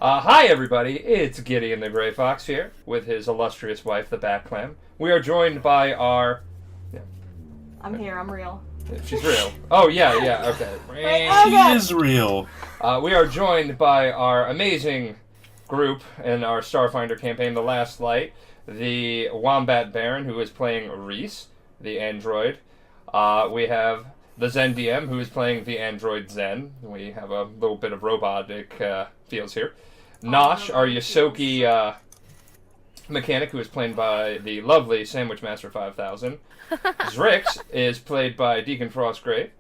Hi, everybody. It's Gideon the Grey Fox here with his illustrious wife, the Bat Clam. We are joined by our... Yeah. I'm here. I'm real. Yeah, she's real. Oh, yeah, okay. She is real. We are joined by our amazing group in our Starfinder campaign, The Last Light, the Wombat Baron, who is playing Reese, the android. We have the Zen DM, who is playing the android Zen. We have a little bit of robotic feels here. Nosh, our Yosoki mechanic, who is played by the lovely Sandwich Master 5000. Zrix is played by Deacon Frostgrave.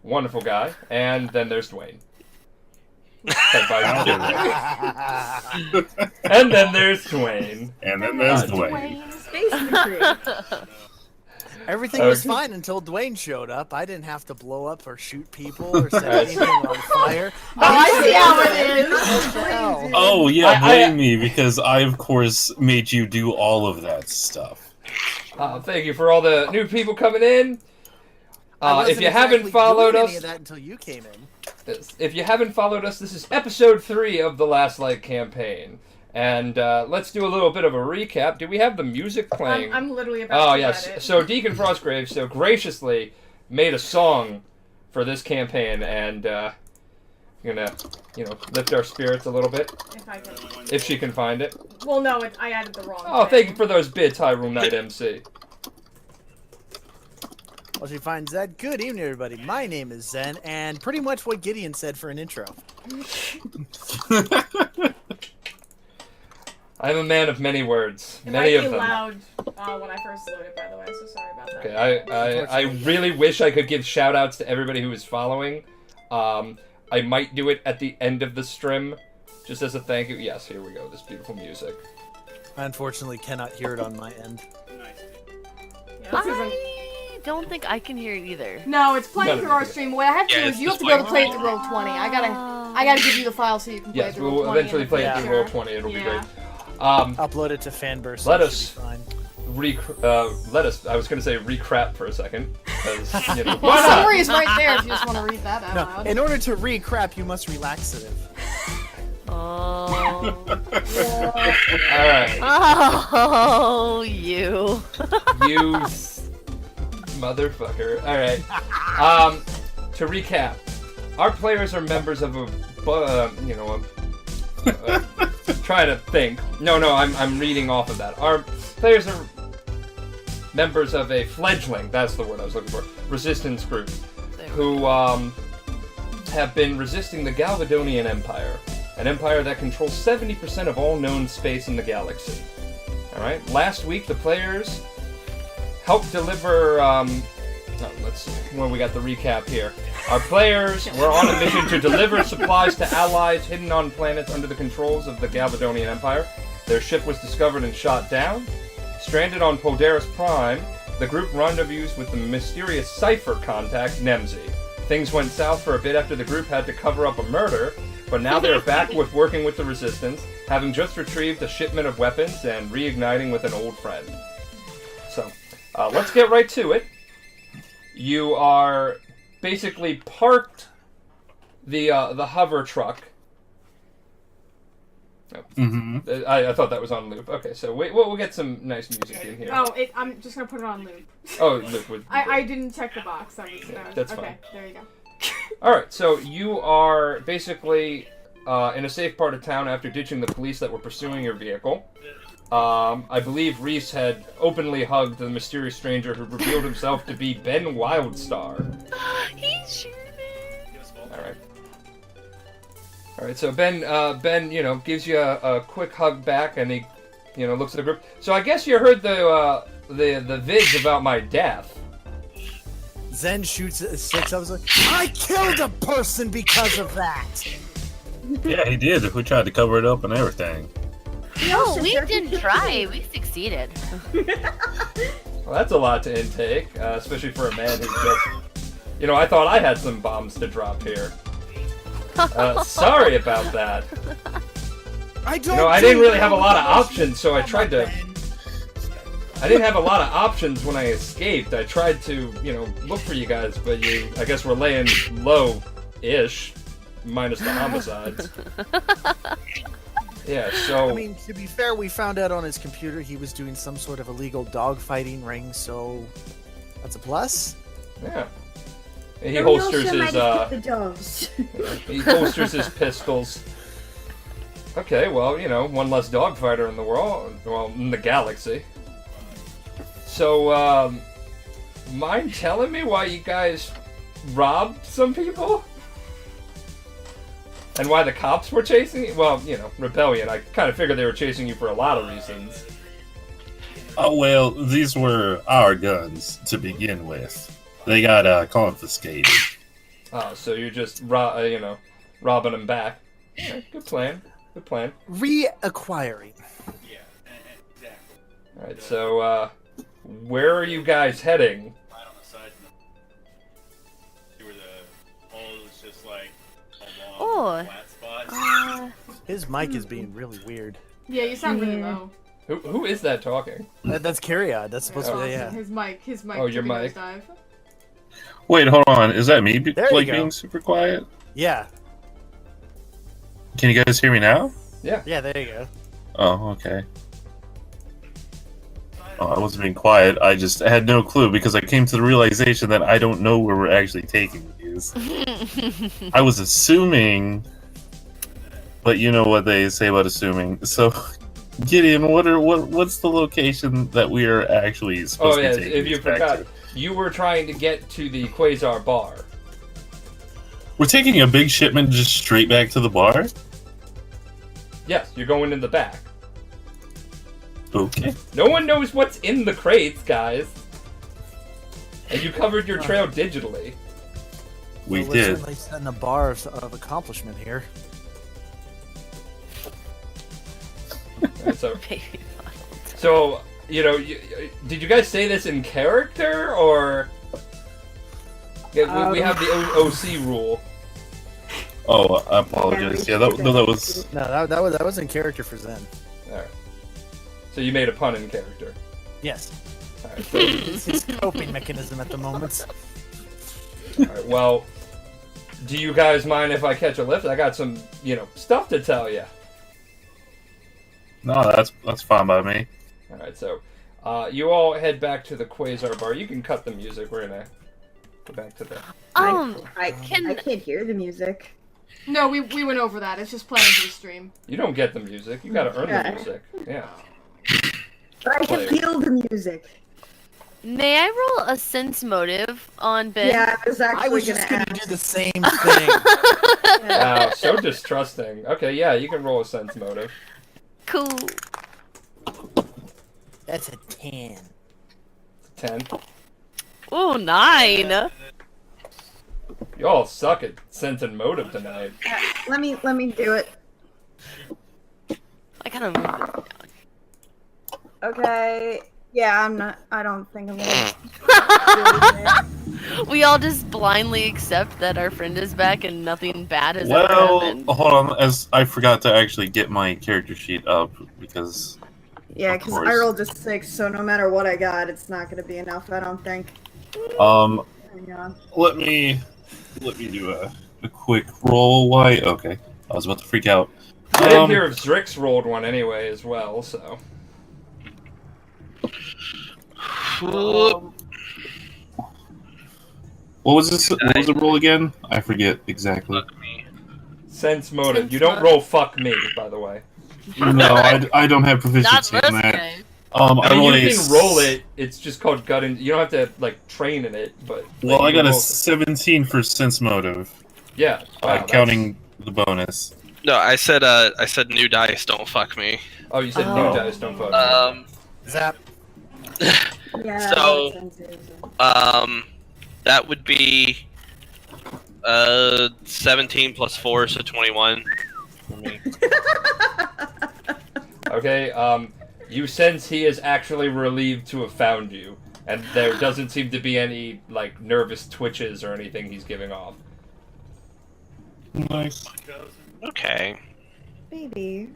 Wonderful guy. And then there's Dwayne. Played by And then there's Dwayne. And then there's Dwayne. Space Mystery. Everything was fine until Dwayne showed up. I didn't have to blow up or shoot people or set anything on fire. Oh, I see how it is. Oh, yeah, blame me, because I, of course, made you do all of that stuff. Thank you for all the new people coming in. If you haven't followed us... any of that until you came in. If you haven't followed us, this is episode 3 of the Last Light campaign. And let's do a little bit of a recap. Do we have the music playing? I'm literally about to yes. get it. So Deacon Frostgrave so graciously made a song for this campaign, and gonna, lift our spirits a little bit. If I can. If she can find it. Well, no, I added the wrong Oh, thing. thank you for those bits, Hyrule Knight MC. Well, she finds that. Good evening, everybody. My name is Zen, and pretty much what Gideon said for an intro. I'm a man of many words. It Many might of be them. loud when I first loaded, by the way, so sorry about that. Okay, I really wish I could give shout-outs to everybody who is following. I might do it at the end of the stream, just as a thank you. Yes, here we go, this beautiful music. I unfortunately cannot hear it on my end. Yeah, this isn't... I don't think I can hear it either. No, it's playing No, through our stream. What I have to do is you have to be able to play it through Roll20. I gotta give you the file so you can play it Yes, through Roll20. we'll eventually play it Yeah. through Roll20. It'll be great. Upload it to Fanburst. Let so it us- should be fine. I was going to say recrap for a second. 'Cause, Well, why not? summary is right there if you just want to read that out No, loud. in order to re-crap, you must relaxative. Oh. Alright. Oh, you. You motherfucker. Alright. To recap, our players are members of try to think. No, I'm reading off of that. Our players are members of a fledgling, that's the word I was looking for, resistance group, who have been resisting the Galvadonian Empire, an empire that controls 70% of all known space in the galaxy. Alright, last week the players helped deliver, let's see, well, we got the recap here. Our players were on a mission to deliver supplies to allies hidden on planets under the controls of the Galvadonian Empire. Their ship was discovered and shot down. Stranded on Podaris Prime, the group rendezvoused with the mysterious Cypher contact, Nemzi. Things went south for a bit after the group had to cover up a murder, but now they're back with working with the Resistance, having just retrieved a shipment of weapons and reigniting with an old friend. So, let's get right to it. You are basically parked the hover truck. Oh. Mm-hmm. I thought that was on loop. Okay, so we'll get some nice music in here. Oh, I'm just gonna put it on loop. Oh, loop would be I great. didn't check the box. That's okay, fine. there you go. Alright, so you are basically in a safe part of town after ditching the police that were pursuing your vehicle. I believe Reese had openly hugged the mysterious stranger who revealed himself to be Ben Wildstar. He sure did. Alright. Alright, so Ben, gives you a quick hug back, and he, looks at the group. So I guess you heard the vids about my death. Zen shoots at 6. I was like, I killed a person because of that! Yeah, he did. We tried to cover it up and everything. No, we didn't try. We succeeded. Well, that's a lot to intake, especially for a man who just... I thought I had some bombs to drop here. Sorry about that. I don't I didn't really have a lot of options, so I tried to... I didn't have a lot of options when I escaped. I tried to, look for you guys, but I guess we're laying low-ish, minus the homicides. Yeah, so... I mean, to be fair, we found out on his computer he was doing some sort of illegal dogfighting ring, so that's a plus. Yeah. He No, holsters also his, might have hit the dogs. he holsters his pistols. Okay, well, you know, one less dogfighter in the world, well, in the galaxy. So, mind telling me why you guys robbed some people? And why the cops were chasing you? Well, you know, rebellion. I kind of figured they were chasing you for a lot of reasons. Oh, well, these were our guns to begin with. They got confiscated. Oh, so you're just, robbing them back. Yeah, good plan. Good plan. Reacquiring. Alright, so, where are you guys heading? Right on the side. Where the hole is just like a long flat spot. His mic is being really weird. Yeah, you sound really low. Who is that talking? That's Kyriad. That's supposed to be, yeah. His mic. Oh, your took a mic. nosedive. Wait, hold on. Is that me, There you go. being super quiet? Yeah. Can you guys hear me now? Yeah. Yeah, there you go. Oh, okay. Oh, I wasn't being quiet. I had no clue because I came to the realization that I don't know where we're actually taking these. I was assuming, but you know what they say about assuming. So, Gideon, what's the location that we are actually supposed Oh, to yeah, be taking if you these back forgot, to? you were trying to get to the Quasar bar. We're taking a big shipment just straight back to the bar? Yes, you're going in the back. Okay. No one knows what's in the crates, guys. And you covered your trail digitally. We Well, we're did. certainly setting a bar of accomplishment here. Right, so, you know, did you guys say this in character, or... Yeah, we have the OC rule. Oh, I apologize. Yeah, that was... No, that was in character for Zen. Alright. So you made a pun in character. Yes. Alright, so, It's his coping mechanism at the moment. alright, well, do you guys mind if I catch a lift? I got some, stuff to tell you. No, that's fine by me. Alright, so, you all head back to the Quasar bar. You can cut the music. We're gonna go back to the... I can- can't hear the music. No, we went over that. It's just playing for the stream. You don't get the music. You gotta earn the Okay. music. Yeah. But I can feel the music. May I roll a sense motive on Ben? Yeah, I was actually I was just gonna gonna do ask. the same thing. Wow, so distrusting. Okay, yeah, you can roll a sense motive. Cool. That's a 10. 10. Ooh, 9. Y'all suck at sense and motive tonight. Let me do it. I gotta move it. Okay. Yeah, I don't think I'm gonna. We all just blindly accept that our friend is back and nothing bad has ever Well, happened. hold on, as I forgot to actually get my character sheet up because... Yeah, Of because course. I rolled a 6, so no matter what I got, it's not gonna be enough. I don't think. Hang on. Let me do a quick roll. Why? Okay, I was about to freak out. I didn't hear if Zrix rolled one anyway as well, so... What was this? What was the roll again? I forget exactly. Sense motive. Sense You don't motive. roll fuck me, by the way. No, I don't have Not proficiency this in that. game. I I mean, rolled you a can roll it. It's just called gut and you don't have to like train in it, but Well, like, I you got a roll it. 17 for sense motive, Yeah, wow, that's- counting the bonus. No, I said new dice, don't fuck me. Oh, you said Oh. new dice, don't fuck. Zap. Yeah. So- that makes sense. That would be 17 plus 4, so 21 for me. Okay, you sense he is actually relieved to have found you, and there doesn't seem to be any like nervous twitches or anything he's giving off. Nice. Okay. Baby.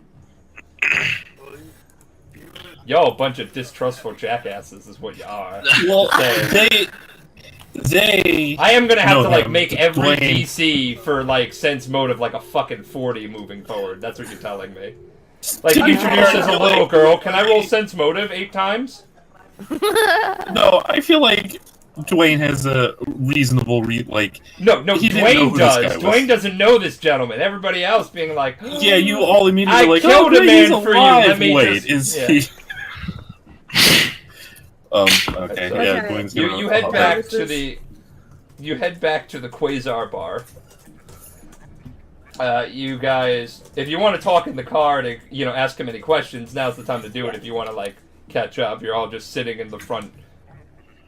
Y'all a bunch of distrustful jackasses is what you are. Well, Say. they. I am gonna have No, to like him. make every Blame. DC for like sense motive like a fucking 40 moving forward. That's what you're telling me. Like, introduced as a little girl. Can I roll sense motive 8 times? No, I feel like Dwayne has a reasonable No, he didn't know Dwayne who does. this guy was. Dwayne doesn't know this gentleman. Everybody else being like, Yeah, you all immediately I like, killed oh, a man he's for you. alive. Let me Wait, just- is yeah. he? Okay, So- yeah, Okay. Dwayne's You gonna head hop back out. to the Quasar bar. You guys, if you want to talk in the car to ask him any questions, now's the time to do it. If you want to like catch up, you're all just sitting in the front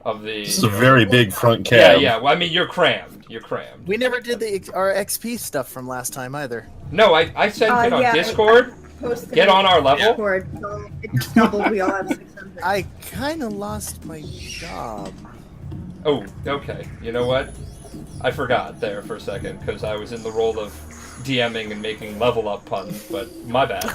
of the. This is a very big front cab. Yeah. Well, I mean, you're crammed. You're crammed. We never did our XP stuff from last time either. No, I sent it on yeah, Discord. Posted Get on our level. Discord, so it just doubled. We all have 600. I kind of lost my job. Oh, okay. You know what? I forgot there for a second because I was in the role of DMing and making level up puns, but my bad. I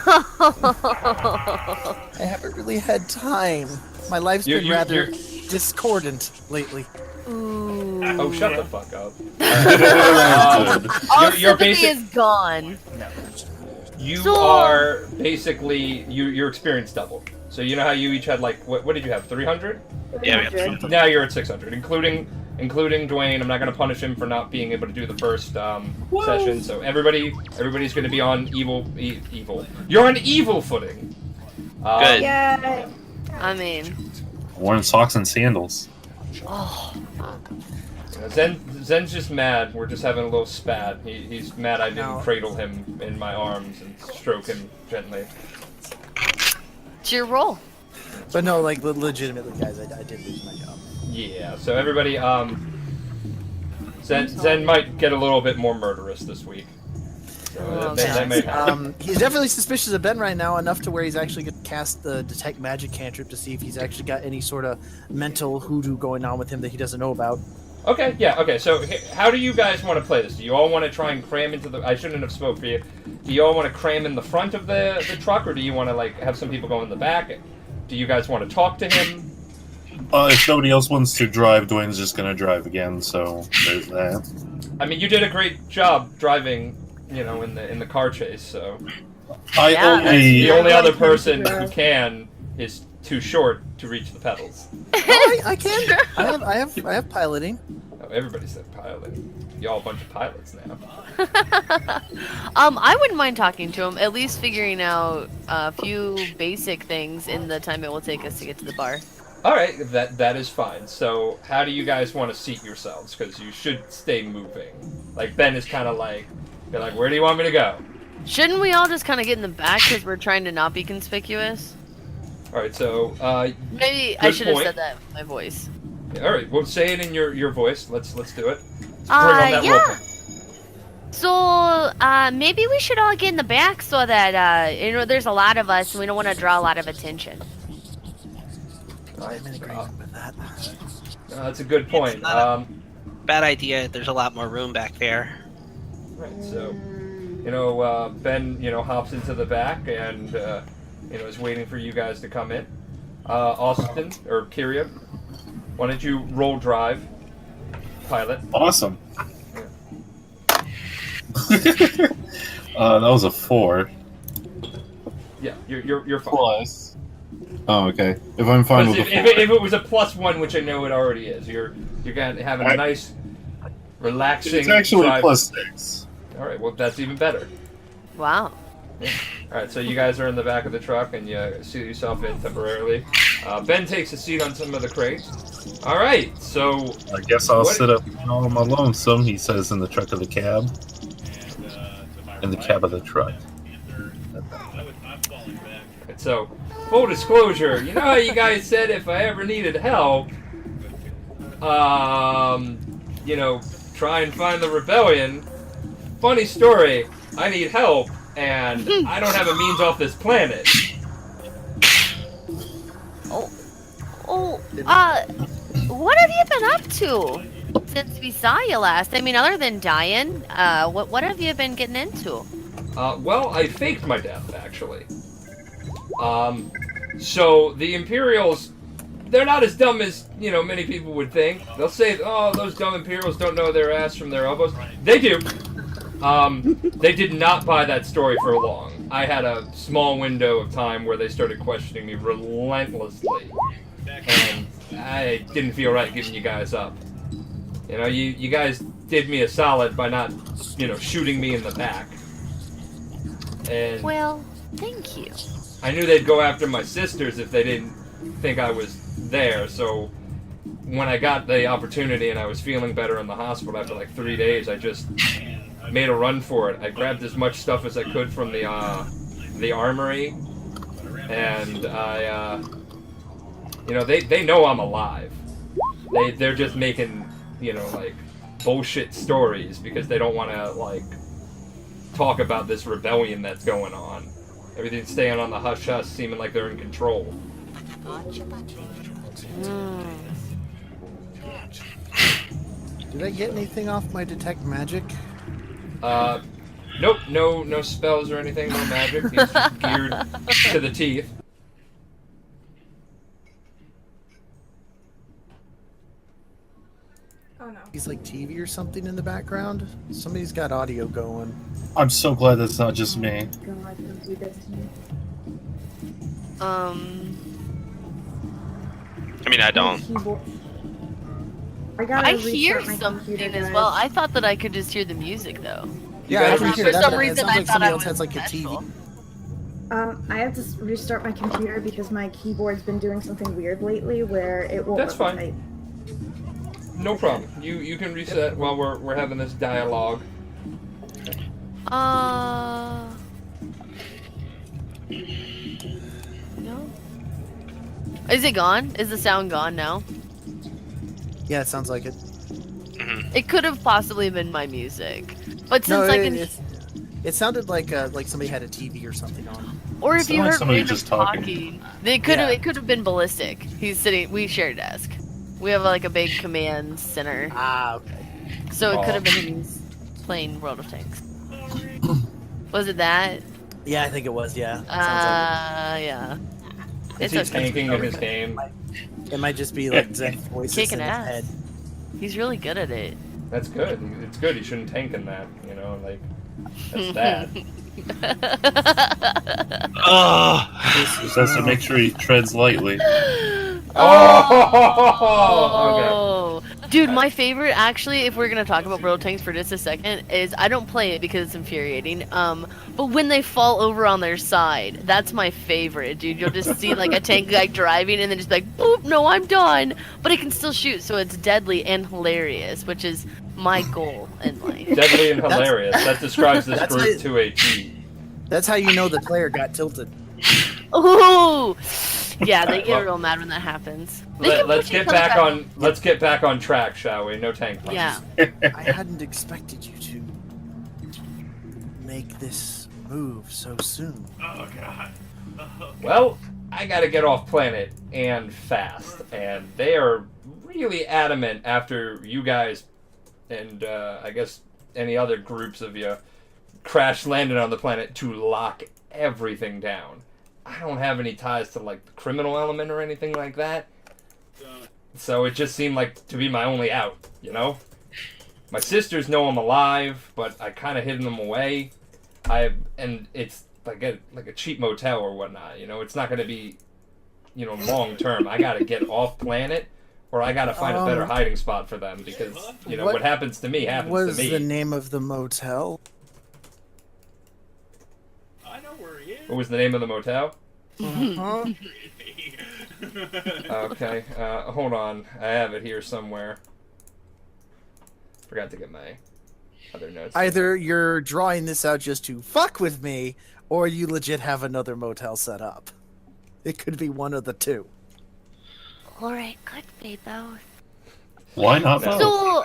haven't really had time. My life's been rather discordant lately. Ooh. Oh, shut the fuck up. All You're sympathy is gone. You So- are basically your experience doubled. So you know how you each had like what did you have 300? Yeah, we have 300. Now you're at 600, including Dwayne. I'm not going to punish him for not being able to do the first session. So everybody's going to be on evil. You're on evil footing. Good. Yeah. I mean, Wearing socks and sandals. oh, Zen's just mad. We're just having a little spat. He's mad I didn't No. cradle him in my arms and stroke him gently. it's your role. But no, like legitimately, guys, I did lose my job. Yeah. So everybody, Zen might get a little bit more murderous this week. So that may happen. He's definitely suspicious of Ben right now, enough to where he's actually going to cast the detect magic cantrip to see if he's actually got any sort of mental hoodoo going on with him that he doesn't know about. Okay, yeah, okay, so how do you guys want to play this? Do you all want to try and cram into the... I shouldn't have spoke for you. Do you all want to cram in the front of the truck, or do you want to, like, have some people go in the back? Do you guys want to talk to him? If nobody else wants to drive, Dwayne's just gonna drive again, so there's that. I mean, you did a great job driving, in the car chase, so... The only other person who can is too short to reach the pedals. I can. I have piloting. Oh, everybody said pilot. Y'all a bunch of pilots now. I wouldn't mind talking to him, at least figuring out a few basic things in the time it will take us to get to the bar. Alright, that is fine. So, how do you guys want to seat yourselves? Because you should stay moving. Like, Ben is kind of like, you're like, where do you want me to go? Shouldn't we all just kind of get in the back because we're trying to not be conspicuous? Alright, so, Maybe I good should have point. said that with my voice. Alright, well, say it in your voice. Let's do it. Let's bring on that Yeah. role. So, maybe we should all get in the back so that, there's a lot of us and we don't want to draw a lot of attention. I'm in agreement with that. That's a good point. not Bad idea. There's a lot more room back there. Right, so, Ben, hops into the back and, is waiting for you guys to come in. Austin, or Kyria, why don't you roll drive, pilot? Awesome. That was a 4. Yeah, you're fine. Plus. Oh, okay. If I'm fine with If the 4. if it was a +1, which I know it already is, you're gonna having a nice, relaxing. It's actually drive. +6. All right, well that's even better. Wow. Yeah. All right, so you guys are in the back of the truck and you seat yourself in temporarily. Ben takes a seat on some of the crates. All right, so I guess I'll what- sit up all my lonesome, he says in the truck of the cab. And to my In the right, cab of the truck. I'm falling back. So, full disclosure, you know how you guys said if I ever needed help, try and find the rebellion. Funny story, I need help, and I don't have a means off this planet. What have you been up to since we saw you last? I mean, other than dying, what have you been getting into? Well, I faked my death, actually. So the Imperials, they're not as dumb as, many people would think. They'll say, oh, those dumb Imperials don't know their ass from their elbows. They do. They did not buy that story for long. I had a small window of time where they started questioning me relentlessly, and I didn't feel right giving you guys up. You know, you guys did me a solid by not, shooting me in the back. And Well, thank you. I knew they'd go after my sisters if they didn't think I was there, so when I got the opportunity and I was feeling better in the hospital after like 3 days, I just made a run for it. I grabbed as much stuff as I could from the armory, and I, they know I'm alive. They're just making, like, bullshit stories because they don't want to, like, talk about this rebellion that's going on. Everything's staying on the hush-hush, seeming like they're in control. Did I get anything off my detect magic? Nope, no spells or anything, no magic. He's just geared to the teeth. Oh no. He's like TV or something in the background. Somebody's got audio going. I'm so glad that's not just me. God, don't do this to me. I mean, I don't. I hear something as well. I thought that I could just hear the music though. Yeah, I can hear For that. some It reason, sounds I like thought somebody I else was has like a special. TV. I have to restart my computer because my keyboard's been doing something weird lately where it won't. That's fine. type. No problem. You can reset while we're having this dialogue. No. Is it gone? Is the sound gone now? Yeah, it sounds like it. It could have possibly been my music, but No, since I can, it sounded like somebody had a TV or something on. or if you Sounded like heard somebody random just talking. it could have been ballistic. He's sitting. We share a desk. We have like a big command center, Ah, okay. so it could have been him playing World of Tanks. Was it that? Yeah, I think it was. Yeah. Sounds Yeah. Is It's he okay. tanking in his game? like it. It might just be like Zen's voices Kicking in his ass. head. He's really good at it. That's good. It's good. You shouldn't tank in that. Like that's bad. Just has to make sure he treads lightly. Oh, okay. Dude, my favorite, actually, if we're gonna talk about World Tanks for just a second, is I don't play it because it's infuriating. But when they fall over on their side, that's my favorite, dude. You'll just see like a tank like driving and then just be like, boop, no, I'm done. But it can still shoot, so it's deadly and hilarious, which is my goal in life. Deadly and hilarious. That describes this That's group it. to a T. That's how you know the player got tilted. Ooh, yeah, they get real mad when that happens. Let's get back on track, shall we? No tank punches. Yeah. I hadn't expected you to make this move so soon. Oh god. Well, I gotta get off planet and fast, and they are really adamant after you guys and I guess any other groups of you crash landed on the planet to lock everything down. I don't have any ties to like the criminal element or anything like that, so it just seemed like to be my only out. My sisters know I'm alive, but I kind of hidden them away. And it's like a cheap motel or whatnot. It's not gonna be long term. I gotta get off planet, or I gotta find a better hiding spot for them because what happens to me happens What was to me. the name of the motel? I know where he is. What was the name of the motel? Huh? Okay, hold on. I have it here somewhere. Forgot to get my other notes. Either you're drawing this out just to fuck with me, or you legit have another motel set up. It could be one of the two. All right, could be both. Why not No. both? So,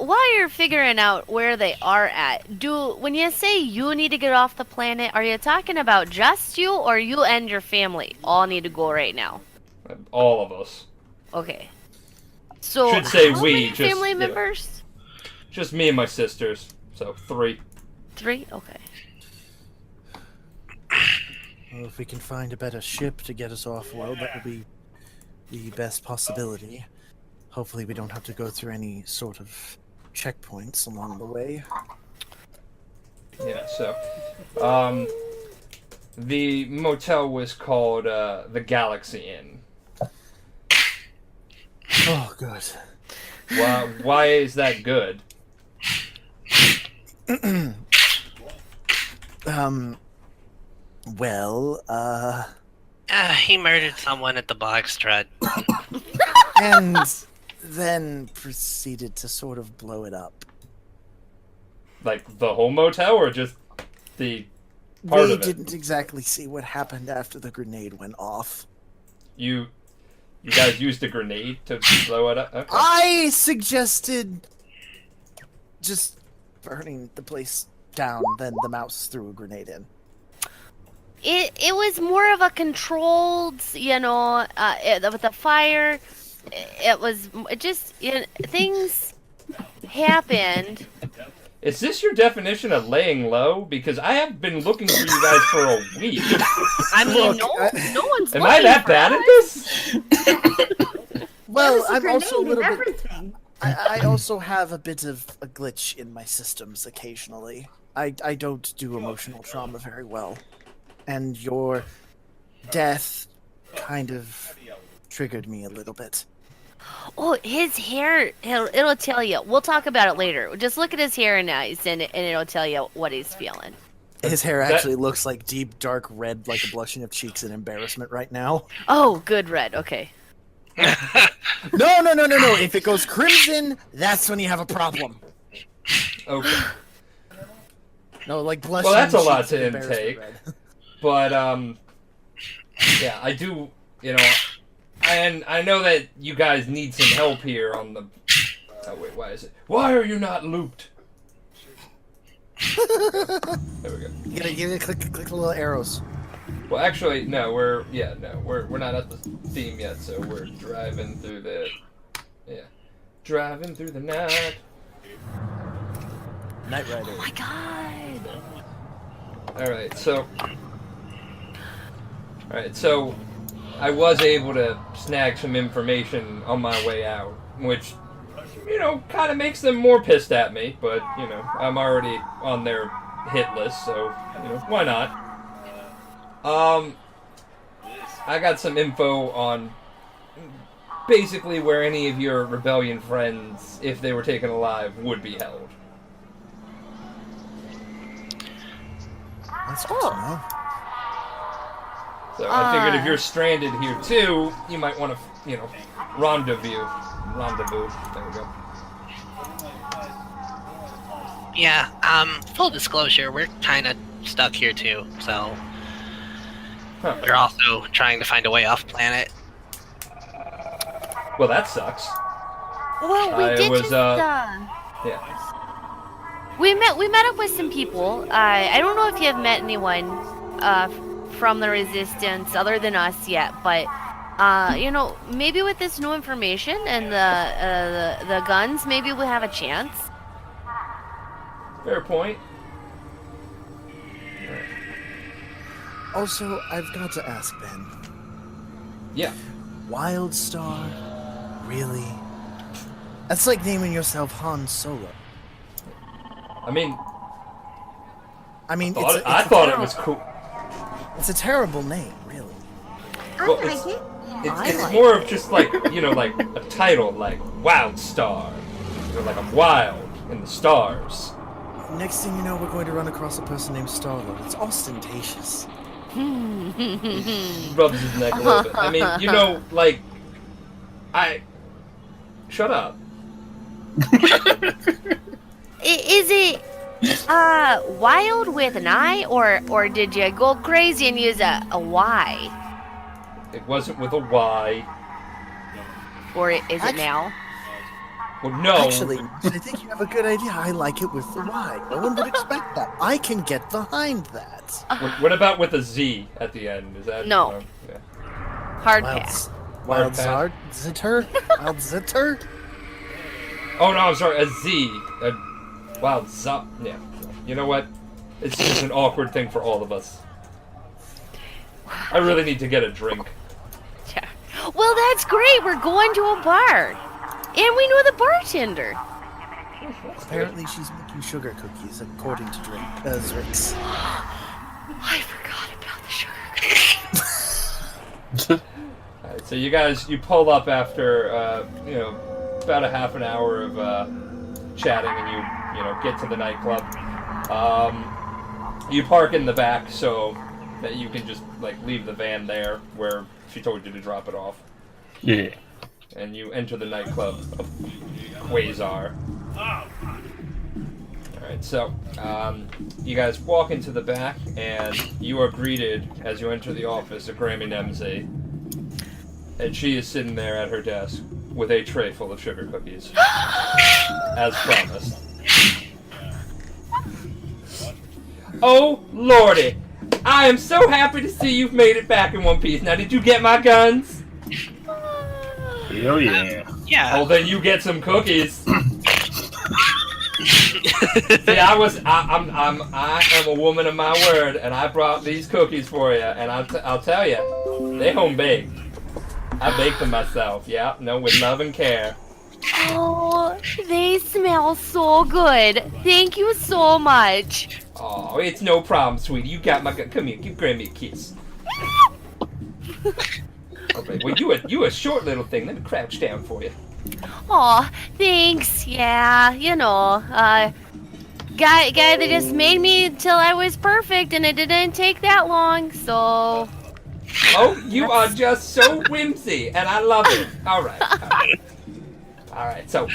while you're figuring out where they are at, when you say you need to get off the planet, are you talking about just you, or you and your family all need to go right now? All of us. Okay. So, Should say how we, many just, family you know. members? Just me and my sisters. So 3. 3? Okay. Well, if we can find a better ship to get us off world, that would be the best possibility. Hopefully we don't have to go through any sort of checkpoints along the way. Yeah, so The motel was called the Galaxy Inn. Oh, good. Why is that good? Well, He murdered someone at the box trot. and then proceeded to sort of blow it up. Like the whole motel, or just the part We of it? didn't exactly see what happened after the grenade went off. You guys used a grenade to blow it up? Okay. I suggested just burning the place down, then the mouse threw a grenade in. It was more of a controlled, with the fire. Things happened. Is this your definition of laying low? Because I have been looking for you guys for a week. I mean, Look, no one's. Am I that bad at this? Well, There's a I'm also a grenade little and bit. everything. I also have a bit of a glitch in my systems occasionally. I don't do emotional trauma very well. And your death kind of triggered me a little bit. Oh, his hair, it'll tell you. We'll talk about it later. Just look at his hair and eyes, and it'll tell you what he's feeling. His hair actually looks like deep, dark red, like a blushing of cheeks in embarrassment right now. Oh, good red. Okay. No. If it goes crimson, that's when you have a problem. Okay. No, like blushing. Well, that's a lot cheeks to and embarrassment intake. red. But, yeah, I do, and I know that you guys need some help here on the... Oh, wait, why is it? Why are you not looped? There we go. You gotta click the little arrows. Well, actually, no, we're not at the theme yet, so we're driving through the... Yeah. Driving through the night. Knight Rider. Oh my god. Alright, so I was able to snag some information on my way out, which, kind of makes them more pissed at me, but, I'm already on their hit list, so, why not? I got some info on basically where any of your rebellion friends, if they were taken alive, would be held. That's good to know. So I figured if you're stranded here too, you might want to, rendezvous. There we go. Yeah, full disclosure, we're kind of stuck here too, so Huh. we're also trying to find a way off planet. Well, that sucks. Well, we I did was, just, Yeah. We met up with some people. I don't know if you have met anyone from the Resistance other than us yet, but maybe with this new information and the guns, maybe we'll have a chance. Fair point. Also, I've got to ask, Ben. Yeah. Wildstar? Really? That's like naming yourself Han Solo. I mean, I thought it was cool. It's a terrible name, really. I Well, like it. It's more of just like, like a title, like Wildstar. Like I'm wild in the stars. Next thing you know, we're going to run across a person named Star-Lord. It's ostentatious. Rubs his neck a little bit. I mean, Shut up. Is it wild with an I, or did you go crazy and use a Y? It wasn't with a Y. Or is it now? Well, no. Actually, I think you have a good idea. I like it with the Y. No one would expect that. I can get behind that. What about with a Z at the end? Is that No. Yeah. Hard pass. Wild pass. Zard? Zitter? Wild Zitter? Oh no, I'm sorry. A Z. Wild Zop. Yeah. You know what? It's just an awkward thing for all of us. I really need to get a drink. Yeah. Well, that's great. We're going to a bar. And we know the bartender. Apparently she's making sugar cookies, according to Zrix. I forgot about the Alright, so you pull up after, about a half an hour of chatting, and you get to the nightclub. You park in the back so that you can just, leave the van there where she told you to drop it off. Yeah. And you enter the nightclub of Quasar. Alright, so, you guys walk into the back, and you are greeted, as you enter the office, of Grammy Nemsey. And she is sitting there at her desk with a tray full of sugar cookies. As promised. Oh, lordy! I am so happy to see you've made it back in one piece. Now, did you get my guns? Oh, yeah. Yeah. Oh, then you get some cookies. See, I am a woman of my word, and I brought these cookies for you, and I'll tell you, they home baked. I baked them myself, yeah, with love and care. Oh, they smell so good. Thank you so much. Oh, it's no problem, sweetie. You got my gun. Come here, give Grammy a kiss. Okay, well, you a short little thing. Let me crouch down for you. Oh, thanks. Yeah, guy that just made me till I was perfect, and it didn't take that long, so... Oh, you are just so whimsy, and I love it. All right. All right, so,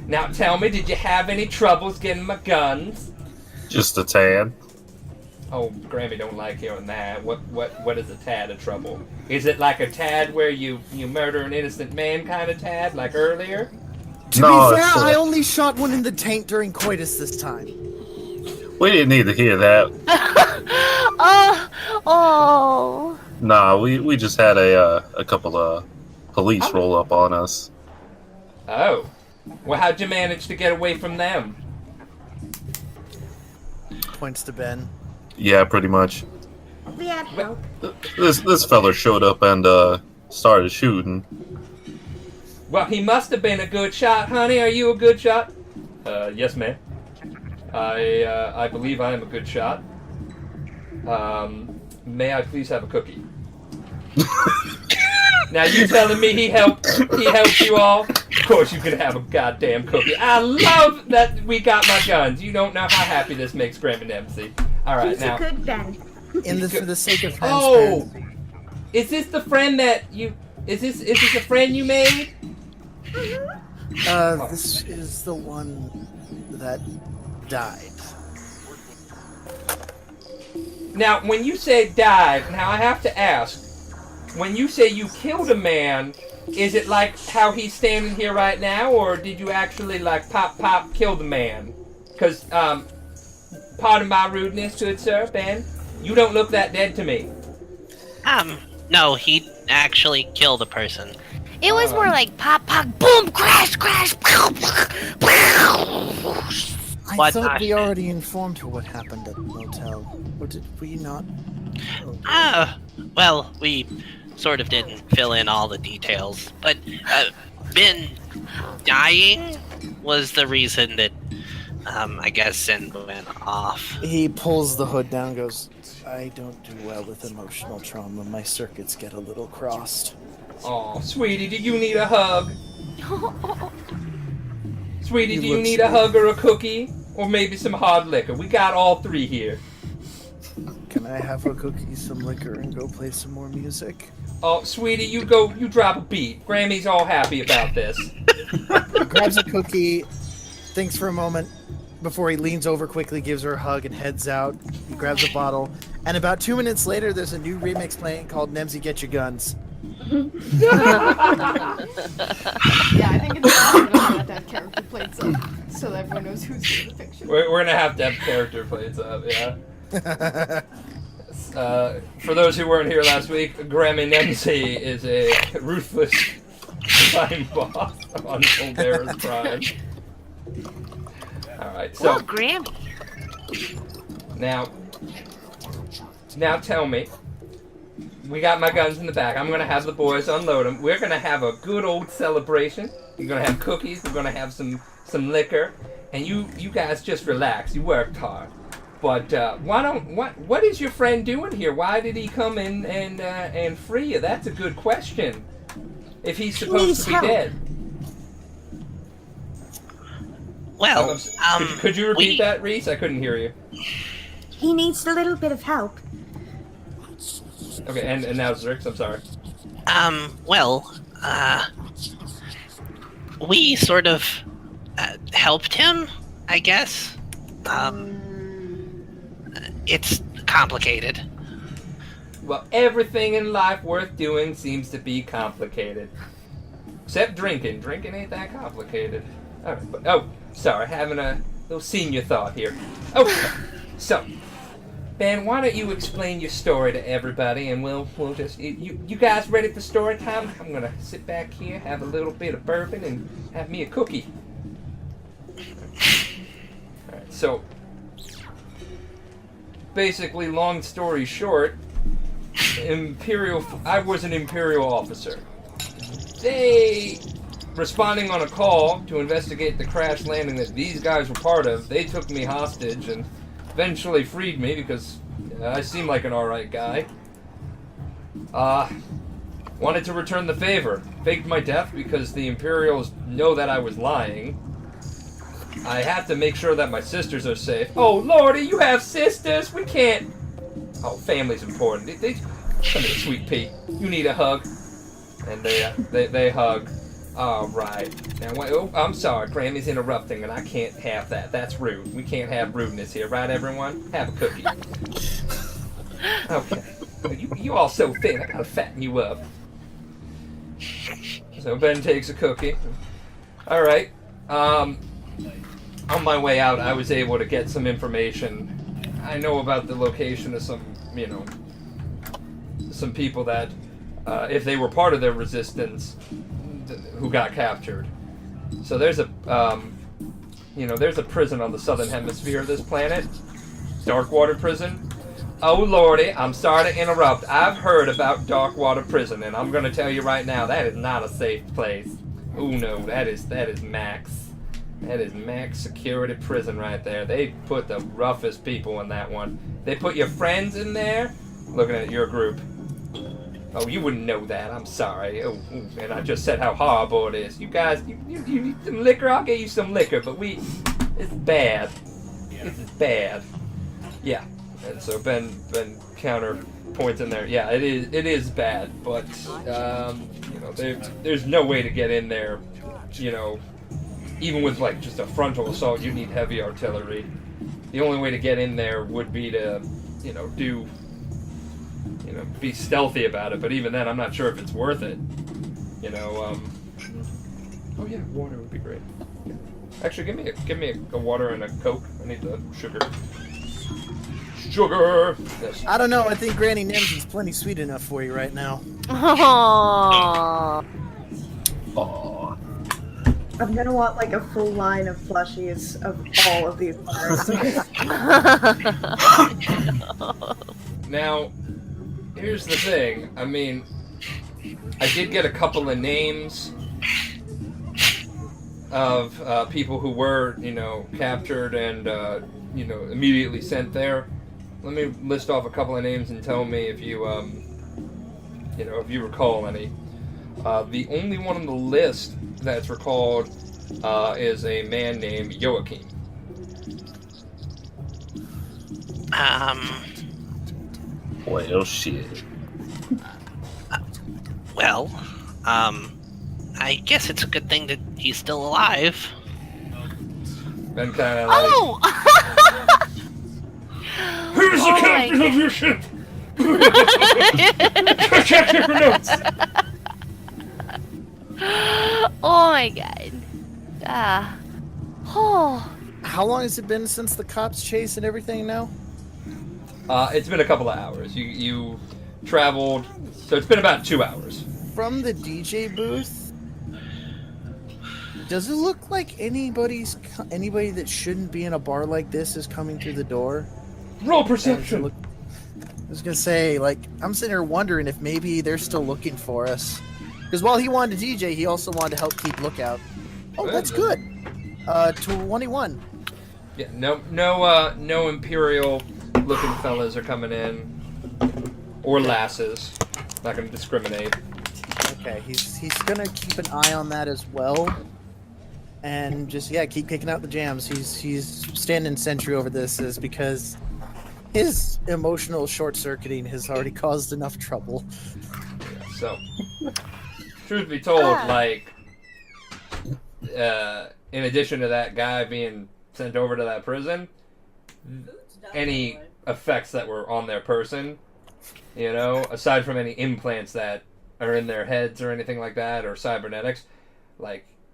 now tell me, did you have any troubles getting my guns? Just a tad. Oh, Grammy don't like hearing that. What is a tad of trouble? Is it like a tad where you murder an innocent man kind of tad, like earlier? To be fair, I only shot one in the taint during coitus this time. We didn't need to hear that. Oh. Nah, we just had a couple of police roll up on us. Oh. Well, how'd you manage to get away from them? Points to Ben. Yeah, pretty much. We had help. This fella showed up and started shooting. Well, he must have been a good shot, honey. Are you a good shot? Yes, ma'am. I believe I am a good shot. May I please have a cookie? Now you telling me he helped you all? Of course you could have a goddamn cookie. I love that we got my guns. You don't know how happy this makes Grammy Dempsey. All right, now. He's a good Ben. For the sake of transparency. Oh, is this the friend that you? Is this a friend you made? This is the one that died. Now, when you say died, now I have to ask. When you say you killed a man, is it like how he's standing here right now, or did you actually pop kill the man? Because pardon my rudeness to it, sir, Ben. You don't look that dead to me. No, he actually killed a person. It was more like pop, pop, boom, crash, crash. I thought we already informed her what happened at the motel. Or did we not? Well, we sort of didn't fill in all the details. But Ben dying was the reason that, I guess, Sin went off. He pulls the hood down and goes, I don't do well with emotional trauma. My circuits get a little crossed. Oh, sweetie, do you need a hug? Sweetie, do you need a hug or a cookie? Or maybe some hard liquor? We got all three here. Can I have a cookie, some liquor, and go play some more music? Oh, sweetie, you drop a beat. Grammy's all happy about this. He grabs a cookie, thinks for a moment, before he leans over quickly, gives her a hug, and heads out. He grabs a bottle, and about 2 minutes later, there's a new remix playing called Nemsy Get Your Guns. Yeah, I think it's awesome that that character plates up, so that everyone knows who's in the picture. We're gonna have to have character plates up, yeah. For those who weren't here last week, Grammy Nemsey is a ruthless crime boss on Foldera's Prime. Alright, so... Oh, Grammy. Now tell me. We got my guns in the back. I'm gonna have the boys unload them. We're gonna have a good old celebration. We're gonna have cookies. We're gonna have some liquor. And you guys just relax. You worked hard. But what is your friend doing here? Why did he come in and free you? That's a good question. If he's supposed to be dead. Well, could you repeat that, Reese? I couldn't hear you. He needs a little bit of help. Okay, and now Zrix, I'm sorry. We sort of helped him, I guess. It's complicated. Well, everything in life worth doing seems to be complicated. Except drinking. Drinking ain't that complicated. Alright, but, sorry, having a little senior thought here. Okay, so, Ben, why don't you explain your story to everybody, and we'll just... You guys ready for story time? I'm gonna sit back here, have a little bit of bourbon, and have me a cookie. Alright, so... Basically, long story short, I was an Imperial officer. They... Responding on a call to investigate the crash landing that these guys were part of, they took me hostage and eventually freed me because I seemed like an alright guy. Wanted to return the favor. Faked my death because the Imperials know that I was lying. I have to make sure that my sisters are safe. Oh, Lordy, you have sisters? We can't... Oh, family's important. Come here, sweet pea. You need a hug. And they hug. All right. Now, I'm sorry. Grammy's interrupting, and I can't have that. That's rude. We can't have rudeness here, right, everyone? Have a cookie. Okay. You all so thin. I gotta fatten you up. So Ben takes a cookie. All right. On my way out, I was able to get some information. I know about the location of some people that, if they were part of their resistance, who got captured. So there's a prison on the southern hemisphere of this planet, Darkwater Prison. Oh lordy, I'm sorry to interrupt. I've heard about Darkwater Prison, and I'm gonna tell you right now, that is not a safe place. Oh no, that is max. That is max security prison right there. They put the roughest people in that one. They put your friends in there. Looking at your group. Oh, you wouldn't know that. I'm sorry. Oh, and I just said how horrible it is. You guys, you need some liquor? I'll get you some liquor, but it's bad. This is bad. Yeah. And so Ben counterpoints in there. Yeah, it is bad, but there's no way to get in there. Even with like just a frontal assault, you need heavy artillery. The only way to get in there would be to, be stealthy about it, but even then, I'm not sure if it's worth it. Oh yeah, water would be great. Actually, give me a water and a Coke. I need the sugar. Sugar! Yes. I don't know, I think Granny Nims is plenty sweet enough for you right now. Aww. Aww. I'm gonna want like a full line of plushies of all of these characters. Now, here's the thing. I mean, I did get a couple of names of people who were, captured and, immediately sent there. Let me list off a couple of names and tell me if you, if you recall any. The only one on the list that's recalled is a man named Joachim. Well, shit. I guess it's a good thing that he's still alive. Ben kind of like... Oh! Who's the captain of your ship? Check your notes. Oh my god. Oh. How long has it been since the cops chase and everything now? It's been a couple of hours. You traveled, so it's been about 2 hours. From the DJ booth, does it look like anybody that shouldn't be in a bar like this is coming through the door? Roll perception. I was gonna say, I'm sitting here wondering if maybe they're still looking for us. Because while he wanted to DJ, he also wanted to help keep lookout. Oh, that's good. 21. Yeah, no Imperial-looking fellas are coming in, or lasses. Not gonna discriminate. Okay, he's gonna keep an eye on that as well, and just keep kicking out the jams. He's standing sentry over this is because his emotional short-circuiting has already caused enough trouble. Yeah, so, truth be told, in addition to that guy being sent over to that prison, any effects that were on their person, aside from any implants that are in their heads or anything like that, or cybernetics,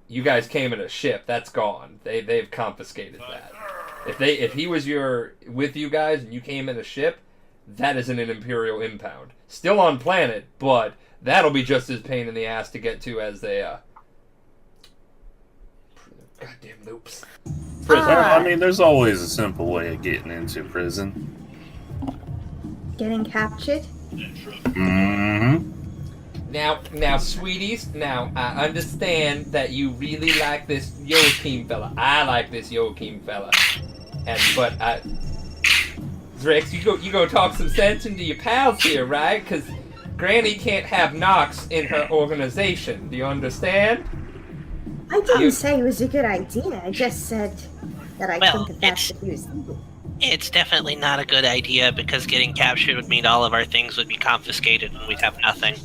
you guys came in a ship, that's gone. They've confiscated that. If he was with you guys and you came in a ship, that isn't an Imperial impound. Still on planet, but that'll be just as pain in the ass to get to as they goddamn loops. Prison. I mean, there's always a simple way of getting into prison. Getting captured? Mm-hmm. Now, sweeties, I understand that you really like this Joachim fella. I like this Joachim fella. But Drex, you go talk some sense into your pals here, right? Because Granny can't have Nox in her organization. Do you understand? I didn't say it was a good idea. I just said that I think that's what he was thinking. It's definitely not a good idea because getting captured would mean all of our things would be confiscated and we'd have nothing.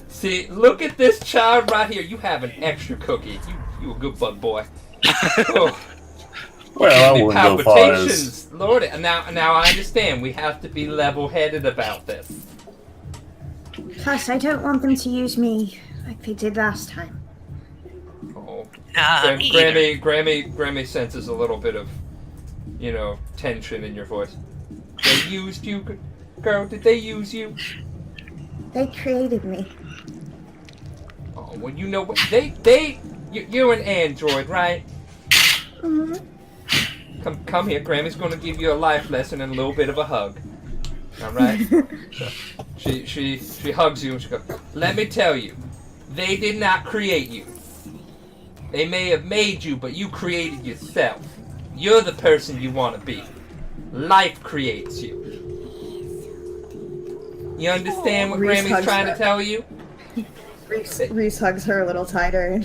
See, look at this child right here. You have an extra cookie. You a good bug boy. Oh. Well, I wouldn't go far as... Lord, now I understand. We have to be level-headed about this. Plus, I don't want them to use me like they did last time. Oh, me Grammy senses a little bit of, tension in your voice. They used you, girl. Did they use you? They created me. Oh, well, you know what? You're an android, right? Mm-hmm. Come here. Grammy's going to give you a life lesson and a little bit of a hug. All right? So, she hugs you and she goes, let me tell you, they did not create you. They may have made you, but you created yourself. You're the person you want to be. Life creates you. You understand what Grammy's trying to tell you? Reese hugs her a little tighter.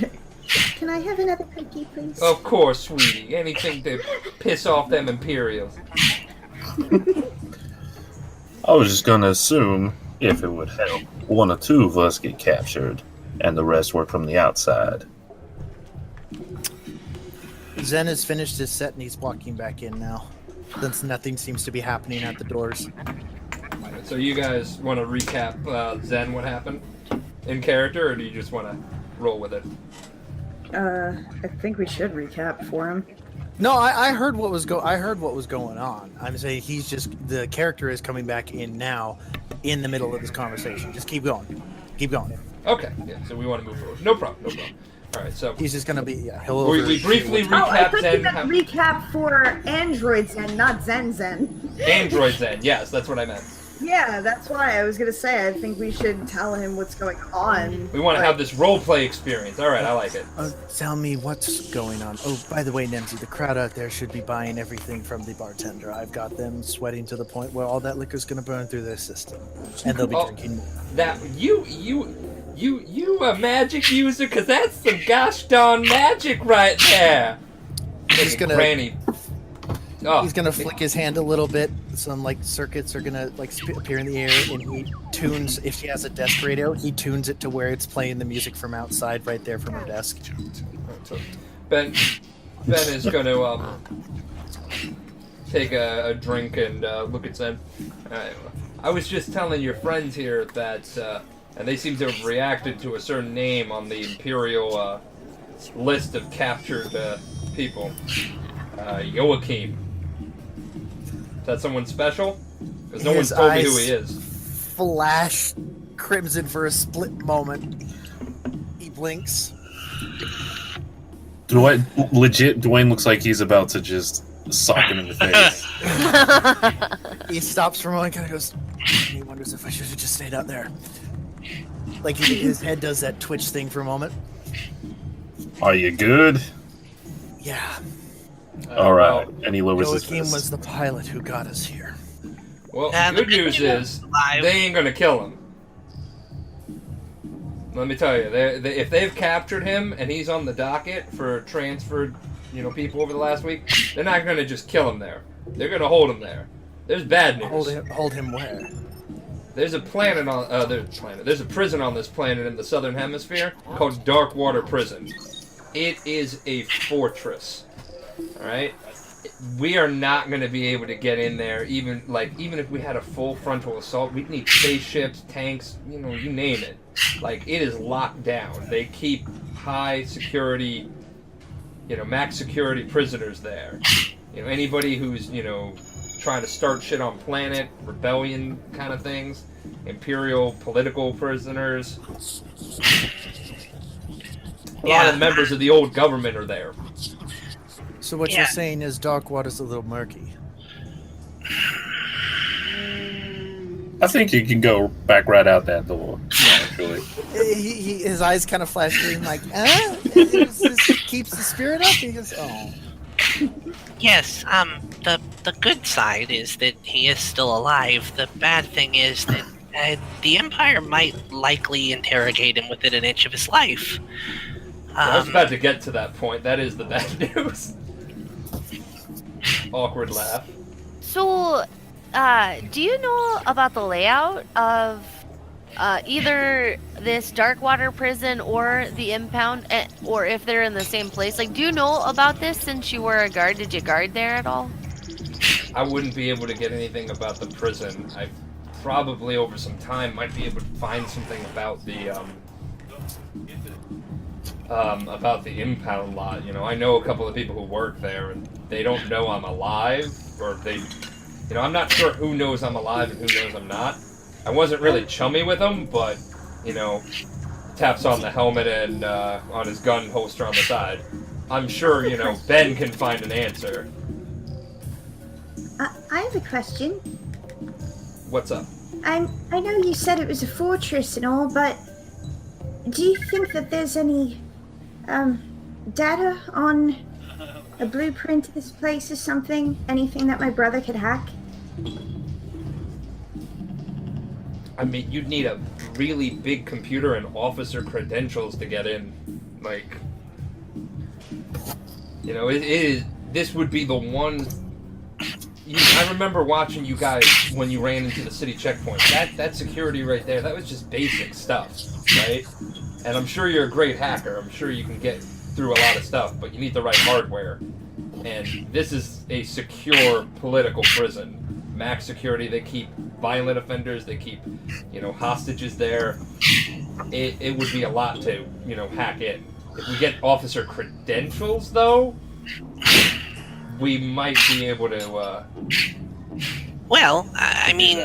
Can I have another cookie, please? Of course, sweetie. Anything to piss off them Imperials. I was just gonna assume, if it would help, one or two of us get captured, and the rest work from the outside. Zen has finished his set and he's walking back in now, since nothing seems to be happening at the doors. So you guys want to recap Zen what happened in character, or do you just want to roll with it? I think we should recap for him. No, I heard what was going on. I'm saying the character is coming back in now, in the middle of this conversation. Just keep going. Okay, yeah. So we want to move forward. No problem. All right, so he's just gonna be. We briefly recap Zen. Recap for Android Zen, not Zen. Android Zen. Yes, that's what I meant. Yeah, that's why I was gonna say. I think we should tell him what's going on. We want to have this role play experience. All right, I like it. Tell me what's going on. Oh, by the way, Nemzi, the crowd out there should be buying everything from the bartender. I've got them sweating to the point where all that liquor's gonna burn through their system, and they'll be drinking more. That you a magic user? Cause that's some gosh darn magic right there. He's gonna. Granny. Oh. He's gonna flick his hand a little bit. Some circuits are gonna appear in the air, and he tunes. If she has a desk radio, he tunes it to where it's playing the music from outside, right there from her desk. So Ben is gonna take a drink and look at Zen. I was just telling your friends here that, and they seem to have reacted to a certain name on the Imperial list of captured people. Joachim. Is that someone special? Because no one's told me who he is. Flash crimson for a split moment. He blinks. Dwayne looks like he's about to just sock him in the face. He stops for a moment and kind of goes, he wonders if I should have just stayed out there. Like his head does that twitch thing for a moment. Are you good? Yeah. All right. And he lowers his Joachim fist. was the pilot who got us here. Well, the good news is they ain't gonna kill him. Let me tell you, if they've captured him and he's on the docket for transferred, people over the last week, they're not gonna just kill him there. They're gonna hold him there. There's bad news. Hold him where? There's a planet on there's a prison on this planet in the southern hemisphere called Darkwater Prison. It is a fortress. All right. We are not going to be able to get in there, even if we had a full frontal assault. We'd need spaceships, tanks, you name it. It is locked down. They keep high security, max security prisoners there. Anybody who's, trying to start shit on planet, rebellion kind of things, Imperial political prisoners. A lot of the members of the old government are there. So what you're saying is Darkwater's a little murky. I think you can go back right out that door, actually. His eyes kind of flash green, like, It keeps the spirit up? He goes, oh. Yes, the good side is that he is still alive. The bad thing is that the Empire might likely interrogate him within an inch of his life. I was about to get to that point. That is the bad news. Awkward laugh. So, do you know about the layout of either this Darkwater prison or the impound, or if they're in the same place? Do you know about this since you were a guard? Did you guard there at all? I wouldn't be able to get anything about the prison. I probably over some time might be able to find something about the impound lot. I know a couple of people who work there, and they don't know I'm alive, or they, I'm not sure who knows I'm alive and who knows I'm not. I wasn't really chummy with him, but, taps on the helmet and on his gun holster on the side. I'm sure, Ben can find an answer. I have a question. What's up? I know you said it was a fortress and all, but do you think that there's any data on a blueprint of this place or something? Anything that my brother could hack? I mean, you'd need a really big computer and officer credentials to get in. It is. This would be the one. I remember watching you guys when you ran into the city checkpoint. That security right there, that was just basic stuff, right? And I'm sure you're a great hacker. I'm sure you can get through a lot of stuff, but you need the right hardware. And this is a secure political prison. Max security, they keep violent offenders, they keep, hostages there. It would be a lot to, hack in. If we get officer credentials, though, we might be able to, Well, I mean...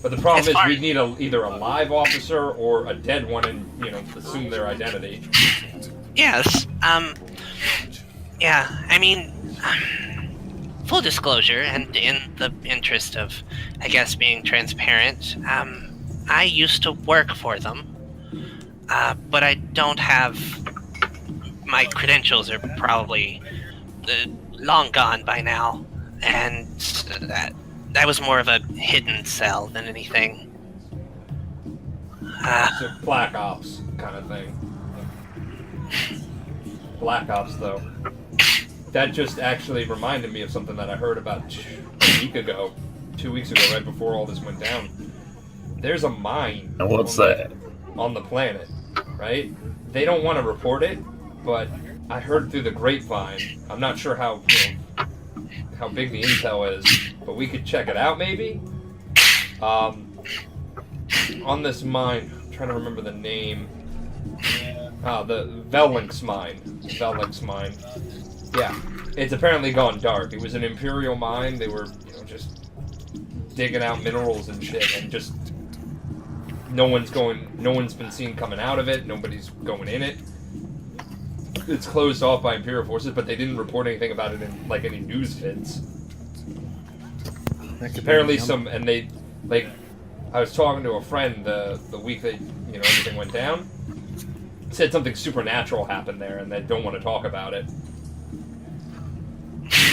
but the problem is we'd need either a live officer or a dead one and, assume their identity. Yes, yeah, I mean... full disclosure, and in the interest of, I guess, being transparent, I used to work for them, but I don't have... My credentials are probably long gone by now, and that was more of a hidden cell than anything. It's a Black Ops kind of thing. Black Ops, though. That just actually reminded me of something that I heard about 2 weeks ago, right before all this went down. There's a mine. And what's that? On the planet, right? They don't want to report it, but I heard through the grapevine. I'm not sure how big the intel is, but we could check it out maybe. On this mine, I'm trying to remember the name. The Velinx mine. Yeah, it's apparently gone dark. It was an Imperial mine. They were, just digging out minerals and shit, and just no one's been seen coming out of it. Nobody's going in it. It's closed off by Imperial forces, but they didn't report anything about it in any news feeds. Apparently, I was talking to a friend the week that everything went down. Said something supernatural happened there, and they don't want to talk about it.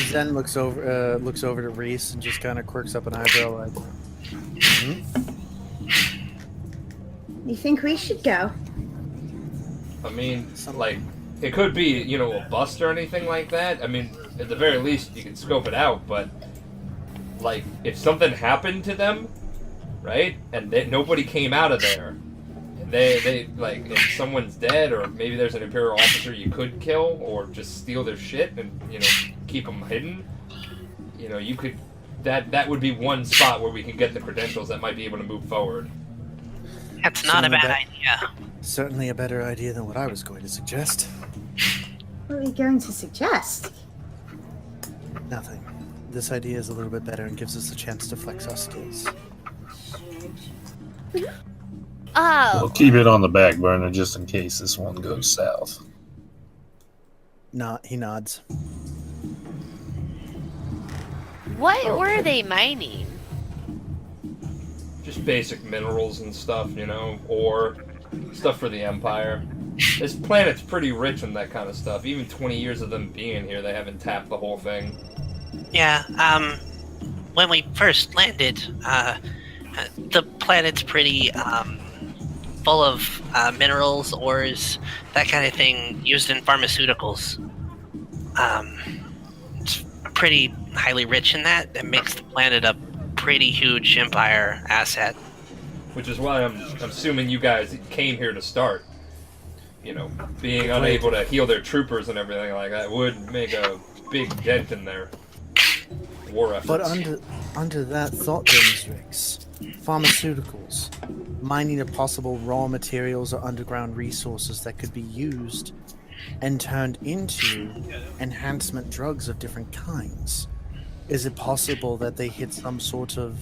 Zen looks over to Reese and just kind of quirks up an eyebrow like, You think we should go? I mean, like, it could be, you know, a bust or anything like that. I mean, at the very least, you can scope it out, but, like, if something happened to them, right, and nobody came out of there, and they, like, if someone's dead, or maybe there's an Imperial officer you could kill, or just steal their shit and, you know, keep them hidden, you know, you could, that would be one spot where we can get the credentials that might be able to move forward. That's not a bad idea. Certainly a better idea than what I was going to suggest. What are you going to suggest? Nothing. This idea is a little bit better and gives us a chance to flex our skills. We'll keep it on the back burner just in case this one goes south. He nods. What were they mining? Just basic minerals and stuff, you know, or stuff for the Empire. This planet's pretty rich in that kind of stuff. Even 20 years of them being here, they haven't tapped the whole thing. Yeah, when we first landed, the planet's pretty, full of, minerals, ores, that kind of thing used in pharmaceuticals. It's pretty highly rich in that. That makes the planet a pretty huge Empire asset. Which is why I'm assuming you guys came here to start. You know, being unable to heal their troopers and everything like that would make a big dent in their war efforts. But under that thought, Strix, pharmaceuticals, mining of possible raw materials or underground resources that could be used and turned into enhancement drugs of different kinds. Is it possible that they hit some sort of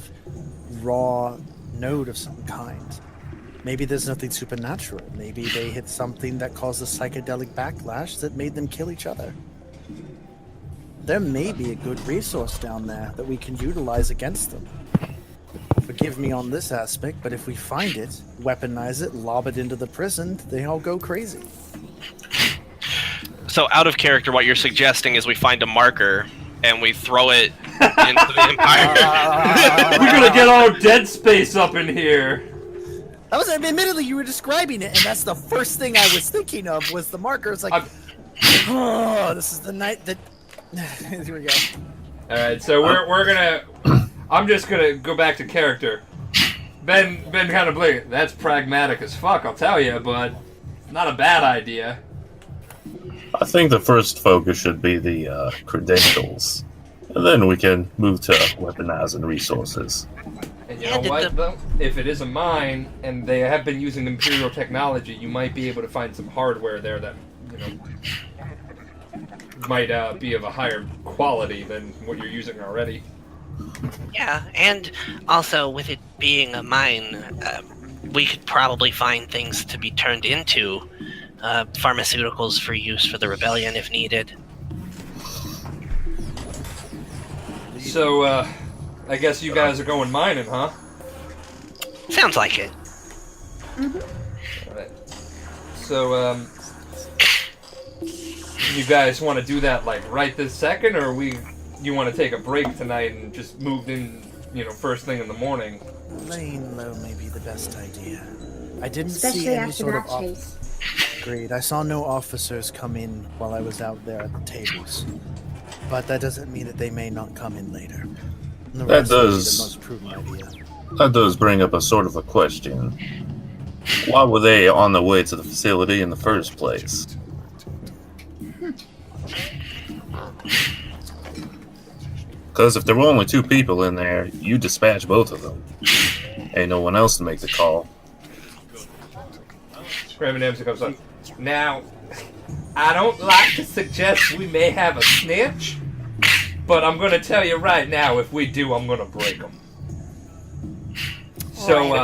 raw node of some kind? Maybe there's nothing supernatural. Maybe they hit something that caused a psychedelic backlash that made them kill each other. There may be a good resource down there that we can utilize against them. Forgive me on this aspect, but if we find it, weaponize it, lob it into the prison, they all go crazy. So out of character, what you're suggesting is we find a marker and we throw it into the Empire. We're gonna get all Dead Space up in here. That was, admittedly, you were describing it, and that's the first thing I was thinking of was the marker. It's like, oh, this is the night that. Here we go. All right, so we're gonna. I'm just gonna go back to character. Ben kind of blinking. That's pragmatic as fuck, I'll tell you, but not a bad idea. I think the first focus should be the credentials, and then we can move to weaponizing resources. And you know what, though? If it is a mine, and they have been using Imperial technology, you might be able to find some hardware there that, you know, might be of a higher quality than what you're using already. Yeah, and also with it being a mine, we could probably find things to be turned into pharmaceuticals for use for the rebellion if needed. So, I guess you guys are going mining, huh? Sounds like it. Alright. So, you guys want to do that, like, right this second, or you want to take a break tonight and just move in, you know, first thing in the morning? Laying low may be the best idea. I didn't Especially see any after sort of that chase. Agreed. I saw no officers come in while I was out there at the tables. But that doesn't mean that they may not come in later. And the That rest may be does. the most prudent idea. That does bring up a sort of a question. Why were they on their way to the facility in the first place? Because if there were only 2 people in there, you dispatch both of them. Ain't no one else to make the call. Raymond Emerson comes up. Now, I don't like to suggest we may have a snitch, but I'm going to tell you right now, if we do, I'm going to break them. So,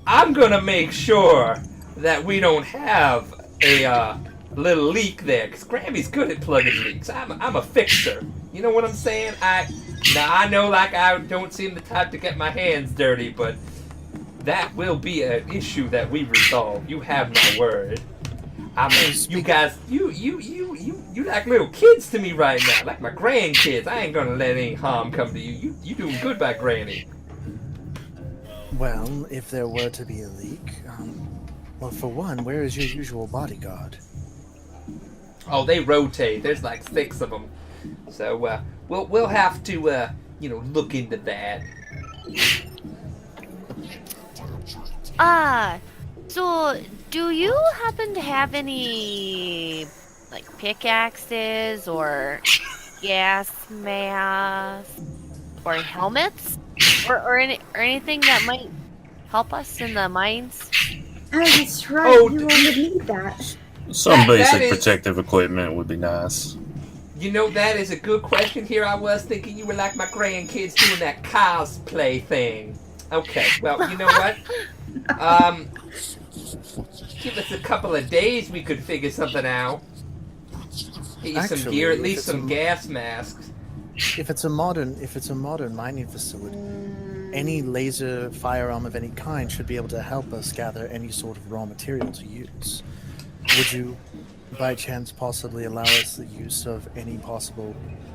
I'm going to make sure that we don't have a little leak there, because Grammy's good at plugging leaks. I'm a fixer. You know what I'm saying? I know, like, I don't seem the type to get my hands dirty, but that will be an issue that we resolve. You have my word. I mean, you guys, you like little kids to me right now, like my grandkids. I ain't gonna let any harm come to you. You doing good by Granny. Well, if there were to be a leak, well, for one, where is your usual bodyguard? Oh, they rotate. There's like 6 of them. So we'll have to look into that. So do you happen to have any like pickaxes or gas masks or helmets or anything that might help us in the mines? Oh, that's right. Oh, you all would need that. Some basic that is- protective equipment would be nice. You know, that is a good question. Here I was thinking you were like my grandkids doing that cosplay thing. Okay, well, you know what? Give us a couple of days, we could figure something out. Get you some Actually, gear, at if least it's some gas masks. If it's a modern mining facility, any laser firearm of any kind should be able to help us gather any sort of raw material to use. Would you, by chance, possibly allow us the use of any possible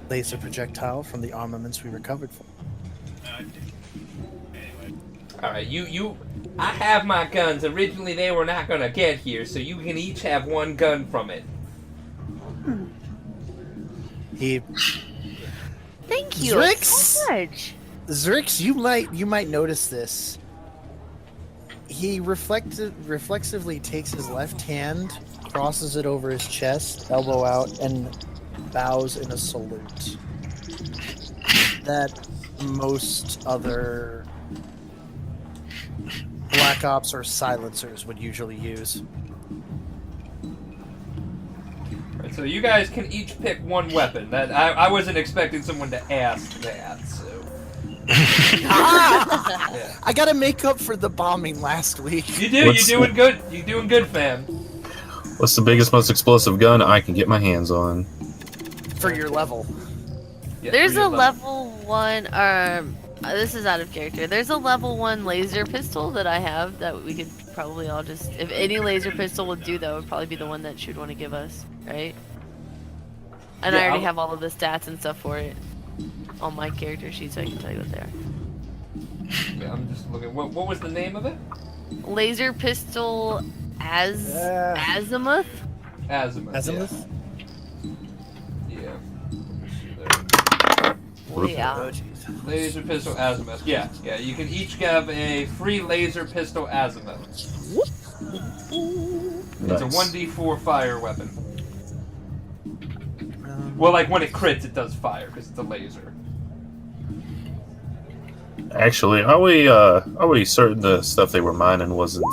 laser projectile from the armaments we recovered from? Alright, I have my guns. Originally they were not gonna get here, so you can each have 1 gun from it. Thank you Zrix? so much. Zrix, you might notice this. He reflexively takes his left hand, crosses it over his chest, elbow out, and bows in a salute. That most other Black Ops or silencers would usually use. Right, so you guys can each pick 1 weapon. That I wasn't expecting someone to ask that, so. Yeah. I gotta make up for the bombing last week. You do. You're doing good. You're doing good, fam. What's the biggest, most explosive gun I can get my hands on? For your level. Yeah, There's for your a level 1, this is out of character. There's a level 1 laser pistol that I have that we could probably all just, if any laser pistol would do, that would probably be the one that she'd want to give us, right? And Yeah, I already have all of the stats and stuff for it on my character sheet, so I can tell you what they are. Yeah, I'm just looking. What was the name of it? Laser pistol Azimuth? Azimuth. Azimuth? Yeah. Yeah. Laser pistol azimuth. Yeah. You can each have a free laser pistol azimuth. It's a 1d4 fire weapon. Well, like when it crits, it does fire because it's a laser. Actually, are we certain the stuff they were mining wasn't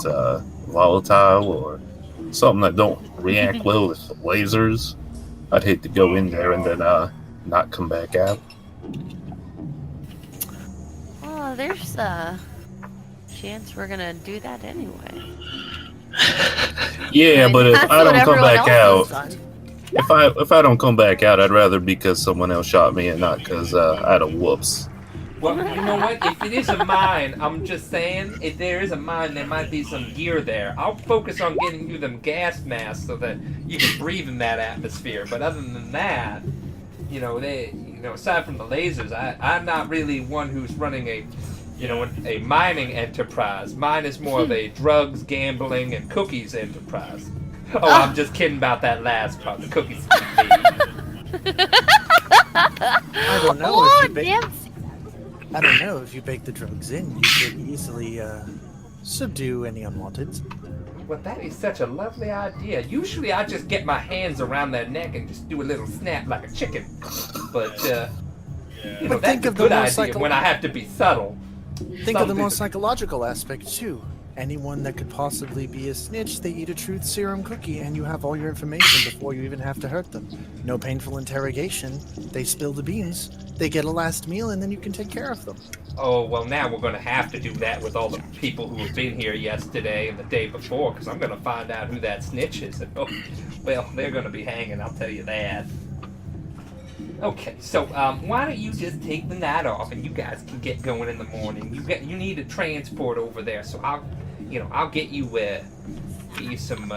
volatile or something that don't react well with lasers? I'd hate to go in there and then not come back out. Oh, there's a chance we're gonna do that anyway. Yeah, but if That's I what don't come everyone back else out, has done. if I don't come back out, I'd rather because someone else shot me and not because I had a whoops. Well, you know what? If it is a mine, I'm just saying, if there is a mine, there might be some gear there. I'll focus on getting you them gas masks so that you can breathe in that atmosphere. But other than that, aside from the lasers, I'm not really one who's running a mining enterprise. Mine is more of a drugs, gambling, and cookies enterprise. Oh, I'm just kidding about that last part. The cookies. I don't know Oh, if you bake. damn. I don't know if you bake the drugs in, you could easily subdue any unwanted. Well, that is such a lovely idea. Usually, I just get my hands around their neck and just do a little snap like a chicken. But But that's think a of the good more idea when I have to be subtle. Think of the Something more to- psychological aspect too. Anyone that could possibly be a snitch, they eat a truth serum cookie and you have all your information before you even have to hurt them. No painful interrogation. They spill the beans, they get a last meal, and then you can take care of them. Oh, well, now we're going to have to do that with all the people who have been here yesterday and the day before, because I'm going to find out who that snitch is. And, oh, well, they're going to be hanging, I'll tell you that. Okay, so why don't you just take the night off and you guys can get going in the morning. You need a transport over there, so I'll get you some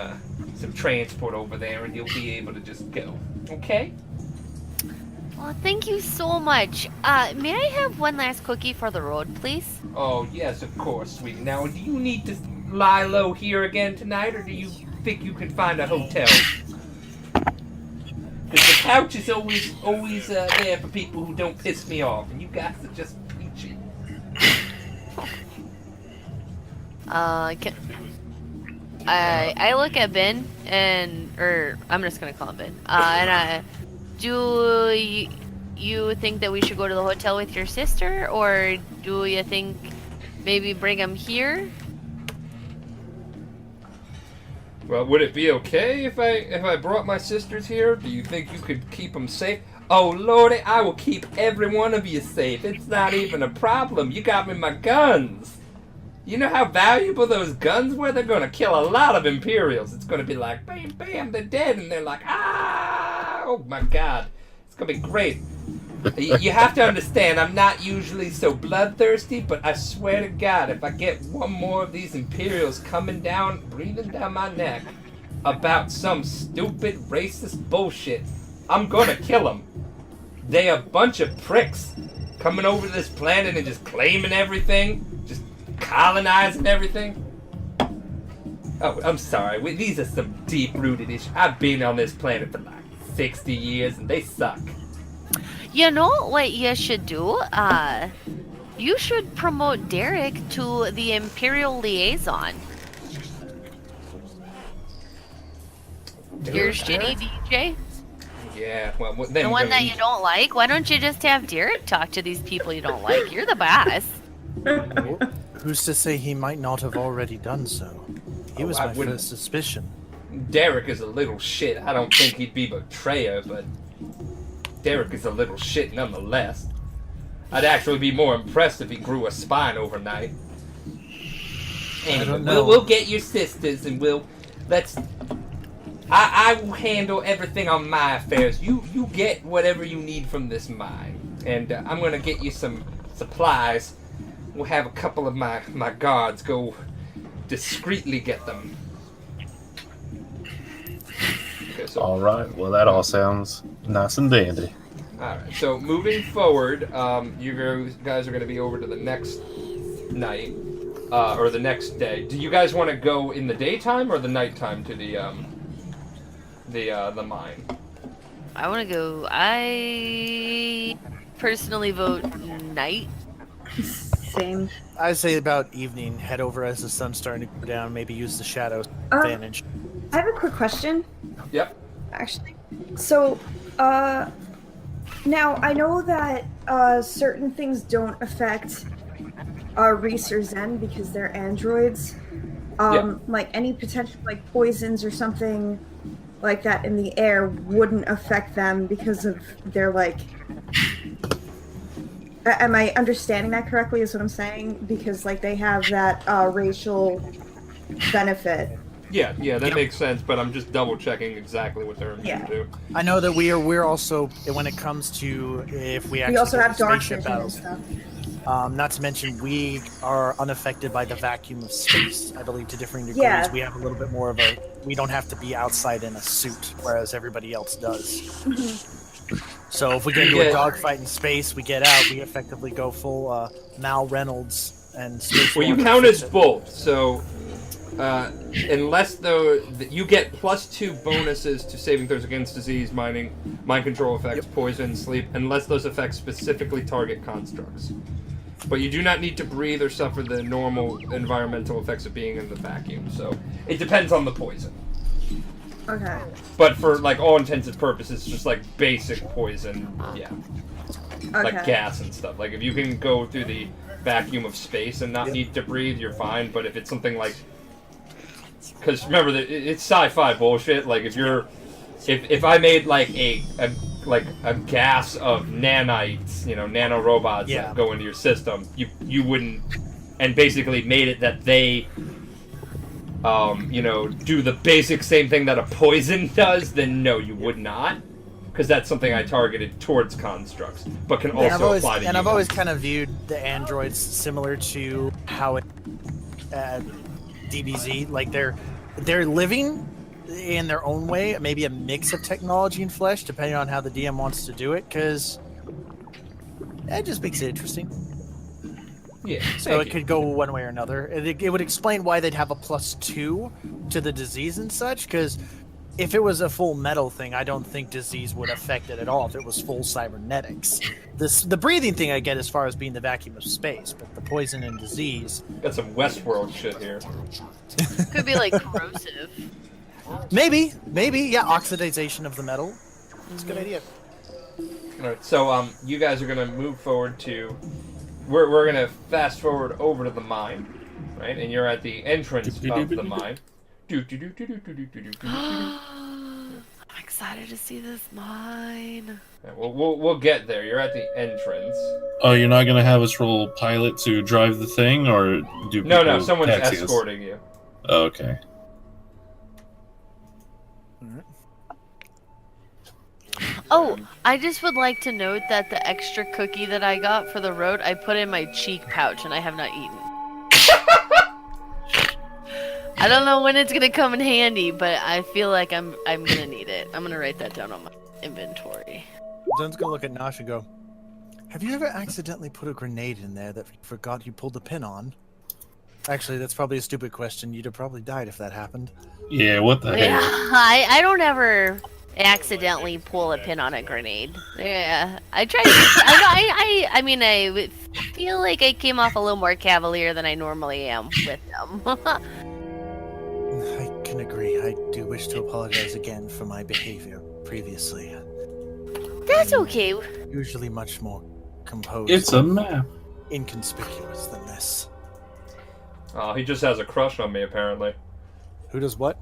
some transport over there, and you'll be able to just go. Okay? Well, thank you so much. May I have one last cookie for the road, please? Oh, yes, of course, sweetie. Now, do you need to lie low here again tonight, or do you think you can find a hotel? Because the couch is always there for people who don't piss me off, and you guys are just peachy. I look at Ben, or I'm just gonna call him Ben, do you think that we should go to the hotel with your sister, or do you think maybe bring him here? Well, would it be okay if I brought my sisters here? Do you think you could keep them safe? Oh, Lordy, I will keep every one of you safe. It's not even a problem. You got me my guns. You know how valuable those guns were? They're going to kill a lot of Imperials. It's going to be like, bam, bam, they're dead. And they're like, ah, oh my God. It's going to be great. You have to understand, I'm not usually so bloodthirsty, but I swear to God, if I get one more of these Imperials coming down, breathing down my neck about some stupid racist bullshit, I'm going to kill them. They a bunch of pricks coming over to this planet and just claiming everything, just colonizing everything. Oh, I'm sorry. These are some deep-rooted issues. I've been on this planet for like 60 years, and they suck. You know what you should do? You should promote Derek to the Imperial Liaison. Your shitty DJ? Yeah, well, then the one that you don't like? Why don't you just have Derek talk to these people you don't like? You're the boss. Who's to say he might not have already done so? He was my first suspicion. Derek is a little shit. I don't think he'd be a betrayer, but Derek is a little shit nonetheless. I'd actually be more impressed if he grew a spine overnight. Anyway, we'll get your sisters and I will handle everything on my affairs. You get whatever you need from this mine. And I'm going to get you some supplies. We'll have a couple of my guards go discreetly get them. Okay, so, alright, well that all sounds nice and dandy. Alright, so moving forward, you guys are going to be over to the next night, or the next day. Do you guys want to go in the daytime or the nighttime to the mine? I want to go. I personally vote night. Same. I say about evening. Head over as the sun's starting to go down. Maybe use the shadow advantage. I have a quick question. Yep. Actually, so now I know that certain things don't affect Reese or Zen because they're androids. Like any potential like poisons or something like that in the air wouldn't affect them because of their like. Am I understanding that correctly? Is what I'm saying? Because like they have that racial benefit. Yeah, that makes sense. But I'm just double checking exactly what they're immune to. I know that we're also, when it comes to if we actually we also have dark spaceship vision and battles. stuff. Not to mention, we are unaffected by the vacuum of space. I believe to differing degrees. Yeah. We have a little bit more of a. We don't have to be outside in a suit, whereas everybody else does. So if we get into a dogfight in space, we get out. We effectively go full Mal Reynolds and space. Well, you count as both. So unless you get +2 bonuses to saving throws against disease, mind control effects, poison, sleep, unless those effects specifically target constructs. But you do not need to breathe or suffer the normal environmental effects of being in the vacuum. So it depends on the poison. Okay. But for like all intents and purposes, just like basic poison, yeah. Okay. Like gas and stuff. Like if you can go through the vacuum of space and not need to breathe, you're fine. But if it's something like, because remember that it's sci-fi bullshit. Like if I made like a gas of nanites, nano robots that go into your system, you wouldn't, and basically made it that they do the basic same thing that a poison does, then no, you would not. Because that's something I targeted towards constructs, but can also apply to you. And I've always kind of viewed the androids similar to how DBZ, like they're living, in their own way, maybe a mix of technology and flesh, depending on how the DM wants to do it, because that just makes it interesting. Yeah. So it could go one way or another. It would explain why they'd have a +2 to the disease and such, because if it was a full metal thing, I don't think disease would affect it at all if it was full cybernetics. The breathing thing I get as far as being the vacuum of space, but the poison and disease... Got some Westworld shit here. Could be like corrosive. Maybe, yeah, oxidization of the metal. It's a good idea. Alright, so you guys are gonna move forward to... We're gonna fast forward over to the mine, right? And you're at the entrance of the mine. I'm excited to see this mine. Yeah, we'll get there. You're at the entrance. Oh, you're not gonna have us roll pilot to drive the thing, or do No, people someone's taxi us? escorting you. Oh, okay. Oh, I just would like to note that the extra cookie that I got for the road, I put in my cheek pouch and I have not eaten. I don't know when it's gonna come in handy, but I feel like I'm gonna need it. I'm gonna write that down on my inventory. Zen's gonna look at Nosh and go, have you ever accidentally put a grenade in there that you forgot you pulled the pin on? Actually, that's probably a stupid question. You'd have probably died if that happened. Yeah, what the Yeah, heck? I don't ever accidentally pull a pin on a grenade. Yeah, I tried to... I mean, I feel like I came off a little more cavalier than I normally am with them. I can agree. I do wish to apologize again for my behavior previously. That's okay. Usually much more composed. It's a map. Inconspicuous than this. Oh, he just has a crush on me, apparently. Who does what?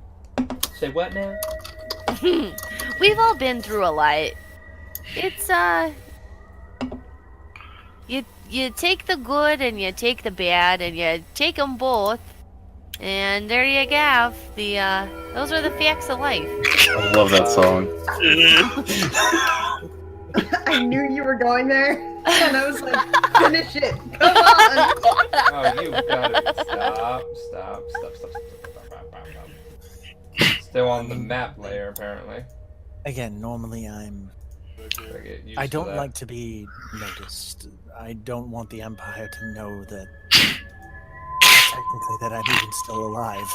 Say what now? We've all been through a lot. It's, You take the good and you take the bad and you take them both. And there you go. Those are the facts of life. I love that song. I knew you were going there, and I was like, finish it. Come on. Oh, you gotta stop. Still on the map layer, apparently. Again, normally I don't like to be noticed. I don't want the Empire to know that technically that I'm even still alive.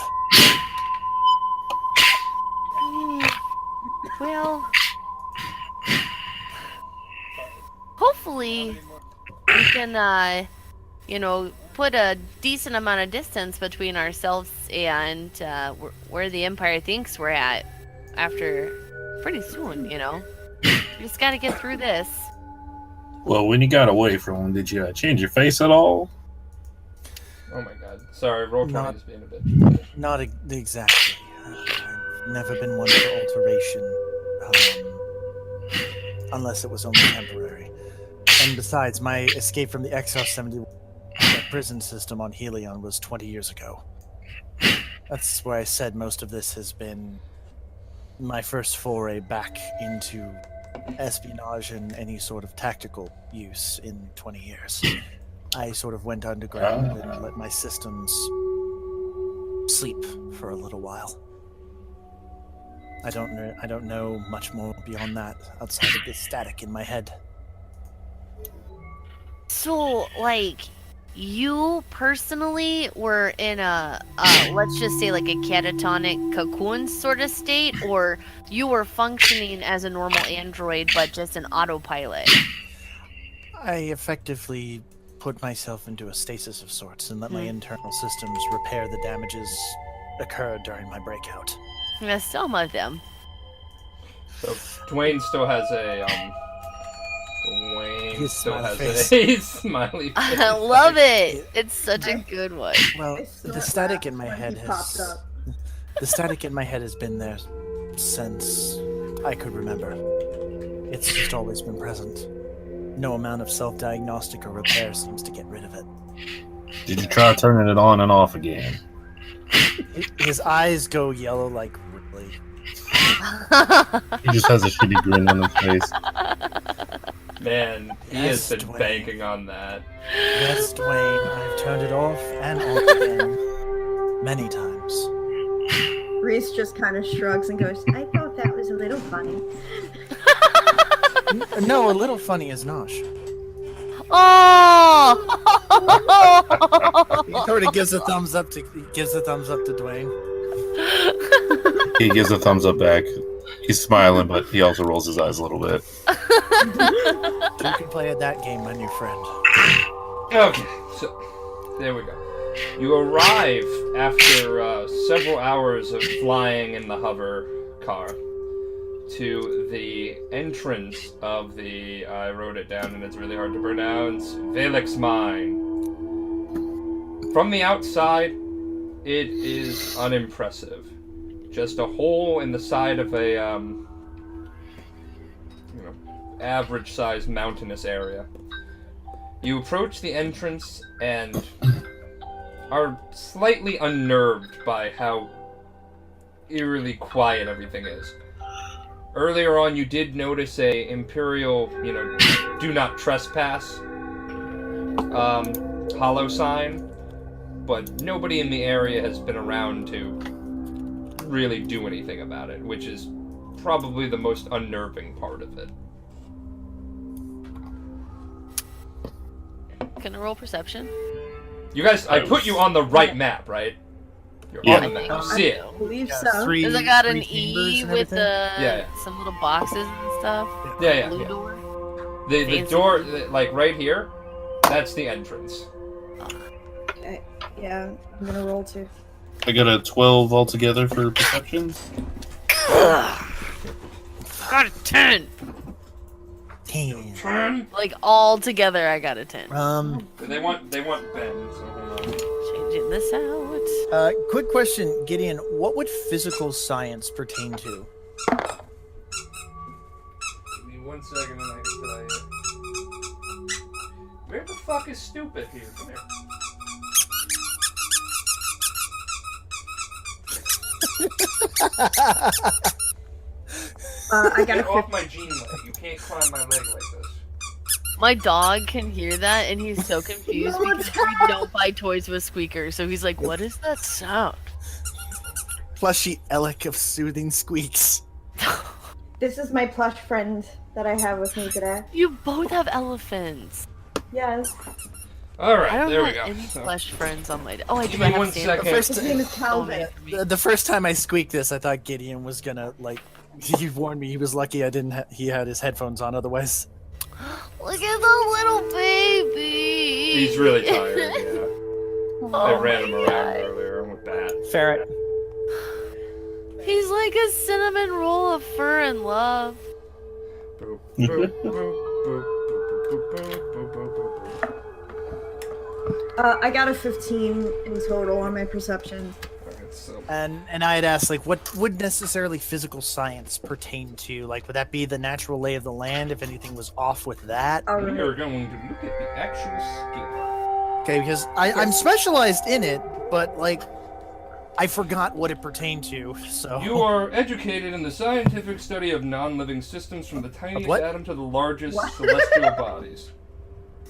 Well, hopefully we can, put a decent amount of distance between ourselves and where the Empire thinks we're at after pretty soon, We just gotta get through this. Well, when you got away from him, did you change your face at all? Oh my god. Sorry, roll 20 is being a bitch. Not exactly. I've never been one for alteration, unless it was only temporary. And besides, my escape from the XR-71 prison system on Helion was 20 years ago. That's where I said most of this has been my first foray back into espionage and any sort of tactical use in 20 years. I sort of went underground and let my systems sleep for a little while. I don't know much more beyond that outside of the static in my head. So, you personally were in a, let's just say like a catatonic cocoon sort of state, or you were functioning as a normal android but just an autopilot? I effectively put myself into a stasis of sorts and let my internal systems repair the damages occurred during my breakout. Yeah, some of them. So, Dwayne still has a, His still smiley has face. a smiley face. I love it. It's such a good one. Well, the static in my head has been there since I could remember. It's just always been present. No amount of self-diagnostic or repair seems to get rid of it. Did you try turning it on and off again? His eyes go yellow like Ridley. He just has a shitty grin on his face. Man, he Yes, has been Dwayne. banking on that. Yes, Dwayne, I've turned it off and on again many times. Reese just kind of shrugs and goes, I thought that was a little funny. No, a little funny is Nosh. Oh! He sort of gives a thumbs up to Dwayne. He gives a thumbs up back. He's smiling, but he also rolls his eyes a little bit. You can play at that game, my new friend. Okay, so there we go. You arrive after several hours of flying in the hover car to the entrance of the, I wrote it down and it's really hard to pronounce, Velix Mine. From the outside, it is unimpressive. Just a hole in the side of a, average-sized mountainous area. You approach the entrance and are slightly unnerved by how eerily quiet everything is. Earlier on, you did notice a Imperial, do not trespass hollow sign, but nobody in the area has been around to really do anything about it, which is probably the most unnerving part of it. Can I roll perception? You guys, I put you on the right map, right? You're on the map. You see it. I believe Yeah, so. Because I got an three E chambers and with everything? some little boxes and stuff. Yeah. Blue door. The Fancy. door, like right here, that's the entrance. Okay, yeah, I'm gonna roll too. I got a 12 altogether for perception. Got a 10. 10. Like all together, I got a 10. They want Ben. So hold on. Changing this out. Quick question, Gideon. What would physical science pertain to? Give me 1 second and I can tell you. Where the fuck is stupid here? Come here. I got Get a off my gene leg. You can't climb my leg like this. My dog can hear that, and he's so confused No, because we don't buy toys with squeakers. So he's like, "What is that sound?" Plushy Elec of soothing squeaks. This is my plush friend that I have with me today. You both have elephants. Yes. All I right, don't there we have go. any So, flesh friends on my. Oh, I do. Give I me have 1 Santa. second. His name is Calvin. The first time I squeaked this, I thought Gideon was gonna He warned me. He was lucky I didn't. He had his headphones on. Otherwise, Look at the little baby. he's really tired. Yeah. I ran him around earlier with that. ferret. He's like a cinnamon roll of fur and love. Boop, boop, boop, boop, boop, boop, boop, boop, boop, boop. I got a 15 in total on my perception. Alright, so And I had asked, what would necessarily physical science pertain to? Like, would that be the natural lay of the land if anything was off with that? All we right. are going to look at the actual skill. Okay, because I'm specialized in it, but I forgot what it pertained to. So You are educated in the scientific study of non-living systems from the tiniest what? atom to the largest celestial bodies.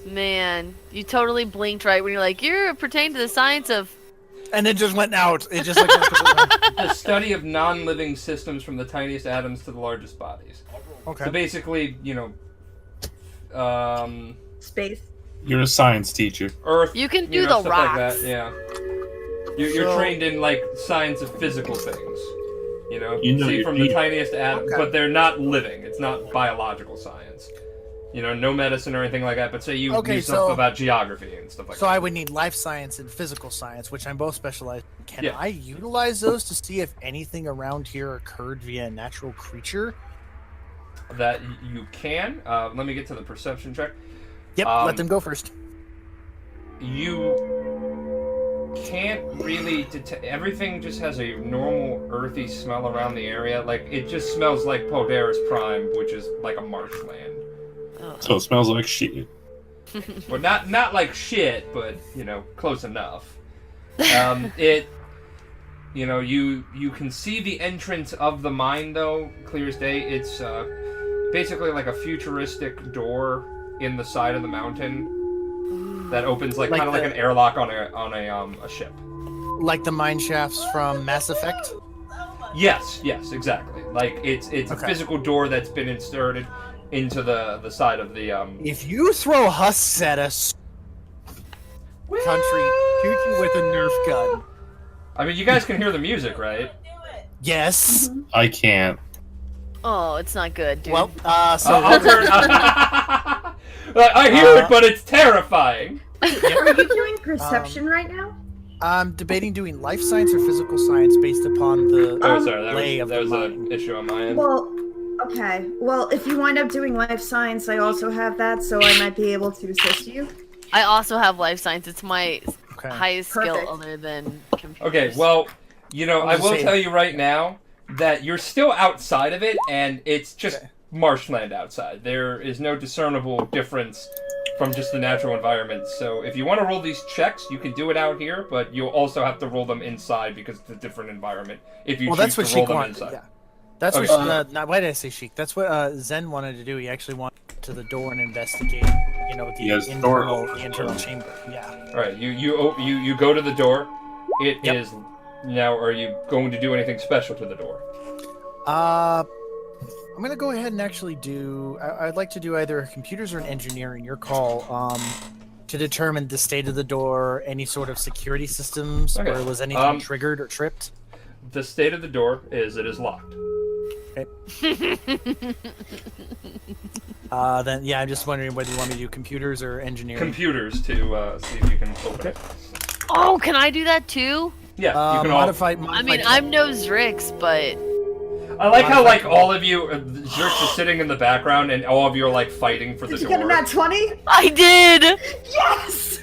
Man, you totally blinked right when you're like, "You're pertain to the science of." and it just went out. It just The study of non-living systems from the tiniest atoms to the largest bodies. okay. So basically, Space. You're a science teacher. Earth. You can do know, the stuff like rocks. that. Yeah. You're So- trained in science of physical things. You know See your from the deep- tiniest atom, Okay. but they're not living. It's not biological science. No medicine or anything like that. But say you Okay, knew something so- about geography and stuff like So that. I would need life science and physical science, which I'm both specialized in. Can Yeah. I utilize those to see if anything around here occurred via a natural creature? That you can. Let me get to the perception check. Yep, let them go first. You can't really detect. Everything just has a normal earthy smell around the area. It just smells like Podaris Prime, which is like a marshland. So it smells like shit. But not like shit, but close enough. You can see the entrance of the mine though, clear as day. It's basically like a futuristic door in the side of the mountain that opens kind of like an airlock on a ship. Like the mine shafts from Mass Effect? Yes, exactly. Like it's a physical door that's been inserted into the side of the If you throw husks at us, country, shoot you with a Nerf gun. I mean, you guys can hear the music, right? Yes. I can't. Oh, it's not good, dude. Well, so I'll turn. I hear it, but it's terrifying. Are you doing perception right now? I'm debating doing life science or physical science based upon the lay of that the was mind. an issue on my end. Well, okay. Well, if you wind up doing life science, I also have that, so I might be able to assist you. I also have life science. It's my highest Perfect. skill other than computers. Okay, well, I will tell you right now that you're still outside of it, and it's just marshland outside. There is no discernible difference from just the natural environment. So if you want to roll these checks, you can do it out here, but you'll also have to roll them inside because it's a different environment. If you choose to roll them inside. Yeah. That's what. Why did I say Sheik? That's what Zen wanted to do. He actually wanted to the door and investigate. The internal chamber. Yeah. All right. You go to the door. It is now. Are you going to do anything special to the door? I'm gonna go ahead and actually do. I'd like to do either computers or an engineering. Your call. To determine the state of the door, any sort of security systems, or was anything triggered or tripped? The state of the door is it is locked. Okay. Then I'm just wondering whether you want me to do computers or engineering. Computers to see if you can open it. Oh, can I do that too? Yeah, you can modify. I mean, I'm no Zrix, but I like how all of you, Zerx is sitting in the background, and all of you are fighting for the door. Did you get a nat 20? I did. Yes.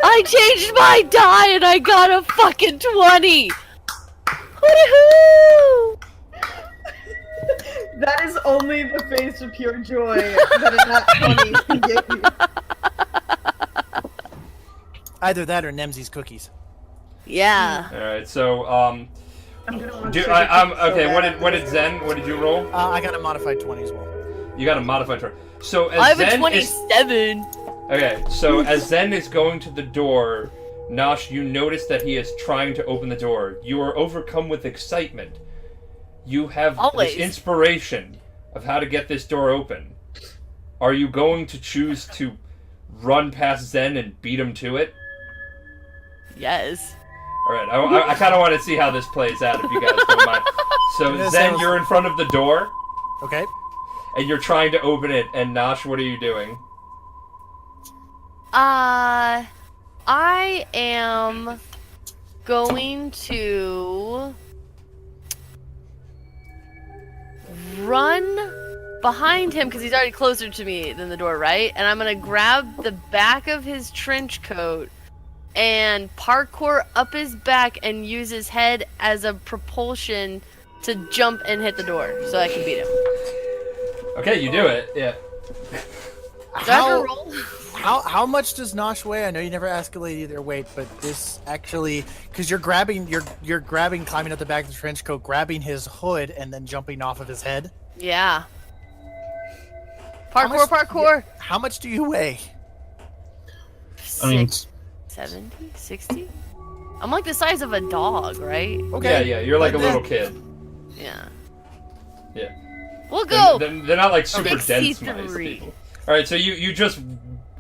I changed my die and I got a fucking 20. Woohoo! That is only the face of pure joy that a nat 20 can get you. Either that or Nemzi's cookies. Yeah. All right, so okay. What did Zen? What did you roll? I got a modified 20 as well. You got a modified 20. So as I have Zen a 27. Okay, so as Zen is going to the door, Nosh, you notice that he is trying to open the door. You are overcome with excitement. You have this inspiration of how to get this door open. Are you going to choose to run past Zen and beat him to it? Yes. Alright, I kind of want to see how this plays out, if you guys don't mind. So, Zen, you're in front of the door. Okay. And you're trying to open it, and Nosh, what are you doing? I am going to run behind him because he's already closer to me than the door, right? And I'm gonna grab the back of his trench coat and parkour up his back and use his head as a propulsion to jump and hit the door so I can beat him. Okay, you do it. Yeah. Do I have to roll? How much does Nosh weigh? I know you never escalated their weight, but this actually, because you're climbing up the back of the trench coat, grabbing his hood, and then jumping off of his head. Yeah. Parkour. How much do you weigh? I mean, 70, 60? I'm like the size of a dog, right? Okay. Yeah, you're like a little kid. Yeah. Yeah. We'll go. They're not like super dense 63. mice people. Alright, so you just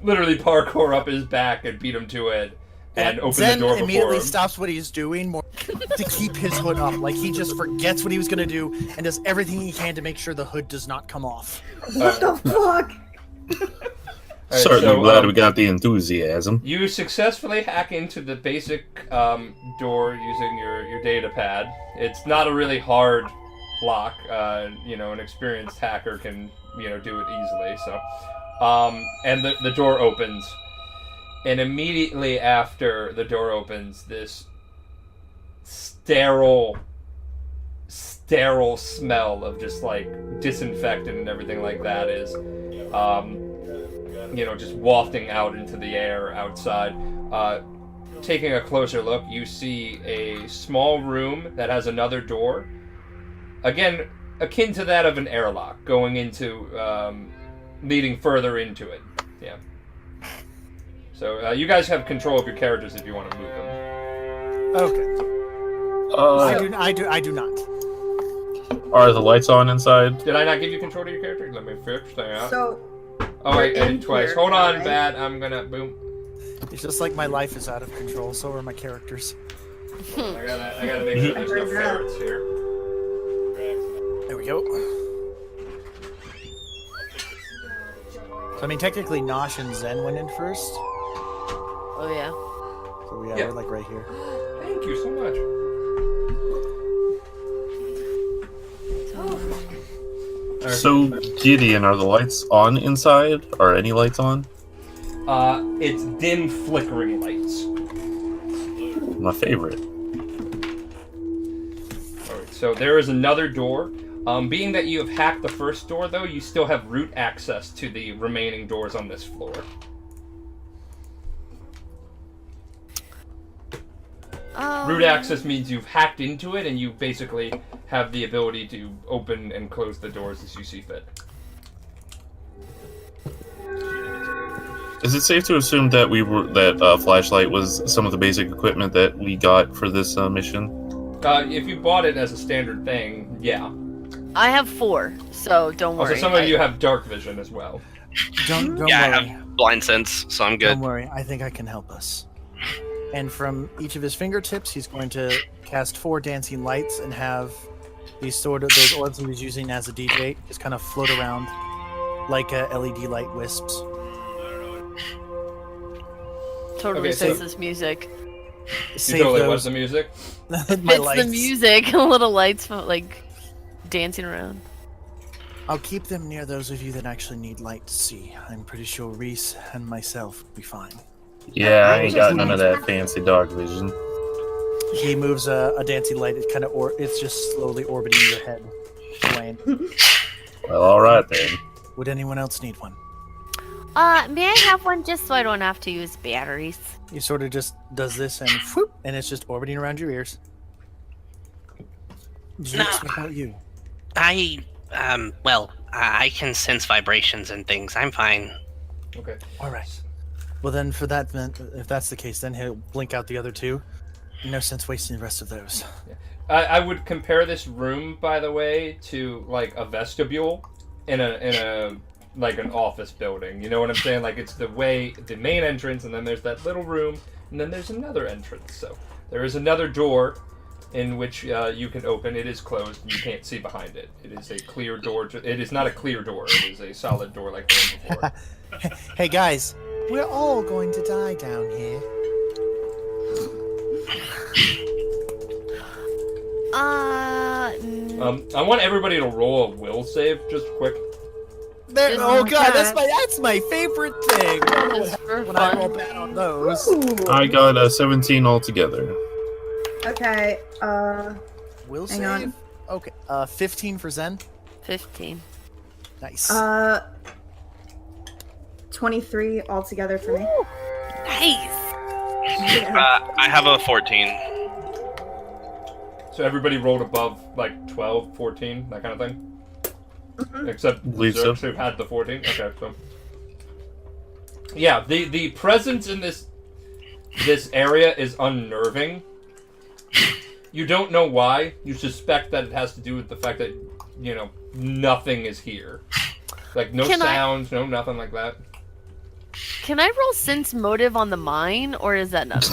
literally parkour up his back and beat him to it and open Zen the door before immediately him. stops what he's doing more to keep his hood up. Like he just forgets what he was gonna do and does everything he can to make sure the hood does not come off. What the fuck? Right, certainly glad we got the enthusiasm. You successfully hack into the basic door using your data pad. It's not a really hard lock. An experienced hacker can do it easily. So, and the door opens, and immediately after the door opens, this sterile smell of just like disinfectant and everything like that is just wafting out into the air outside. Taking a closer look, you see a small room that has another door. Again, akin to that of an airlock, going into, leading further into it. Yeah. So, you guys have control of your characters if you want to move them. Okay. I do not. Are the lights on inside? Did I not give you control of your character? Let me fix that. So. Oh wait, I in did twice. here, Hold on, right? Bat. I'm gonna boom. It's just like my life is out of control, so are my characters. I gotta make sure there's no ferrets here. There we go. So I mean, technically, Nosh and Zen went in first. Oh yeah. So Yeah. we're like right here. Thank you so much. So, Gideon, are the lights on inside? Are any lights on? It's dim, flickering lights. My favorite. Alright, so there is another door. Being that you have hacked the first door, though, you still have root access to the remaining doors on this floor. Root access means you've hacked into it, and you basically have the ability to open and close the doors as you see fit. Is it safe to assume that flashlight was some of the basic equipment that we got for this mission? If you bought it as a standard thing, yeah. I have 4, so don't worry. Also, some of you have dark vision as well. Don't Yeah, worry. I have blind sense, so I'm good. Don't worry. I think I can help us. And from each of his fingertips, he's going to cast 4 dancing lights and have those orbs he was using as a DJ just kind of float around like LED light wisps. Totally Okay, fits so- this music. You Save totally those. was the music. My It's lights. the music. Little lights like dancing around. I'll keep them near those of you that actually need light to see. I'm pretty sure Reese and myself will be fine. Yeah, I ain't got none of that fancy dark vision. He moves a dancing light. It kind of it's just slowly orbiting your head, Dwayne. Well, alright then. Would anyone else need one? May I have one just so I don't have to use batteries? He sort of just does this and whoop, and it's just orbiting around your ears. Jinx, what about you? I can sense vibrations and things. I'm fine. Okay. All right. Well, then, if that's the case, then he'll blink out the other 2. No sense wasting the rest of those. I would compare this room, by the way, to like a vestibule in a like an office building. You know what I'm saying? Like it's the main entrance, and then there's that little room, and then there's another entrance. So there is another door in which you can open. It is closed, and you can't see behind it. It is a clear door. It is not a clear door. It is a solid door like the one before. Hey guys, we're all going to die down here. I want everybody to roll a will save, just quick. Oh god, that's my favorite thing. Just for When I roll fun. bad on those. I got a 17 altogether. Okay, Will Hang save. on. Okay, 15 for Zen. 15. Nice. 23 altogether for me. Nice. I have a 14. So everybody rolled above like 12, 14, that kind of thing? Except Believe so. Zerks who had the 14. Okay, so. Yeah, the presence in this area is unnerving. You don't know why. You suspect that it has to do with the fact that, you know, nothing is here. Like, no sounds, no nothing like that. Can I roll sense motive on the mine, or is that not?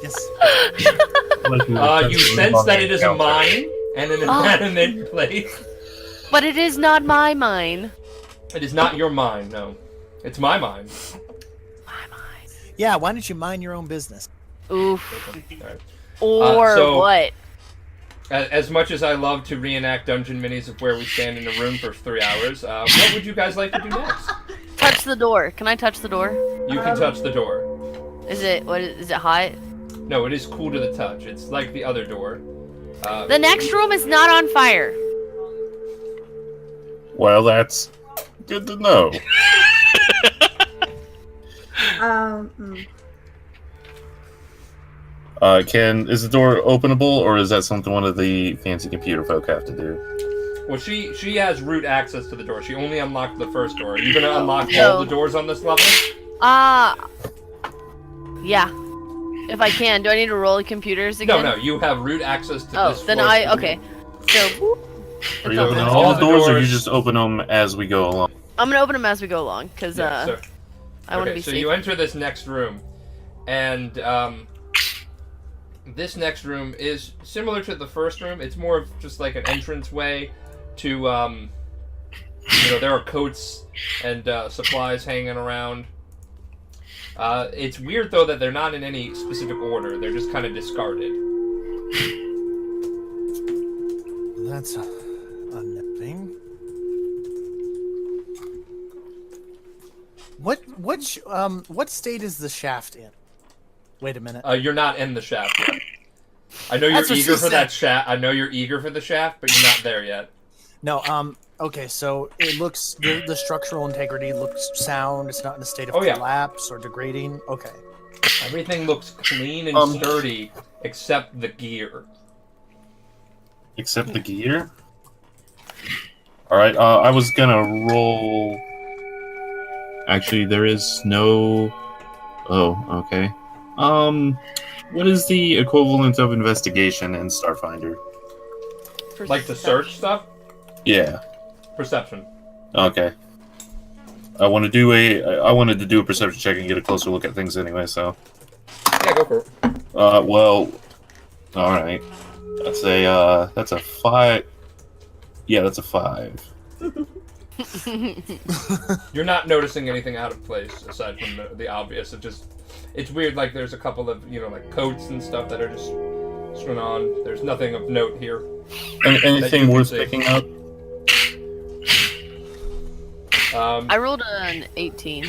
Yes. You sense that it is a mine and an inanimate place. But it is not my mine. It is not your mine, no. It's my mine. My mine. Yeah, why don't you mind your own business? Oof. Alright. Or so- what? As much as I love to reenact dungeon minis of where we stand in a room for 3 hours, what would you guys like to do next? Touch the door. Can I touch the door? You can touch the door. Is it hot? No, it is cool to the touch. It's like the other door. The next room is not on fire. Well, that's good to know. Is the door openable, or is that something one of the fancy computer folk have to do? Well, she has root access to the door. She only unlocked the first door. Are you gonna unlock all the doors on this level? Yeah. If I can, do I need to roll computers again? No, you have root access to Oh, this. then okay. So. Are you opening all the doors, or you just open them as we go along? I'm gonna open them as we go along, because I want to be so safe. you enter this next room, and this next room is similar to the first room. It's more of just like an entrance way to, there are coats and supplies hanging around. It's weird, though, that they're not in any specific order. They're just kind of discarded. That's unnerving. What state is the shaft in? Wait a minute. You're not in the shaft yet. I know you're eager for that shaft. I know you're eager for the shaft, but you're not there yet. No, okay, so it looks, the structural integrity looks sound, it's not in a state of collapse or degrading, okay. Everything looks clean and sturdy, except the gear. Except the gear? Alright, I was gonna roll... Actually, there is no... Oh, okay. What is the equivalent of investigation in Starfinder? Like the search stuff? Yeah. Perception. Okay. I wanted to do a perception check and get a closer look at things anyway, so. Yeah, go for it. Well, alright. That's a 5. Yeah, that's a 5. You're not noticing anything out of place, aside from the obvious. It's weird, like there's a couple of, like coats and stuff that are just strewn on. There's nothing of note here. Anything worth picking up? I rolled an 18.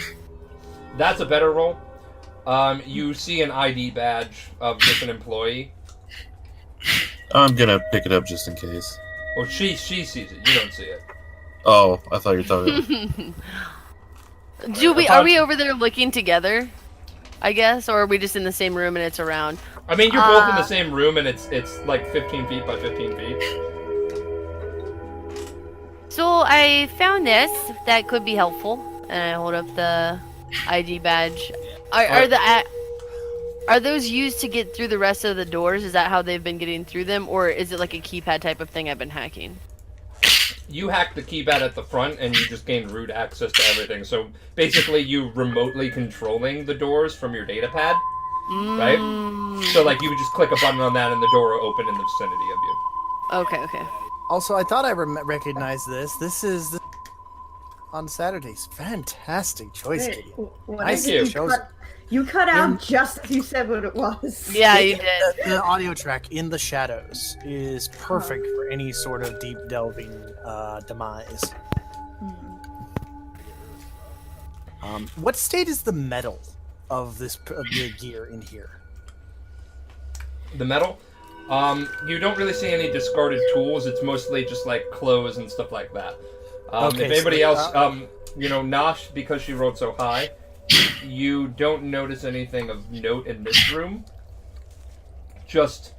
That's a better roll. You see an ID badge of just an employee. I'm gonna pick it up just in case. Well, she sees it. You don't see it. Oh, I thought you were talking about... Are we over there looking together? I guess, or are we just in the same room and it's around? I mean, you're both in the same room and it's like 15 feet by 15 feet. So I found this that could be helpful, and I hold up the ID badge. Are those used to get through the rest of the doors? Is that how they've been getting through them, or is it like a keypad type of thing I've been hacking? You hacked the keypad at the front, and you just gained root access to everything. So basically, you remotely controlling the doors from your datapad, right? So like you would just click a button on that, and the door will open in the vicinity of you. Okay. Also, I thought I recognized this. This is on Saturdays. Fantastic choice, Katie. Thank you. You cut out just as you said what it was. Yeah, you did. The audio track, In the Shadows, is perfect for any sort of deep delving demise. What state is the metal of the gear in here? The metal? You don't really see any discarded tools. It's mostly just like clothes and stuff like that. If anybody else, Nosh, because she rolled so high, you don't notice anything of note in this room. Just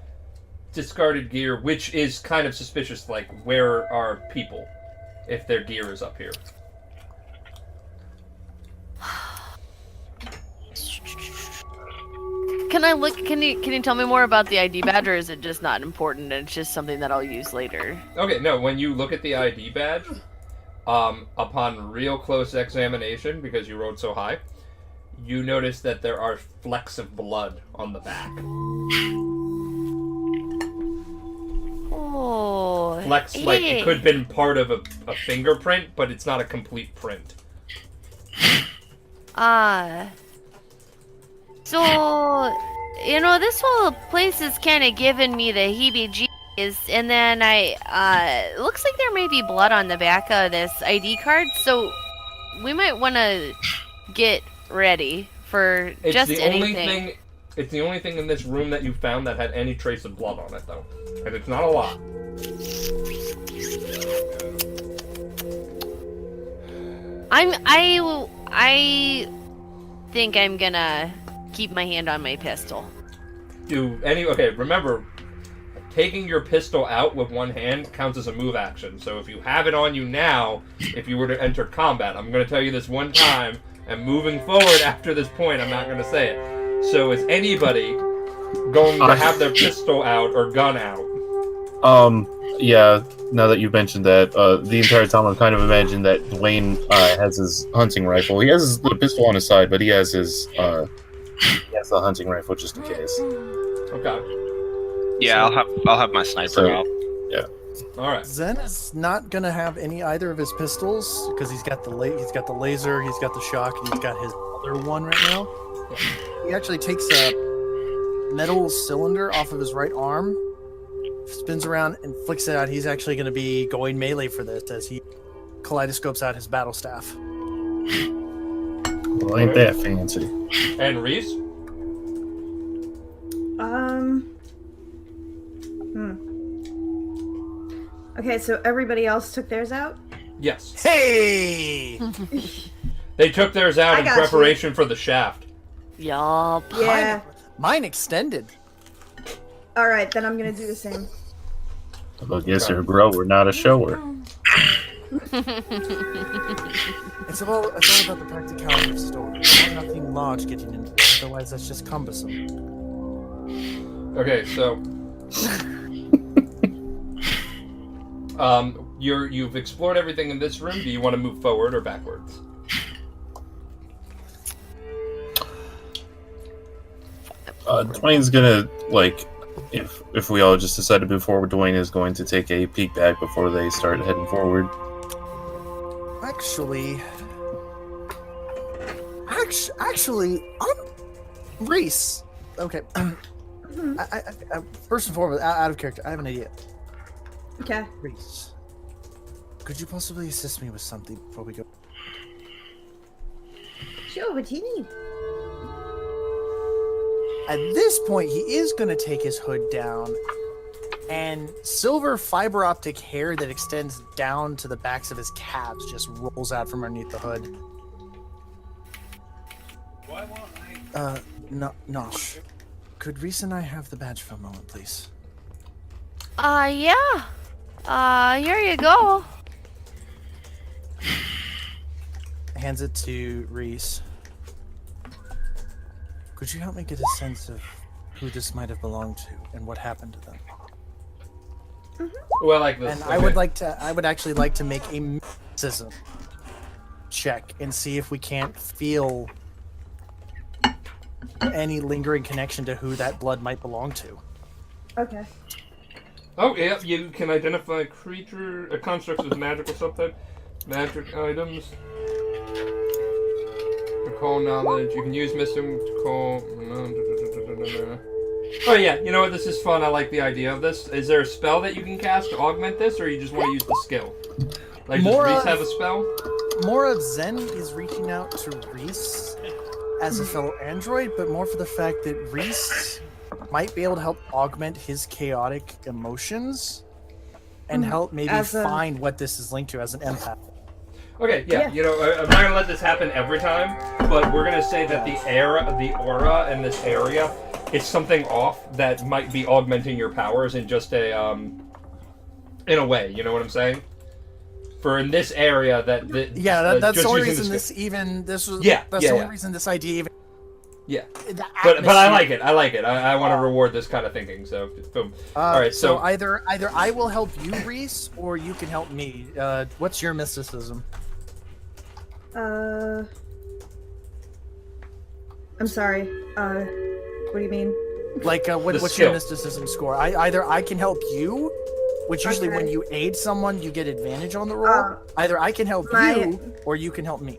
discarded gear, which is kind of suspicious. Like, where are people if their gear is up here? Can I look? Can you tell me more about the ID badge, or is it just not important and it's just something that I'll use later? Okay, no. When you look at the ID badge, upon real close examination, because you rolled so high, you notice that there are flecks of blood on the back. Oh. Flecks, like it could have been part of a fingerprint, but it's not a complete print. So, this whole place is kind of giving me the heebie-jeebies, and then looks like there may be blood on the back of this ID card, so we might want to get ready for anything. It's the only thing in this room that you found that had any trace of blood on it, though. And it's not a lot. I think I'm gonna keep my hand on my pistol. Okay, remember, taking your pistol out with one hand counts as a move action. So if you have it on you now, if you were to enter combat, I'm going to tell you this one time, and moving forward after this point, I'm not going to say it. So is anybody going to have their pistol out or gun out. Yeah, now that you mentioned that, the entire time I've kind of imagined that Dwayne has his hunting rifle. He has the pistol on his side, but he has his the hunting rifle just in case. Okay. Yeah, I'll have my sniper out. Yeah. All right. Zen is not gonna have either of his pistols because he's got the laser, he's got the shock, and he's got his other one right now. He actually takes a metal cylinder off of his right arm, spins around and flicks it out. He's actually going to be going melee for this as he kaleidoscopes out his battle staff. Well, ain't that fancy? And Reese? Okay, so everybody else took theirs out? Yes. Hey! They took theirs out in preparation for the shaft. Yup. Yeah. Mine extended. Alright, then I'm gonna do the same. Well, guess you're a grower, not a shower. It's all about the practicality of storage. There's nothing large getting into there, otherwise that's just cumbersome. Okay, so you've explored everything in this room. Do you want to move forward or backwards? Dwayne's gonna, like, if we all just decide to move forward, Dwayne is going to take a peek back before they start heading forward. Actually, Reese. Okay. I, first and foremost, out of character, I have an idea. Okay. Reese, could you possibly assist me with something before we go? Sure, what do you need? At this point, he is going to take his hood down, and silver fiber optic hair that extends down to the backs of his calves just rolls out from underneath the hood. Why won't I? Nosh, could Reese and I have the badge for a moment, please? Yeah. Here you go. Hands it to Reese. Could you help me get a sense of who this might have belonged to and what happened to them? Well, like this. And okay. I would actually like to make a mysticism check and see if we can't feel any lingering connection to who that blood might belong to. Okay. Oh, yeah, you can identify constructs with magical subtype, magic items. Recall knowledge. You can use Mystic to call. Oh yeah, you know what? This is fun. I like the idea of this. Is there a spell that you can cast to augment this, or you just want to use the skill? Like, does Reese have a spell? More of Zen is reaching out to Reese as a fellow android, but more for the fact that Reese might be able to help augment his chaotic emotions and help maybe find what this is linked to as an empath. Okay, yeah, you know, I'm not gonna let this happen every time, but we're gonna say that the aura in this area is something off that might be augmenting your powers in just a, in a way, you know what I'm saying? For in this area that's the only reason that's the only reason this idea even. Yeah, but I like it. I want to reward this kind of thinking. So boom. All right. So either I will help you, Reese, or you can help me. What's your mysticism? I'm sorry. What do you mean? Like, what's your mysticism score? Either I can help you, which usually when you aid someone, you get advantage on the roll. Either I can help you, or you can help me.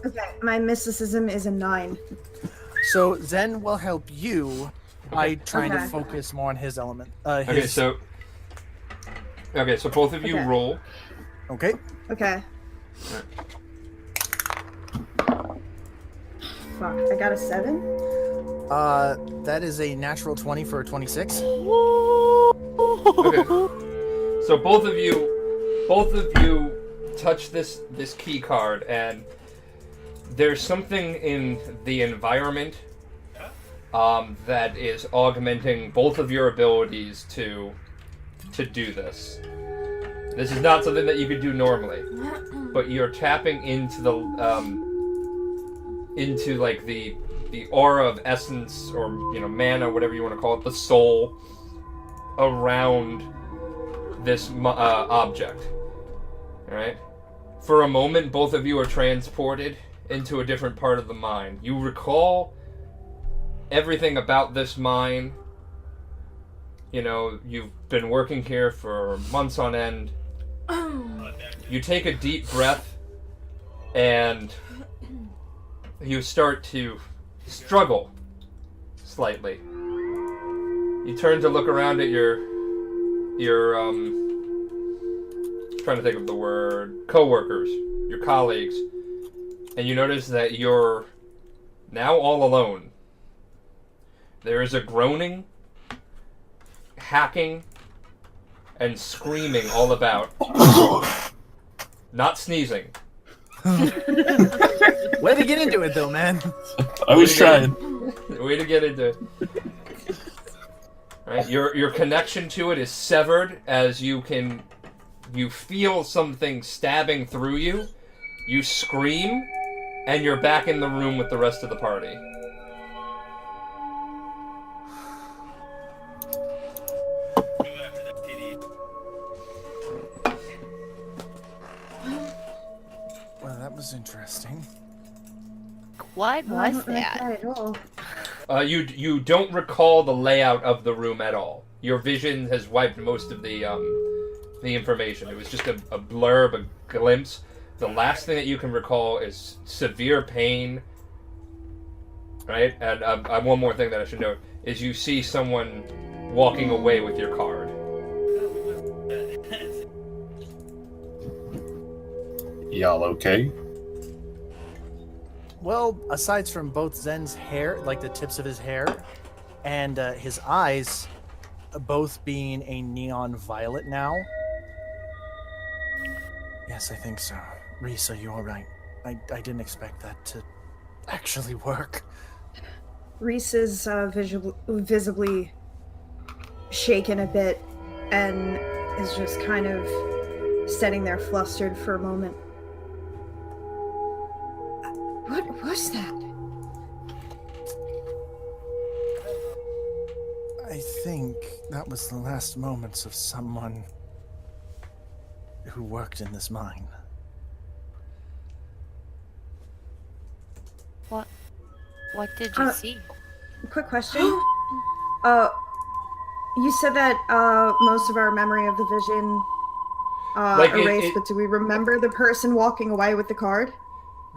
Okay, my mysticism is a 9. So Zen will help you by trying to focus more on his element. So both of you roll. Okay. Okay. Right. Fuck, I got a 7. That is a natural 20 for a 26. Okay. So both of you touch this key card, and there's something in the environment that is augmenting both of your abilities to do this. This is not something that you could do normally, but you're tapping into the the aura of essence, or mana, whatever you want to call it, the soul, around this object. All right. For a moment, both of you are transported into a different part of the mine. You recall everything about this mine. You've been working here for months on end. You take a deep breath, and you start to struggle slightly. You turn to look around at your trying to think of the word, co-workers, your colleagues, and you notice that you're now all alone. There is a groaning, hacking, and screaming all about. Not sneezing. Way to get into it, though, man. I was trying. Way to get into it. Right, your connection to it is severed as you feel something stabbing through you. You scream, and you're back in the room with the rest of the party. Well, that was interesting. What was that? At all. You don't recall the layout of the room at all. Your vision has wiped most of the information. It was just a blurb, a glimpse. The last thing that you can recall is severe pain. Right? And one more thing that I should note is you see someone walking away with your card. Y'all okay? Well, aside from both Zen's hair, like the tips of his hair, and his eyes both being a neon violet now. Yes, I think so. Risa, you're right. I didn't expect that to actually work. Reese is visibly shaken a bit and is just kind of sitting there flustered for a moment. What was that? I think that was the last moments of someone who worked in this mine. What did you see? Quick question. You said that most of our memory of the vision erased, but do we remember the person walking away with the card?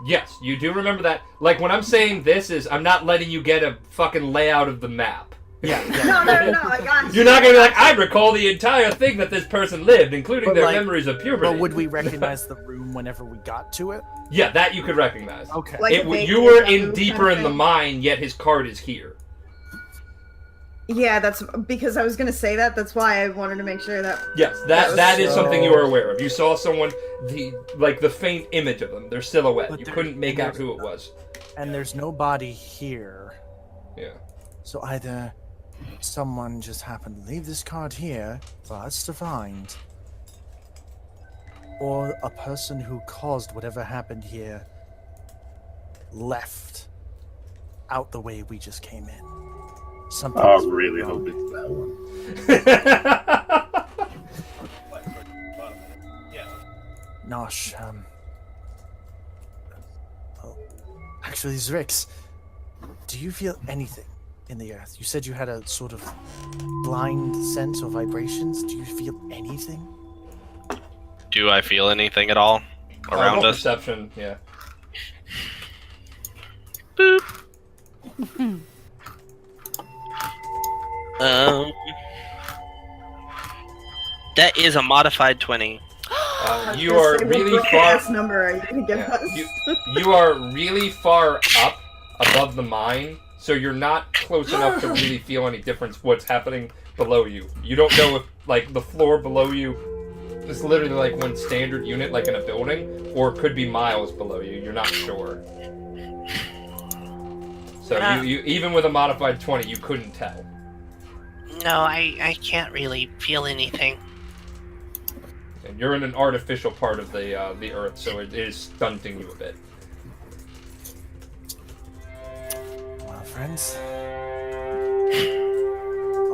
Yes, you do remember that. Like, when I'm saying this is, I'm not letting you get a fucking layout of the map. Yeah. No, I got you. You're not gonna be like, I recall the entire thing that this person lived, including their memories of puberty. But would we recognize the room whenever we got to it? Yeah, that you could recognize. Okay. Like You were in deeper in the mine, yet his card is here. Yeah, that's because I was gonna say that. That's why I wanted to make sure that. Yes, that is something you are aware of. You saw someone, the faint image of them, their silhouette. But you couldn't make out who it was. And there's no body here. Yeah. So either someone just happened to leave this card here for us to find, or a person who caused whatever happened here left out the way we just came in. Something. I really hope it's that one. Nosh, oh, actually, Zrix, do you feel anything in the earth? You said you had a sort of blind sense or vibrations. Do you feel anything? Do I feel anything at all around us? Perception, yeah. Boop. That is a modified 20. You are really far. Number are you gonna give us? You are really far up above the mine, so you're not close enough to really feel any difference what's happening below you. You don't know if the floor below you is literally like one standard unit, like in a building, or it could be miles below you. You're not sure. So you even with a modified 20, you couldn't tell. No, I can't really feel anything. And you're in an artificial part of the Earth, so it is stunting you a bit. friends.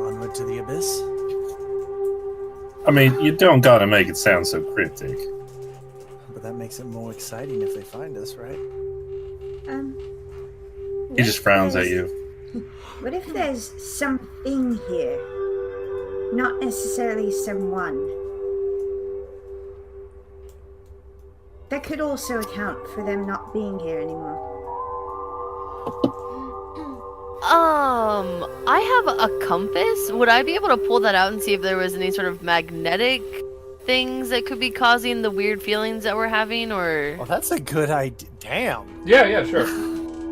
Onward to the abyss. I mean, you don't gotta make it sound so cryptic. But that makes it more exciting if they find us, right? He just frowns at you. What if there's something here? Not necessarily someone. That could also account for them not being here anymore. I have a compass. Would I be able to pull that out and see if there was any sort of magnetic things that could be causing the weird feelings that we're having, or? Well, that's a good idea. Damn. Yeah, sure.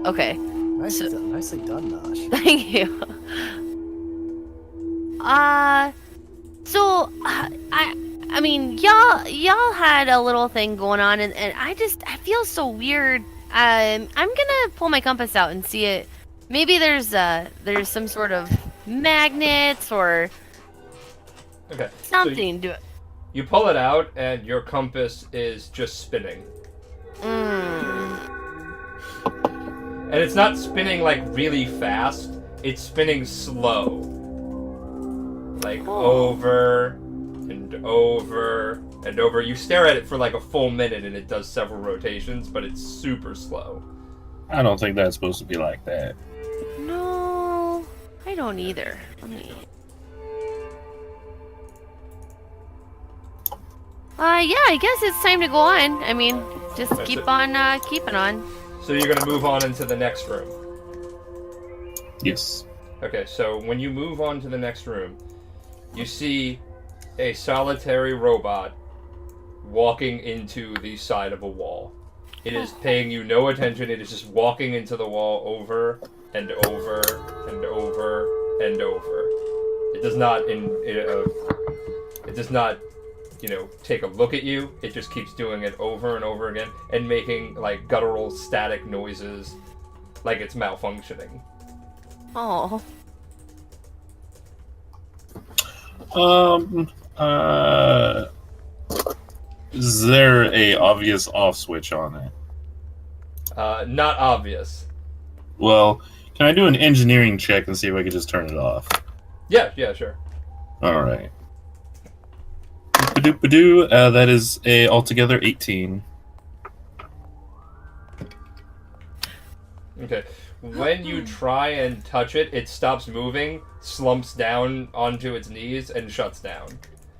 Okay. Nicely done, Nosh. Thank you. So I mean, y'all had a little thing going on, and I feel so weird. I'm gonna pull my compass out and see it. Maybe there's some sort of magnets or something. So you pull it out, and your compass is just spinning. And it's not spinning like really fast. It's spinning slow, like over and over and over. You stare at it for like a full minute, and it does several rotations, but it's super slow. I don't think that's supposed to be like that. No, I don't either. Yeah, I guess it's time to go on. I mean, just keep on keeping on. So you're gonna move on into the next room. Yes. Okay, so when you move on to the next room, you see a solitary robot walking into the side of a wall. It is paying you no attention. It is just walking into the wall over and over and over and over. It does not take a look at you. It just keeps doing it over and over again and making like guttural static noises like it's malfunctioning. Oh. Is there a obvious off switch on it? Not obvious. Well, can I do an engineering check and see if I can just turn it off? Yeah, sure. Alright. Ba-doop-ba-doo. That is a altogether 18. Okay. When you try and touch it, it stops moving, slumps down onto its knees, and shuts down.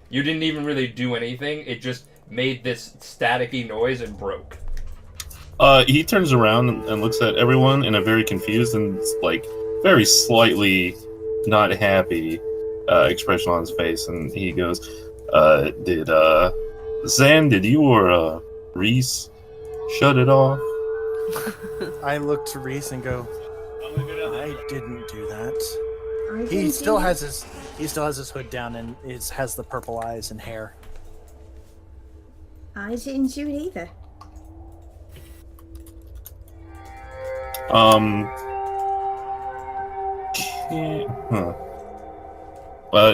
You didn't even really do anything. It just made this staticky noise and broke. He turns around and looks at everyone in a very confused and, like, very slightly not happy expression on his face, and he goes, did you or Reese shut it off? I look to Reese and go, I didn't do that. He still has his hood down and has the purple eyes and hair. I didn't do it either.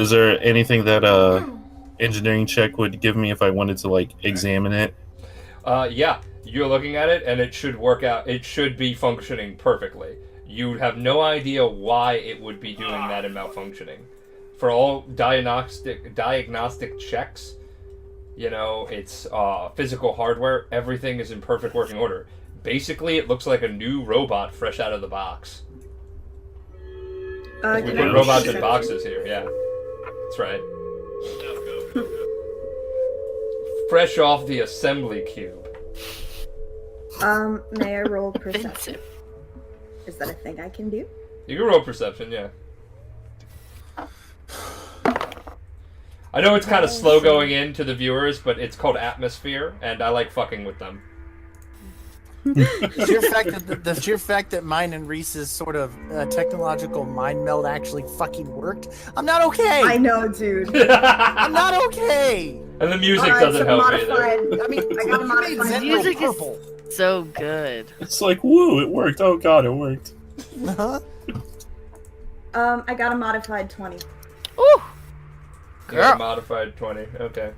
Is there anything that engineering check would give me if I wanted to like examine it? Yeah, you're looking at it and it should work out. It should be functioning perfectly. You have no idea why it would be doing that and malfunctioning. For all diagnostic checks, it's physical hardware. Everything is in perfect working order. Basically, it looks like a new robot fresh out of the box. We put robots in boxes here, yeah. That's right. Fresh off the assembly cube. May I roll perception? Is that a thing I can do? You can roll perception, yeah. I know it's kind of slow going in to the viewers, but it's called atmosphere, and I like fucking with them. The sheer fact that mine and Reese's sort of technological mind meld actually fucking worked. I'm not okay. I know, dude. I'm not okay. And the music doesn't help either. I mean, I got a modified music purple. Is so good. It's like, woo, it worked. Oh god, it worked. Uh-huh. I got a modified 20. Ooh. Yeah, modified 20. Okay.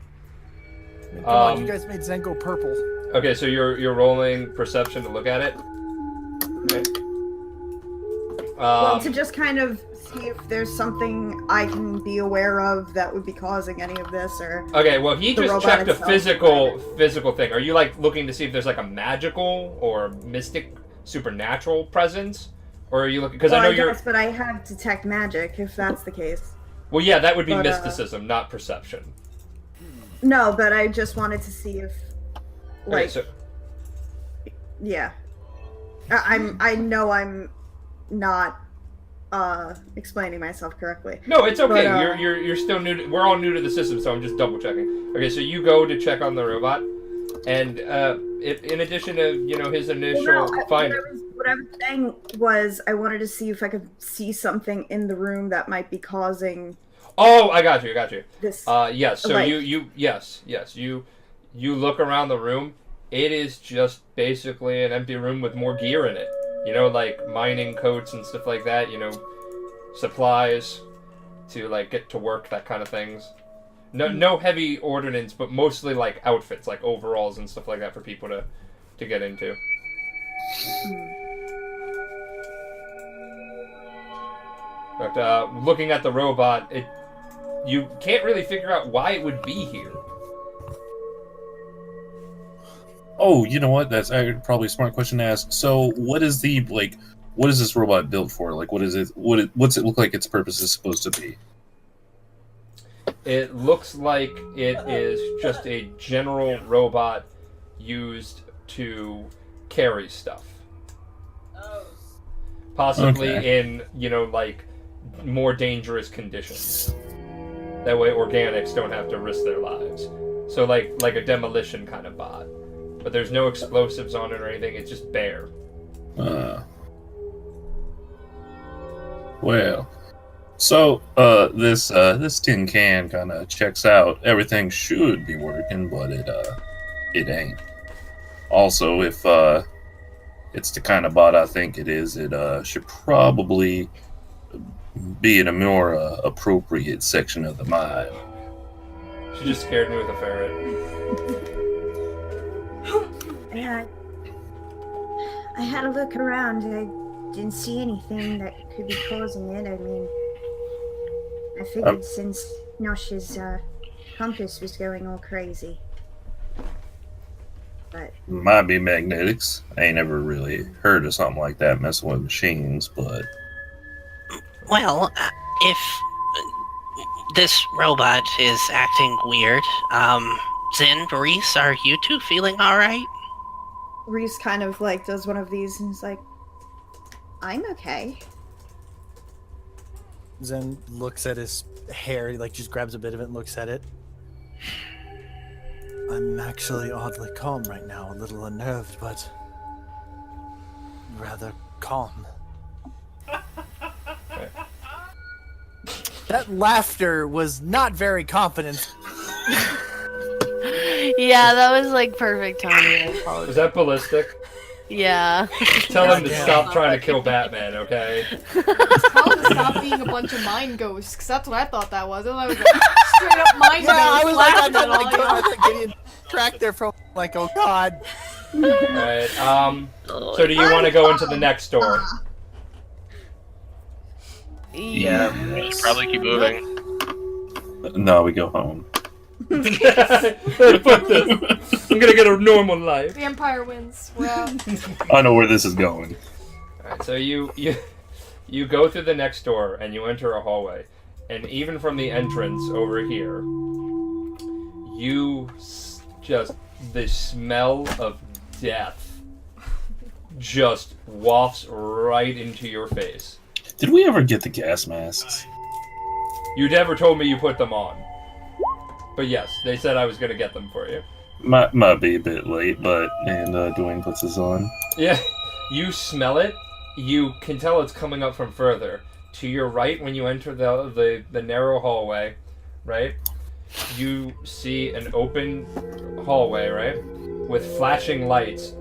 Come on, you guys made Zenko purple. Okay, so you're rolling perception to look at it. Okay. Well, to just kind of see if there's something I can be aware of that would be causing any of this, or... Okay, well, he just checked a physical thing. Are you, like, looking to see if there's, like, a magical or mystic, supernatural presence? Or are you looking... Because I know you're... Yes, but I have detect magic, if that's the case. Well, yeah, that would be mysticism, not perception. No, but I just wanted to see if, like... Okay, so... Yeah. I know I'm not explaining myself correctly. No, it's okay. But, you're still new to, we're all new to the system, so I'm just double checking. Okay, so you go to check on the robot, and in addition to his initial find. What I was saying was I wanted to see if I could see something in the room that might be causing. Oh, I got you. This. Yes. So you look around the room. It is just basically an empty room with more gear in it. Like mining coats and stuff like that, supplies to, like, get to work, that kind of things. No heavy ordnance, but mostly, like, outfits, like overalls and stuff like that for people to get into. But, looking at the robot, you can't really figure out why it would be here. Oh, you know what? That's probably a smart question to ask. So, what is this robot built for? Like, what's it look like its purpose is supposed to be? It looks like it is just a general robot used to carry stuff. Possibly in, like, more dangerous conditions. That way organics don't have to risk their lives. So, like a demolition kind of bot. But there's no explosives on it or anything, it's just bare. Well, so this tin can kind of checks out. Everything should be working, but it ain't. Also, if it's the kind of bot I think it is, it should probably be in a more appropriate section of the mine. She just scared me with a ferret. Yeah, I had a look around. I didn't see anything that could be causing it. I mean, I figured since Nosh's compass was going all crazy. But might be magnetics. I ain't ever really heard of something like that messing with machines, but... Well, if this robot is acting weird, Zin, Reese, are you two feeling alright? Reese kind of, like, does one of these and is like, I'm okay. Zen looks at his hair, like, just grabs a bit of it and looks at it. I'm actually oddly calm right now, a little unnerved, but rather calm. That laughter was not very confident. Yeah, that was like perfect timing. Was that ballistic? Yeah. Tell him to stop trying to kill Batman, okay? Tell him to stop being a bunch of mind ghosts, because that's what I thought that was. I was like, straight up mind ghost. I was like, I I'm getting tracked there from, like, oh god. Alright, so do you want to go into the next door? Yeah, we should probably keep moving. No, we go home. Fuck this. I'm gonna get a normal life. The Empire wins. We're out. I know where this is going. Alright, so you go through the next door and you enter a hallway. And even from the entrance over here, the smell of death just wafts right into your face. Did we ever get the gas masks? You never told me you put them on. But yes, they said I was going to get them for you. Might be a bit late, but Dwayne puts this on. Yeah, you smell it. You can tell it's coming up from further. To your right, when you enter the narrow hallway, right? You see an open hallway, right? With flashing lights.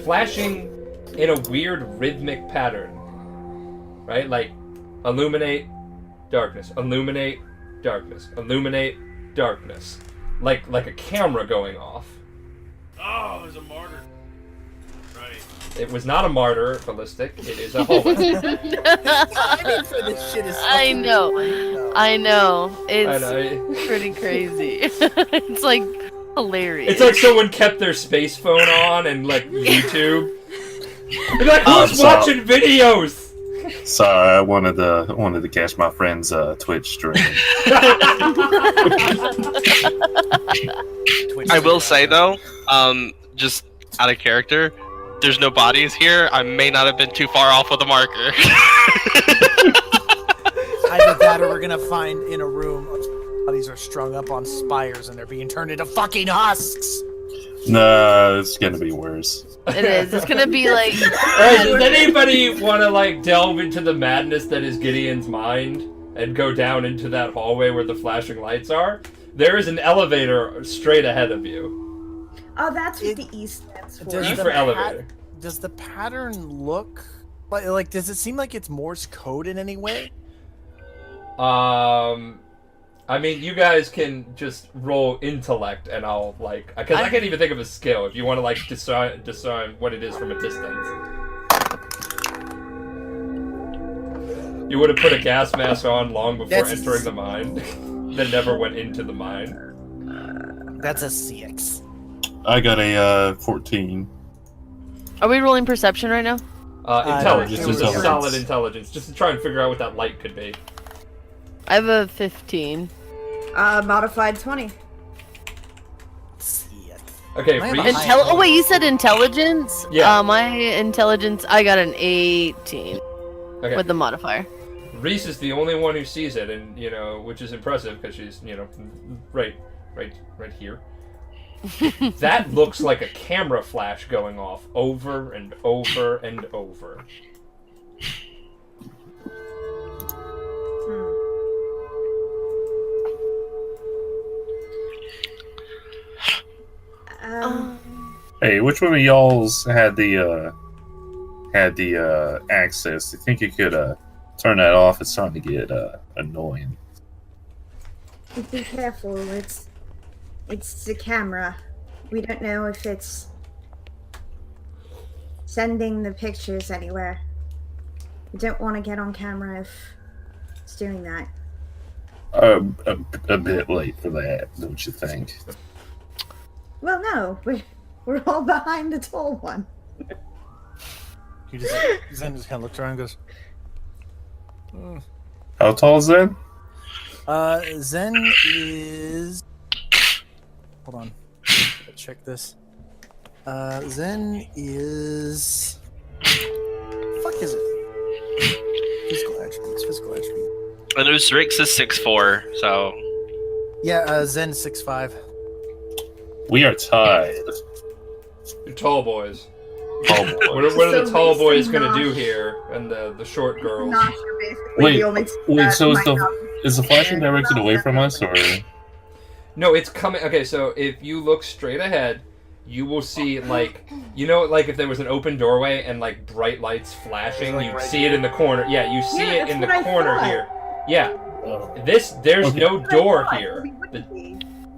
Flashing in a weird rhythmic pattern. Right? Like, illuminate, darkness, illuminate, darkness, illuminate, darkness. Like a camera going off. Oh, there's a martyr. Right. It was not a martyr ballistic. It is a hallway. Timing for this shit is I fucking know. weird, I know. I It's know. pretty crazy. It's like hilarious. It's like someone kept their space phone on and like YouTube. They're like, who's so- watching videos? Sorry, I wanted to catch my friend's Twitch stream. I will say though, just out of character, there's no bodies here. I may not have been too far off with a marker. Either that or we're gonna find in a room bodies are strung up on spires and they're being turned into fucking husks. No, it's gonna be worse. It is. It's gonna be like. Alright, does anybody want to like delve into the madness that is Gideon's mind and go down into that hallway where the flashing lights are? There is an elevator straight ahead of you. Oh, that's what the E stands for. Does E the for elevator. Does the pattern look like? Does it seem like it's Morse code in any way? I mean, you guys can just roll intellect, and I'll like, because I can't even think of a skill. If you want to like discern what it is from a distance, you would have put a gas mask on long before entering the mine, that never went into the mine. That's a CX. I got a 14. Are we rolling perception right now? Intelligence, no, just a intelligence. solid intelligence, just to try and figure out what that light could be. I have a 15. Modified 20. CX. Okay, I am Reese. a Oh wait, you said intelligence? Yeah. My intelligence, I got an 18 Okay. with the modifier. Reese is the only one who sees it, and which is impressive because she's right here. That looks like a camera flash going off over and over and over. Hey, which one of y'all's had the access? I think you could turn that off. It's starting to get annoying. Be careful. It's the camera. We don't know if it's sending the pictures anywhere. We don't want to get on camera if it's doing that. A bit late for that, don't you think? Well, no. We're all behind the tall one. Zen just kind of looks around and goes, How tall is that? Zen is... Hold on. Gotta check this. Zen is... Fuck is it? Physical attributes. And Rix is 6'4", so... Yeah, Zen 6'5". We are tied. You're tall boys. Oh, boy. What are the So tall Reese boys and gonna Nosh- do here, and the short girls? Nosh are basically Wait, the only wait. So is might not the flashing directed away from us, or? No, it's coming. Okay, so if you look straight ahead, you will see like like if there was an open doorway and like bright lights flashing, Like you'd right see it in the corner. Yeah, you see Yeah, it in that's the what I corner thought. here. Yeah, Oh. there's Okay. no door here.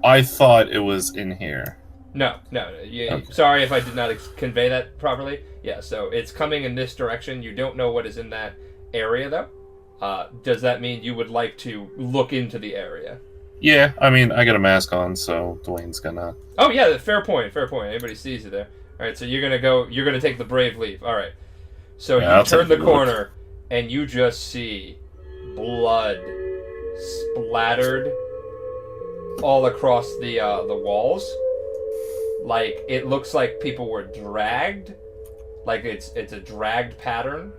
I thought it was in here. No. Okay. Sorry if I did not convey that properly. Yeah, so it's coming in this direction. You don't know what is in that area, though. Does that mean you would like to look into the area? Yeah, I mean, I got a mask on, so Dwayne's gonna. Oh yeah, fair point. Anybody sees you there. All right, so you're gonna take the brave leap. All right. So Yeah, you I'll turn take the a look. corner, and you just see blood splattered all across the walls. Like it looks like people were dragged. Like it's a dragged pattern,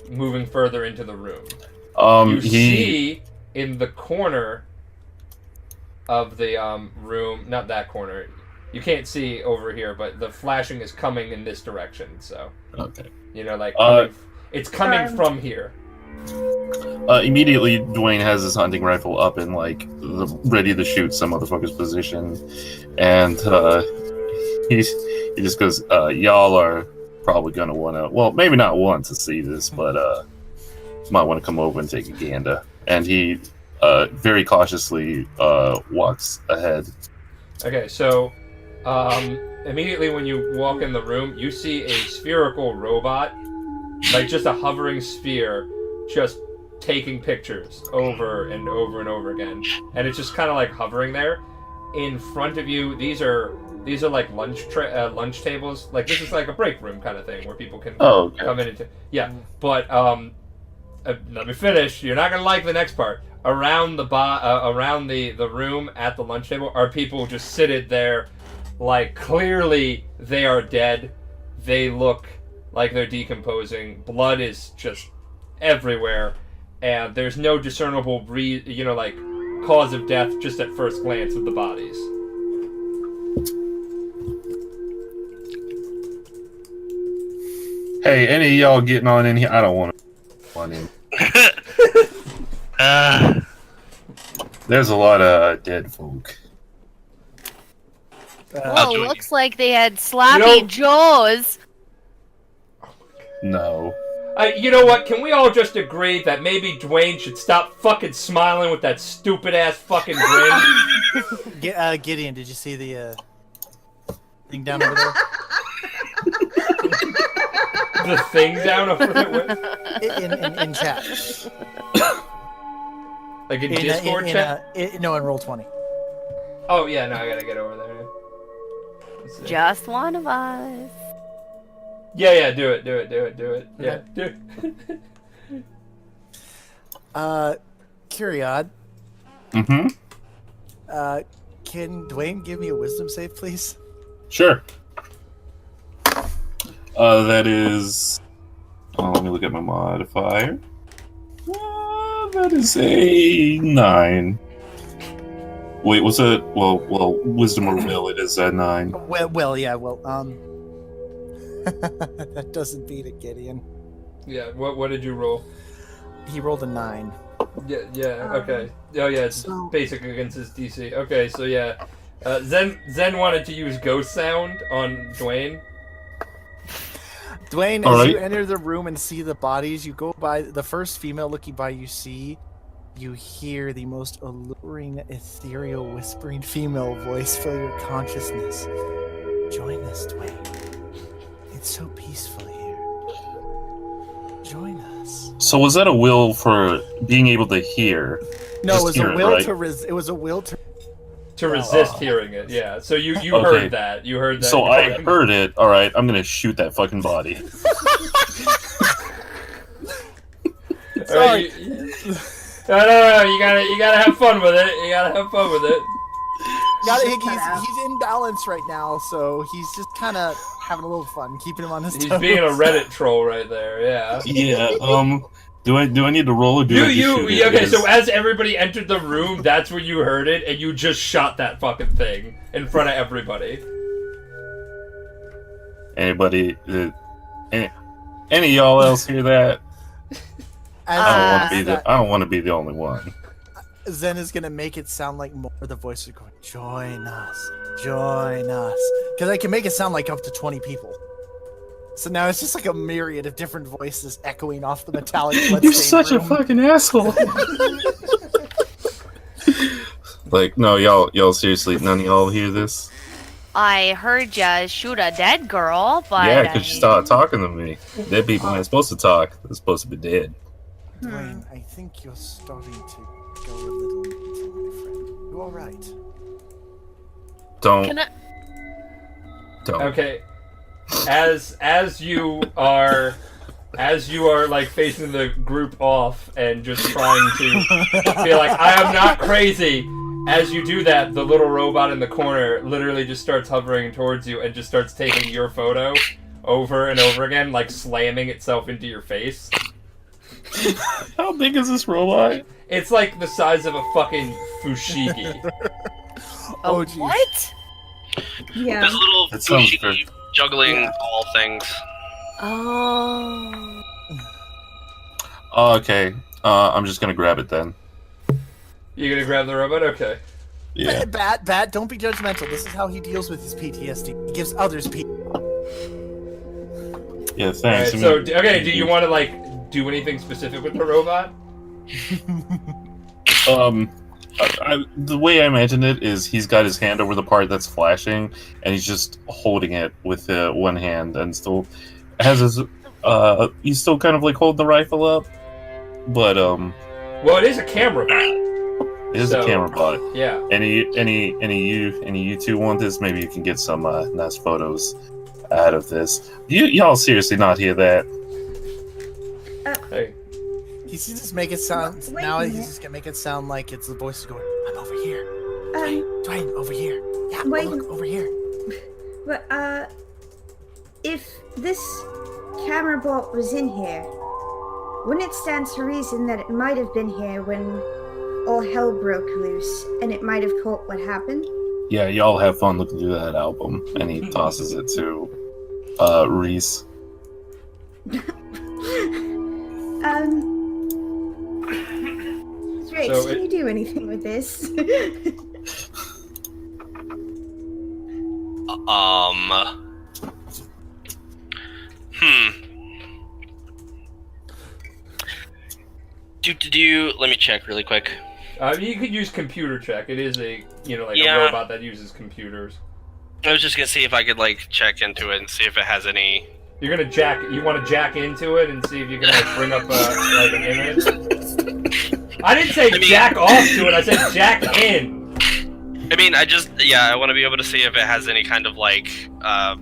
moving further into the room. You see in the corner of the room, not that corner. You can't see over here, but the flashing is coming in this direction. So Okay. it's coming from here. Immediately, Dwayne has his hunting rifle up and ready to shoot some motherfucker's position, and he just goes, "Y'all are probably gonna wanna, well, maybe not want to see this, but might want to come over and take a gander." And he very cautiously walks ahead. Okay, so Immediately when you walk in the room, you see a spherical robot, like just a hovering sphere, just taking pictures over and over and over again, and it's just kind of like hovering there. In front of you, these are like lunch tables. Like this is like a break room kind of thing where people can come in and But let me finish. You're not gonna like the next part. Around the room at the lunch table are people just seated there, like clearly they are dead. They look like they're decomposing. Blood is just everywhere, and there's no discernible cause of death just at first glance of the bodies. Hey, any of y'all getting on in here? I don't want to on in. There's a lot of dead folk. Whoa, looks like they had sloppy jaws. No. You know what? Can we all just agree that maybe Dwayne should stop fucking smiling with that stupid ass fucking grin? Gideon, did you see the thing down over there? The thing down over there? In chat. Like in Discord chat? No, in Roll20. Oh, yeah, no, I gotta get over there. Just one of us. Yeah, do it. Yeah, do it. Kyriad. Mm-hmm. Can Dwayne give me a wisdom save, please? Sure. That is... Oh, let me look at my modifier. That is a 9. Wait, was it... Well, wisdom or will, it is a 9. That doesn't beat it, Gideon. Yeah, what did you roll? He rolled a 9. Yeah, okay. Oh yeah, it's basic against his DC. Okay, so yeah. Zen wanted to use ghost sound on Dwayne. Dwayne, as you enter the room and see the bodies, you go by the first female looking by you see, you hear the most alluring, ethereal, whispering female voice fill your consciousness. Join us, Dwayne. It's so peaceful here. Join us. So was that a will for being able to hear? No, it was a will right? to it was a will to resist hearing it. Yeah. So you heard that. You heard that. So I heard it. All right, I'm gonna shoot that fucking body. Sorry. No. You gotta have fun with it. He's in balance right now, so he's just kind of having a little fun, keeping him on his toes. He's being a Reddit troll right there. Yeah. Yeah. Do I need to roll or do I just shoot it? Okay, so as everybody entered the room, that's when you heard it, and you just shot that fucking thing in front of everybody. Anybody? Any of y'all else hear that? I don't want to be the only one. Zen is gonna make it sound like more of the voices are going, join us, because I can make it sound like up to 20 people. So now it's just like a myriad of different voices echoing off the metallic. You're such a fucking asshole. Like, no, y'all seriously, none of y'all hear this? I heard ya shoot a dead girl, but yeah, because you started talking to me. Dead people aren't supposed to talk. They're supposed to be dead. Dwayne, I think you're starting to go a little mental, my friend. You all right? Don't. Okay. As you are like facing the group off and just trying to be like, I am not crazy. As you do that, the little robot in the corner literally just starts hovering towards you and just starts taking your photo over and over again, like slamming itself into your face. How big is this robot? It's like the size of a fucking fushigi. Oh, geez. What? Yeah. This little fushigi juggling all things. Oh. Okay. I'm just gonna grab it then. You gonna grab the robot? Okay. Yeah. Bat, don't be judgmental. This is how he deals with his PTSD. He gives others PTSD. Yeah, thanks. Right, so, okay, do you want to, like, do anything specific with the robot? The way I imagine it is he's got his hand over the part that's flashing, and he's just holding it with one hand, and still has his. He's still kind of like holding the rifle up, but Well, it is a camera bot. it is a camera bot. Yeah. Any you two want this? Maybe you can get some nice photos out of this. Y'all seriously not hear that? Hey. He's just make it sound. Wait Now a he's minute. just gonna make it sound like it's the voice going. I'm over here. Um, Dwayne, over here. Yeah, Wait. look over here. but if this camera bot was in here, wouldn't it stand to reason that it might have been here when all hell broke loose, and it might have caught what happened? Yeah, y'all have fun looking through that album, and he tosses it to Reese. Drake, So can you do anything with this? Let me check really quick. You could use computer check. It is a a Yeah. robot that uses computers. I was just gonna see if I could like check into it and see if it has any. You're gonna jack. You want to jack into it and see if you can like bring up like an image. I didn't say jack off to it. I said jack in. I mean, I want to be able to see if it has any kind of like a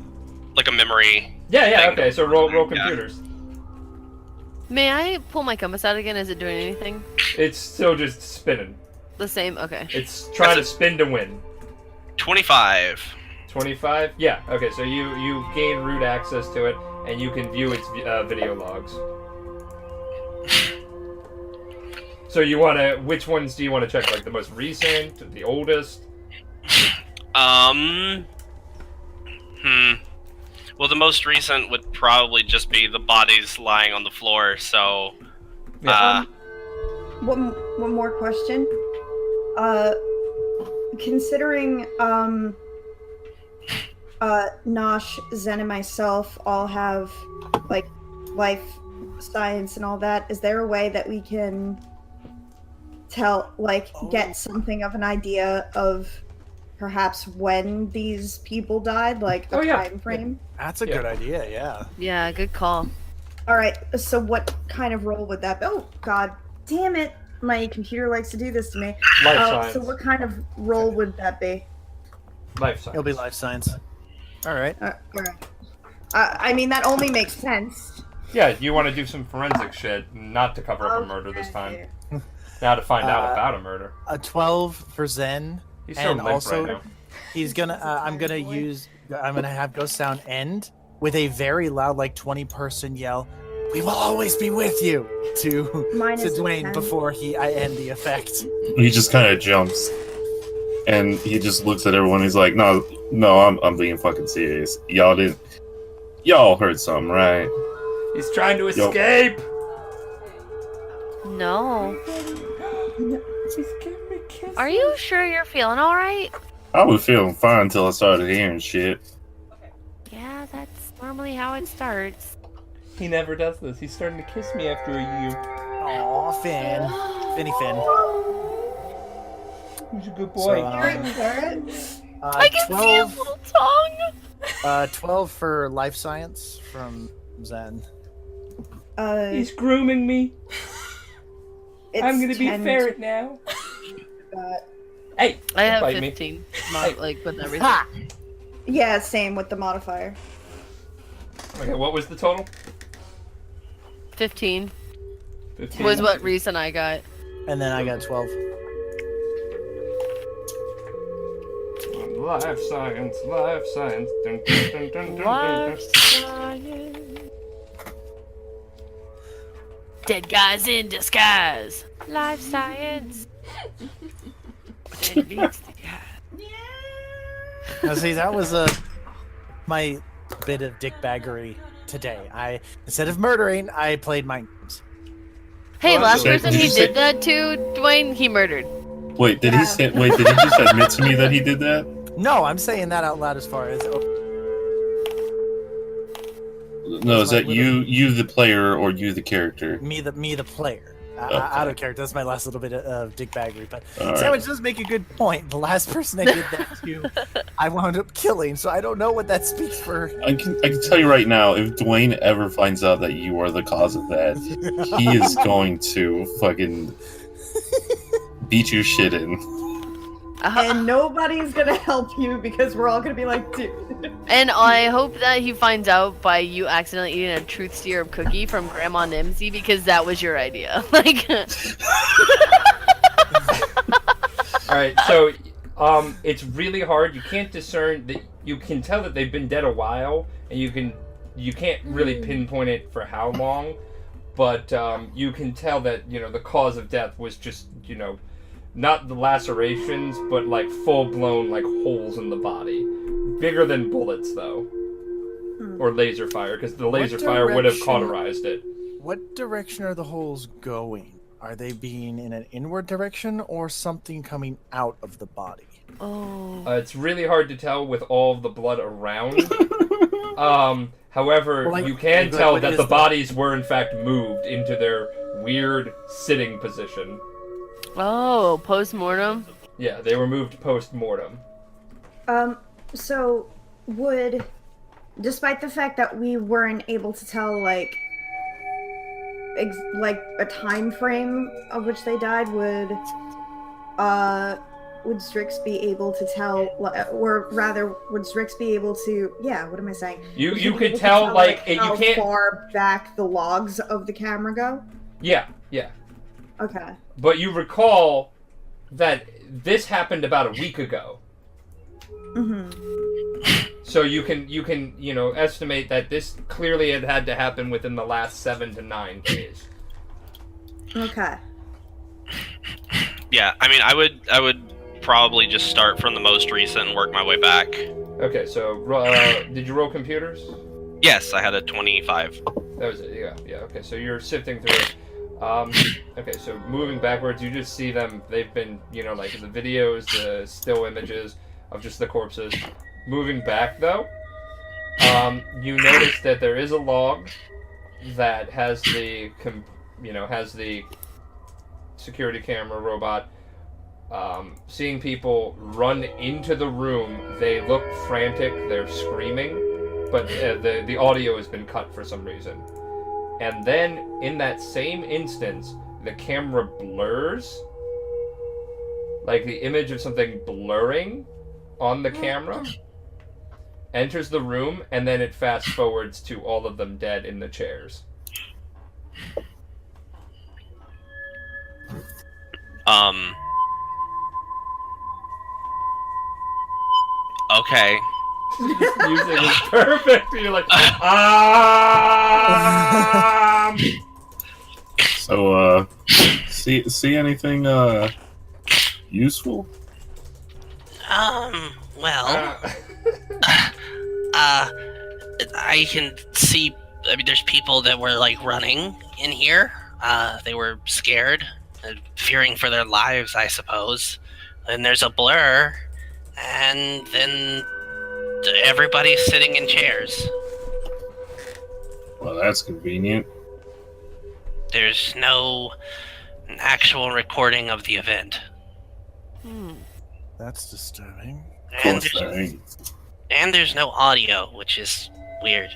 memory. Yeah. Okay. So roll computers. May I pull my compass out again? Is it doing anything? It's still just spinning. The same? Okay. It's trying to spin to win. 25. 25? Yeah. Okay. So you gain root access to it, and you can view its video logs. So you want to? Which ones do you want to check? Like the most recent, the oldest? Well, the most recent would probably just be the bodies lying on the floor. So, One more question. Considering Nosh, Zen, and myself all have like life science and all that, is there a way that we can get something of an idea of perhaps when these people died, like a time frame? That's a good idea. Yeah. Yeah, good call. All right. So what kind of role would that be? Oh God, damn it! My computer likes to do this to me. Life science. So what kind of role would that be? Life science. It'll be life science. All right. All right. I mean, that only makes sense. Yeah, you want to do some forensic shit, not to cover up a murder this time. Now to find out about a murder. A 12 for Zen. He's so and limp also, right now. he's gonna. I'm gonna have Ghost Sound end with a very loud, like 20-person yell. We will always be with you to Dwayne 10. before I end the effect. He just kind of jumps, and he just looks at everyone. He's like, "No, I'm being fucking serious. Y'all heard something, right?" He's trying to escape. No. Are you sure you're feeling alright? I was feeling fine until I started hearing shit. Yeah, that's normally how it starts. He never does this. He's starting to kiss me after a year. Aw, Finn. Finn. He's a good boy. I can see his little tongue! 12 for life science from Zen. He's grooming me. I'm gonna be a 10 ferret now. Hey, I have bite me. 15. Like, with everything. yeah, same with the modifier. Okay, what was the total? 15 15. was what reason I got. And then I got 12. Life science. Dun, dun, dun, dun, dun, dun, Life science. Dead guys in disguise. Life science. It means the guy. Now, see, that was my bit of dickbaggery today. Instead of murdering, I played mind games. Hey, Oh, last so- person did he you say- did that to, Dwayne, he murdered. Wait, did he say? Wait, did he just admit to me that he did that? No, I'm saying that out loud as far as. No, is that you the player, or you the character? Me the player. Out of character. That's my last little bit of dickbaggery. But All Sandwich right. does make a good point. The last person I did that to, I wound up killing. So I don't know what that speaks for. I can tell you right now, if Dwayne ever finds out that you are the cause of that, he is going to fucking beat your shit in. And nobody's gonna help you because we're all gonna be like, dude. And I hope that he finds out by you accidentally eating a truth serum cookie from Grandma Nimsy because that was your idea. Like. All right, so it's really hard. You can't discern that. You can tell that they've been dead a while, and you can't really pinpoint it for how long, but you can tell that the cause of death was just not the lacerations, but like full-blown like holes in the body, bigger than bullets though, or laser fire, because the laser fire would have cauterized it. What direction are the holes going? Are they being in an inward direction or something coming out of the body? Oh. It's really hard to tell with all of the blood around. However, you can tell that the bodies were in fact moved into their weird sitting position. Oh, post-mortem? Yeah, they were moved post-mortem. So would, despite the fact that we weren't able to tell like a time frame of which they died, would Strix be able to tell, or rather, would Strix be able to? Yeah, what am I saying? You could tell like how you can't. far back the logs of the camera go. Yeah. Okay. But you recall that this happened about a week ago. Mm-hmm. So you can estimate that this clearly had to happen within the last 7 to 9 days. Okay. Yeah, I mean, I would probably just start from the most recent and work my way back. Okay, so did you roll computers? Yes, I had a 25. That was it. Yeah. Okay, so you're sifting through it. Okay, so moving backwards, you just see them. They've been, like the videos, the still images of just the corpses. Moving back though, you notice that there is a log that has the, has the security camera robot. Seeing people run into the room, they look frantic. They're screaming, but the audio has been cut for some reason. And then, in that same instance, the camera blurs. Like the image of something blurring on the camera enters the room, and then it fast forwards to all of them dead in the chairs. Okay. Music is perfect. You're like, So, see anything useful? Well, I can see. I mean, there's people that were like running in here. They were scared, fearing for their lives, I suppose. And there's a blur, and then everybody's sitting in chairs. Well, that's convenient. There's no actual recording of the event. That's disturbing. And there's no audio, which is weird.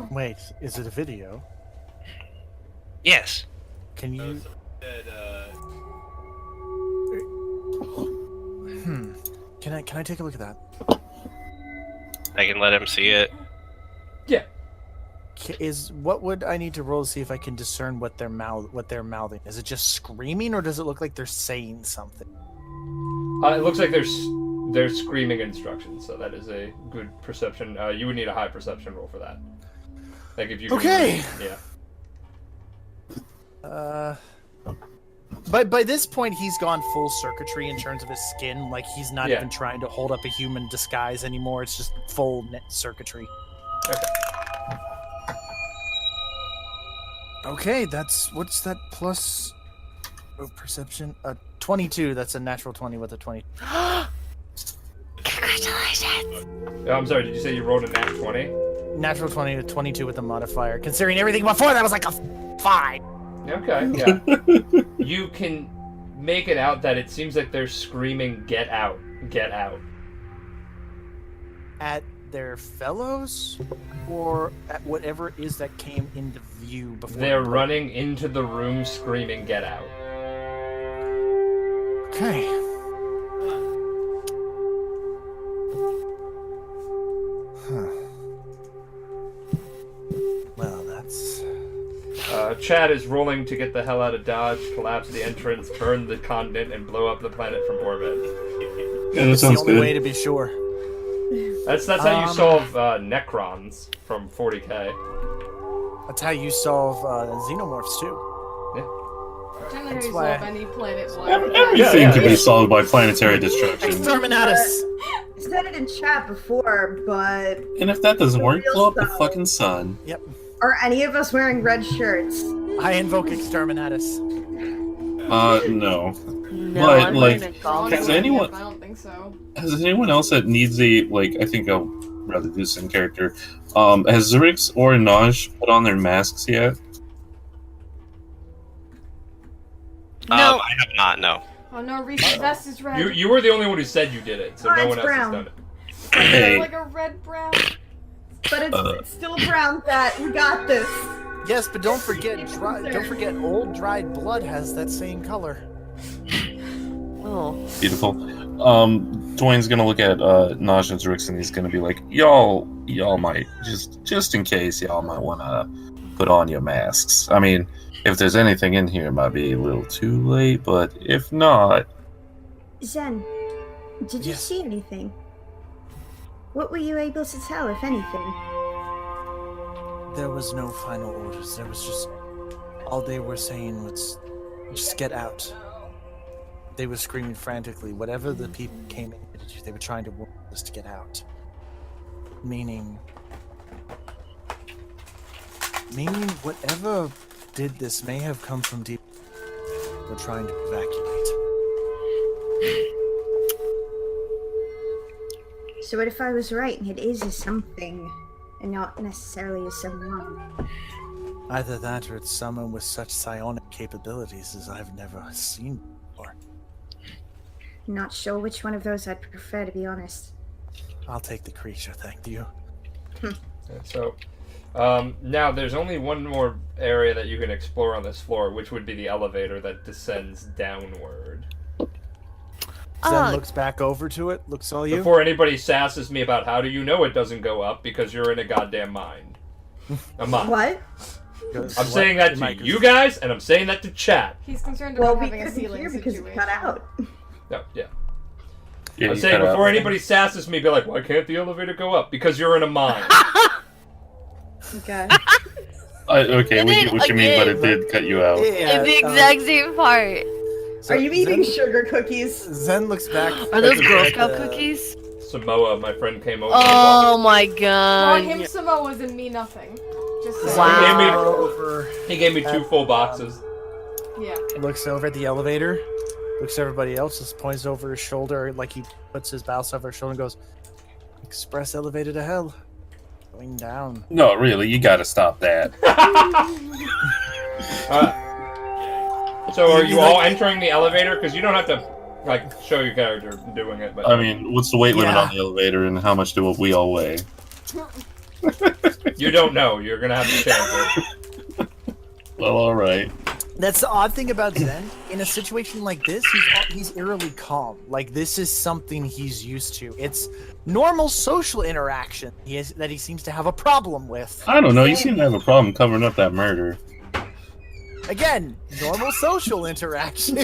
Wait, is it a video? Yes. Can you? Can I take a look at that? I can let him see it. Yeah. What would I need to roll to see if I can discern what they're mouthing? Is it just screaming, or does it look like they're saying something? It looks like they're screaming instructions, so that is a good perception. You would need a high perception roll for that. Like if you. Okay. Yeah. But by this point, he's gone full circuitry in terms of his skin. Like he's not even trying to hold up a human disguise anymore. It's just full net circuitry. Okay, what's that plus? Perception. 22. That's a natural 20 with a 20. Congratulations. I'm sorry. Did you say you rolled a nat 20? Natural 20 to 22 with a modifier. Considering everything before that was like a 5. Okay, yeah. You can make it out that it seems like they're screaming, "Get out! Get out!" At their fellows, or at whatever it is that came into view before? They're running into the room screaming, "Get out!" Okay. Huh. Well, that's... Chad is rolling to get the hell out of Dodge, collapse the entrance, burn the continent, and blow up the planet from orbit. Yeah, that It's the sounds only good. way to be sure. That's how you solve Necrons from 40k. That's how you solve xenomorphs too. Generally, That's you why- solve any planet Everything Yeah, can yeah. be solved by planetary destruction. Exterminatus! I said it in chat before, but And if that doesn't work, Real blow up the stuff. fucking sun. Yep. are any of us wearing red shirts? I invoke exterminatus. No. No, But, I'm like, wearing a golf. has anyone- I don't think so. Has anyone else that needs a, like, I think I'll rather do this in character. Has Zurix or Naj put on their masks yet? No. I have not, no. Oh no, Reese's vest is red. You were the only one who said you did it, so Oh, no it's one else brown. has done it. Hey. Like a red brown. But it's still brown fat. We got this. Yes, but don't forget, old dried blood has that same color. Oh. Beautiful. Dwayne's gonna look at Naj and Zurix and he's gonna be like, y'all might, just in case, y'all might wanna put on your masks. I mean, if there's anything in here, it might be a little too late, but if not... Zen, did you Yes. see anything? What were you able to tell, if anything? There was no final orders. There was just... all they were saying was, just get out. They were screaming frantically. Whatever the people came in, they were trying to warn us to get out. Meaning whatever did this may have come from deep. We're trying to evacuate. So what if I was right and it is a something, and not necessarily a someone? Either that or it's someone with such psionic capabilities as I've never seen before. Not sure which one of those I'd prefer, to be honest. I'll take the creature, thank you. So, now there's only one more area that you can explore on this floor, which would be the elevator that descends downward. Zen looks back over to it, looks all you. Before anybody sasses me about how do you know it doesn't go up, because you're in a goddamn mind. A mind. What? I'm saying that to you guys, and I'm saying that to chat. He's concerned Well, about we having a couldn't ceiling hear because it situation. cut out. No, yeah. Yeah, I'm you saying cut out. before anybody sasses me, be like, why can't the elevator go up? Because you're in a mind. Okay. Okay, we did get what you mean, but it again. did cut you out. In the exact same part. Are you eating sugar cookies? Zen looks back. Are those looks Girl at Scout the- cookies? Samoa, my friend, came over. Oh my Well, god. him Samoas and me nothing. Just saying. Wow. Over, He gave me 2 full boxes. Yeah. looks over at the elevator, looks at everybody else, just points over his shoulder, like he puts his mouse over his shoulder and goes, "Express elevator to hell. Going down." No, really, you gotta stop that. So are you all entering the elevator? Because you don't have to, like, show your character doing it, but... I mean, what's the weight limit Yeah. on the elevator, and how much do we all weigh? You don't know. You're gonna have to chance it. Well, alright. That's the odd thing about Zen. In a situation like this, he's eerily calm. Like, this is something he's used to. It's normal social interaction that he seems to have a problem with. I don't know, you seem to have a problem covering up that murder. Again, normal social interaction.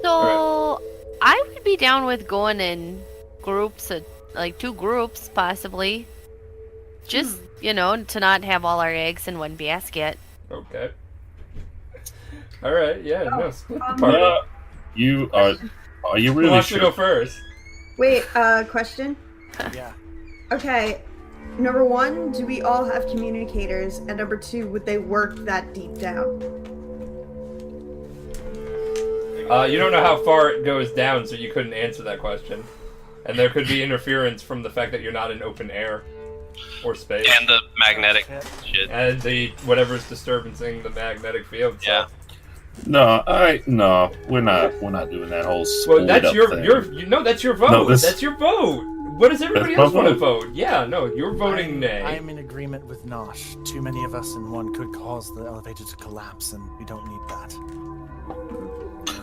So I would be down with going in groups, like 2 groups possibly. Just, you know, to not have all our eggs in one basket. Okay. Alright, yeah, no, split the party. Are you Who really wants to go sure? first? Wait, question? Yeah. Okay. Number 1, do we all have communicators? And number 2, would they work that deep down? You don't know how far it goes down, so you couldn't answer that question. And there could be interference from the fact that you're not in open air or space. And the magnetic shit. And the whatever's disturbing the magnetic field. So. Yeah. No, we're not doing that whole split Well, that's up your thing. that's your vote. No, That's your vote. What does everybody That's my else want to vote. vote? Yeah, no, you're voting nay. I'm in agreement with Nosh. Too many of us in one could cause the elevator to collapse, and we don't need that.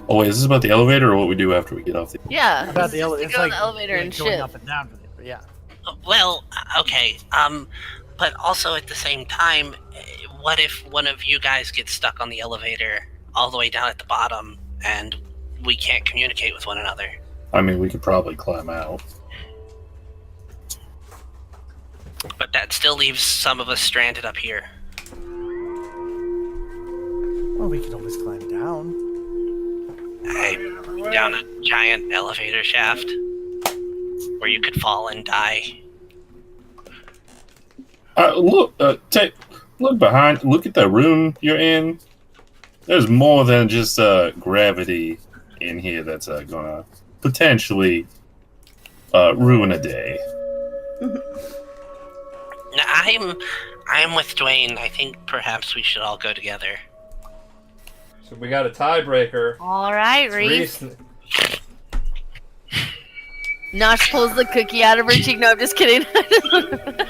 Oh wait, is this about the elevator or what we do after we get off the? Yeah. About the Just elevator, to go on the elevator and going shit. up and down with it, but yeah. Well, okay. But also at the same time, what if one of you guys gets stuck on the elevator all the way down at the bottom, and we can't communicate with one another? I mean, we could probably climb out. But that still leaves some of us stranded up here. Well, we could always climb down. Down a giant elevator shaft where you could fall and die. Look behind. Look at the room you're in. There's more than just gravity in here that's gonna potentially ruin a day. Now, I'm with Dwayne. I think perhaps we should all go together. So we got a tiebreaker. All right, Reese. Reese. Nosh pulls the cookie out of her cheek. No, I'm just kidding.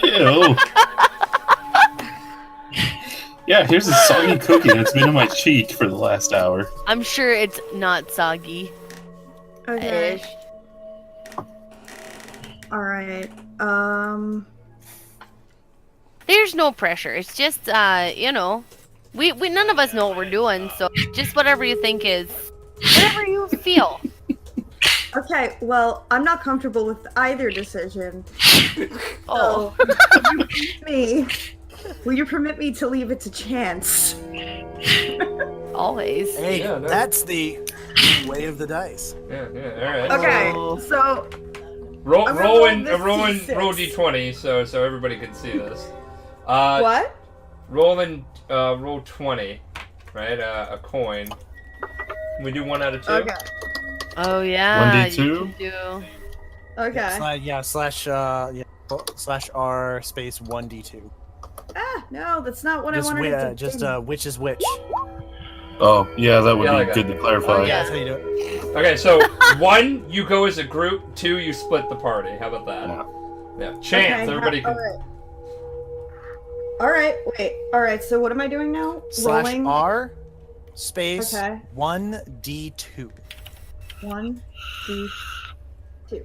Ew. Yeah, here's a soggy cookie that's been in my cheek for the last hour. I'm sure it's not soggy. Okay. Ish. All right. There's no pressure. It's just, you know, we none of us know what we're doing, so just whatever you think is, whatever you feel. Okay. Well, I'm not comfortable with either decision. Oh. Will you permit me to leave it to chance? Always. Hey, Yeah, no. that's the way of the dice. Yeah, all right. Okay. Oh. So Roll I'm gonna roll this roll D6. d20 so everybody can see this. what? Roll 20, right? A coin. Can we do 1 out of 2? Okay. Oh yeah. 1d2? You can do. Okay. Slash R space 1d2. Ah, no, that's not what I wanted it to do. Which is which. Oh, yeah, that would Yeah, be like good that. to clarify. Yeah, that's how you do it. Okay, so 1, you go as a group. 2, you split the party. How about that? Yeah. Chance. Okay, Everybody can. All right. Wait. All right. So what am I doing now? Slash Rolling. R space Okay. 1d2. 1, 2, 2.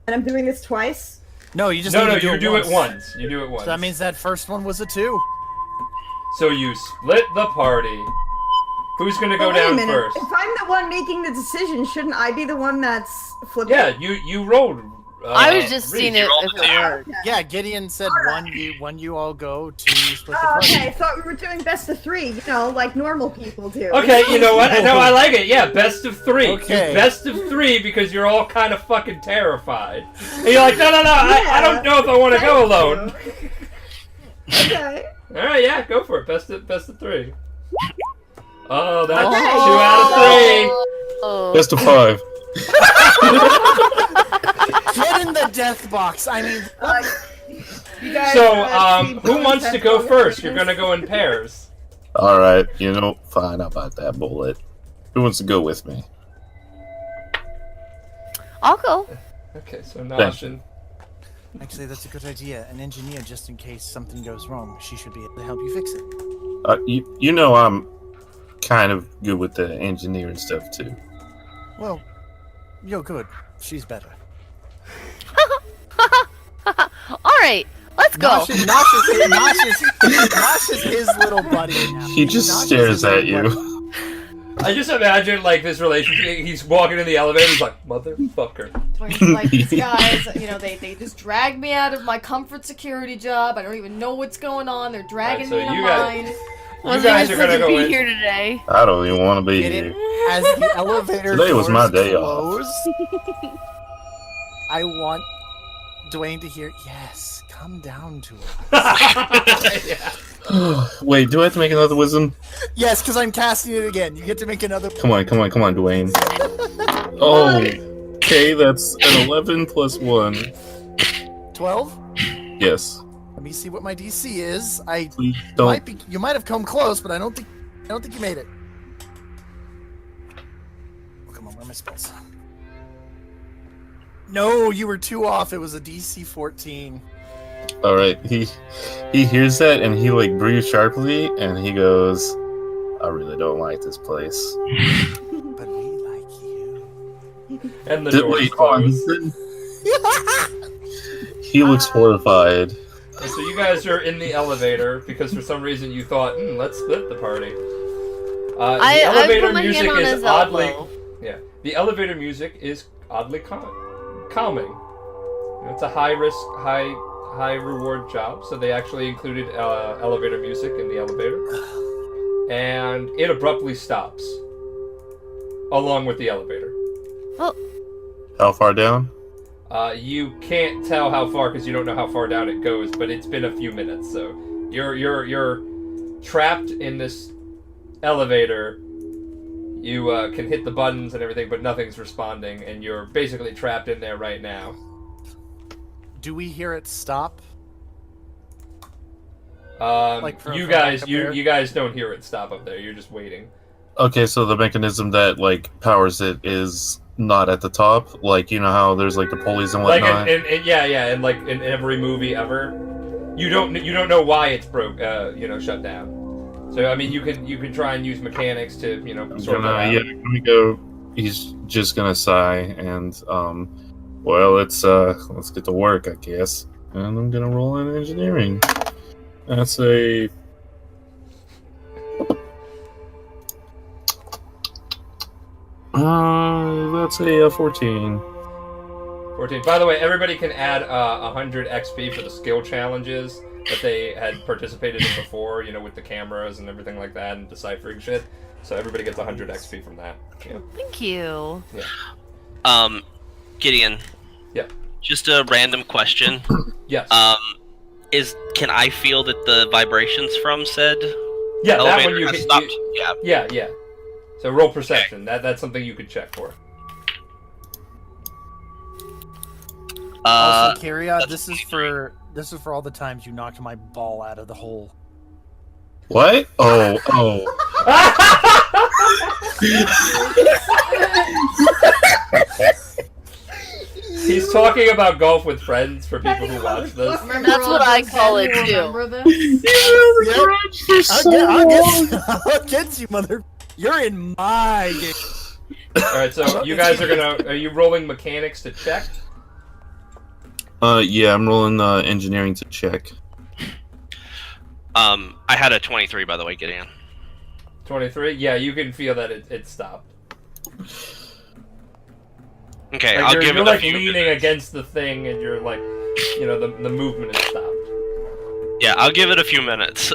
And I'm doing this twice. No, you just No, need no, to you do it once. once. You do it once. So that means that first one was a 2. So you split the party. Who's gonna go But wait a down minute. first? If I'm the one making the decision, shouldn't I be the one that's flipping? Yeah, you rolled. I was just Reese. seeing it if it worked. Yeah, Gideon said one you all go, 2 you split the Oh, party. okay. I thought we were doing best of 3, you know, like normal people do. Okay, you know what? No, I like it. Yeah, best of 3. Okay. Do best of 3 because you're all kind of fucking terrified. And you're like, no, I don't know if I want to go alone. Okay. All right, yeah, go for it. Best of 3. Oh, that's Okay. 2 out of 3. Oh. Best of 5. Get in the death box. I mean, You guys, So, see who bonus wants to test go bonus first? You're bonus? gonna go in pairs. Alright, fine about that bullet. Who wants to go with me? I'll go. Okay, so Noshin. actually, that's a good idea. An engineer, just in case something goes wrong, she should be able to help you fix it. You know I'm kind of good with the engineering stuff too. Well, you're good. She's better. All right, let's go. Nosh is his little buddy now. He just Nosh is stares his little at you. buddy. I just imagine like this relationship. He's walking in the elevator. He's like, motherfucker. Like these guys, you know, they just drag me out of my comfort security job. I don't even know what's going on. They're dragging Alright, so me you into guys- mine. You guys are gonna go be in. here today. I don't even want to be Get it? here. As the elevator Today was my doors day off. close, I want Dwayne to hear, yes, come down to us. Wait, do I have to make another wisdom? Yes, because I'm casting it again. You get to make another. Come on, Dwayne. Oh, Okay, that's an 11 plus 1. 12? Yes. Let me see what my DC is. I Please don't. You might have come close, but I don't think you made it. Oh, come on, where are my spells? No, you were 2 off. It was a DC 14. All right. He hears that and he like breathes sharply and he goes, "I really don't like this place." But we like you. And the door's closed. He looks horrified. And so you guys are in the elevator because for some reason you thought, let's split the party. The elevator music is oddly, the elevator music is oddly calming. It's a high risk, high reward job, so they actually included elevator music in the elevator, and it abruptly stops, along with the elevator. Oh. How far down? You can't tell how far because you don't know how far down it goes, but it's been a few minutes, so you're trapped in this elevator. You can hit the buttons and everything, but nothing's responding, and you're basically trapped in there right now. Do we hear it stop? You guys don't hear it stop up there. You're just waiting. Okay, so the mechanism that like powers it is not at the top. Like, you know how there's like the pulleys and whatnot. Like and like in every movie ever, you don't know why it's shut down. So I mean, you can try and use mechanics to sort that out. Yeah, let me go. He's just gonna sigh and well, let's get to work, I guess. And I'm gonna roll in engineering. That's a let's say a 14. 14. By the way, everybody can add 100 XP for the skill challenges that they had participated in before, with the cameras and everything like that and deciphering shit. So everybody gets 100 XP from that. Yeah. Thank you. Yeah. Gideon. Yeah. Just a random question. Yes. Can I feel that the vibrations from said that one has stopped? Yeah. So roll perception. Okay. That's something you could check for. Also, Kyria, this is for all the times you knocked my ball out of the hole. What? Oh. He's talking about golf with friends for people who watch this. That's what I call it too. I'll get you, mother. You're in my game. Alright, so you guys are you rolling mechanics to check? Yeah, I'm rolling engineering to check. I had a 23, by the way, Gideon. 23? Yeah, you can feel that it stopped. Okay, like I'll give you're it a few leaning minutes. against the thing, and you're like, the movement has stopped. Yeah, I'll give it a few minutes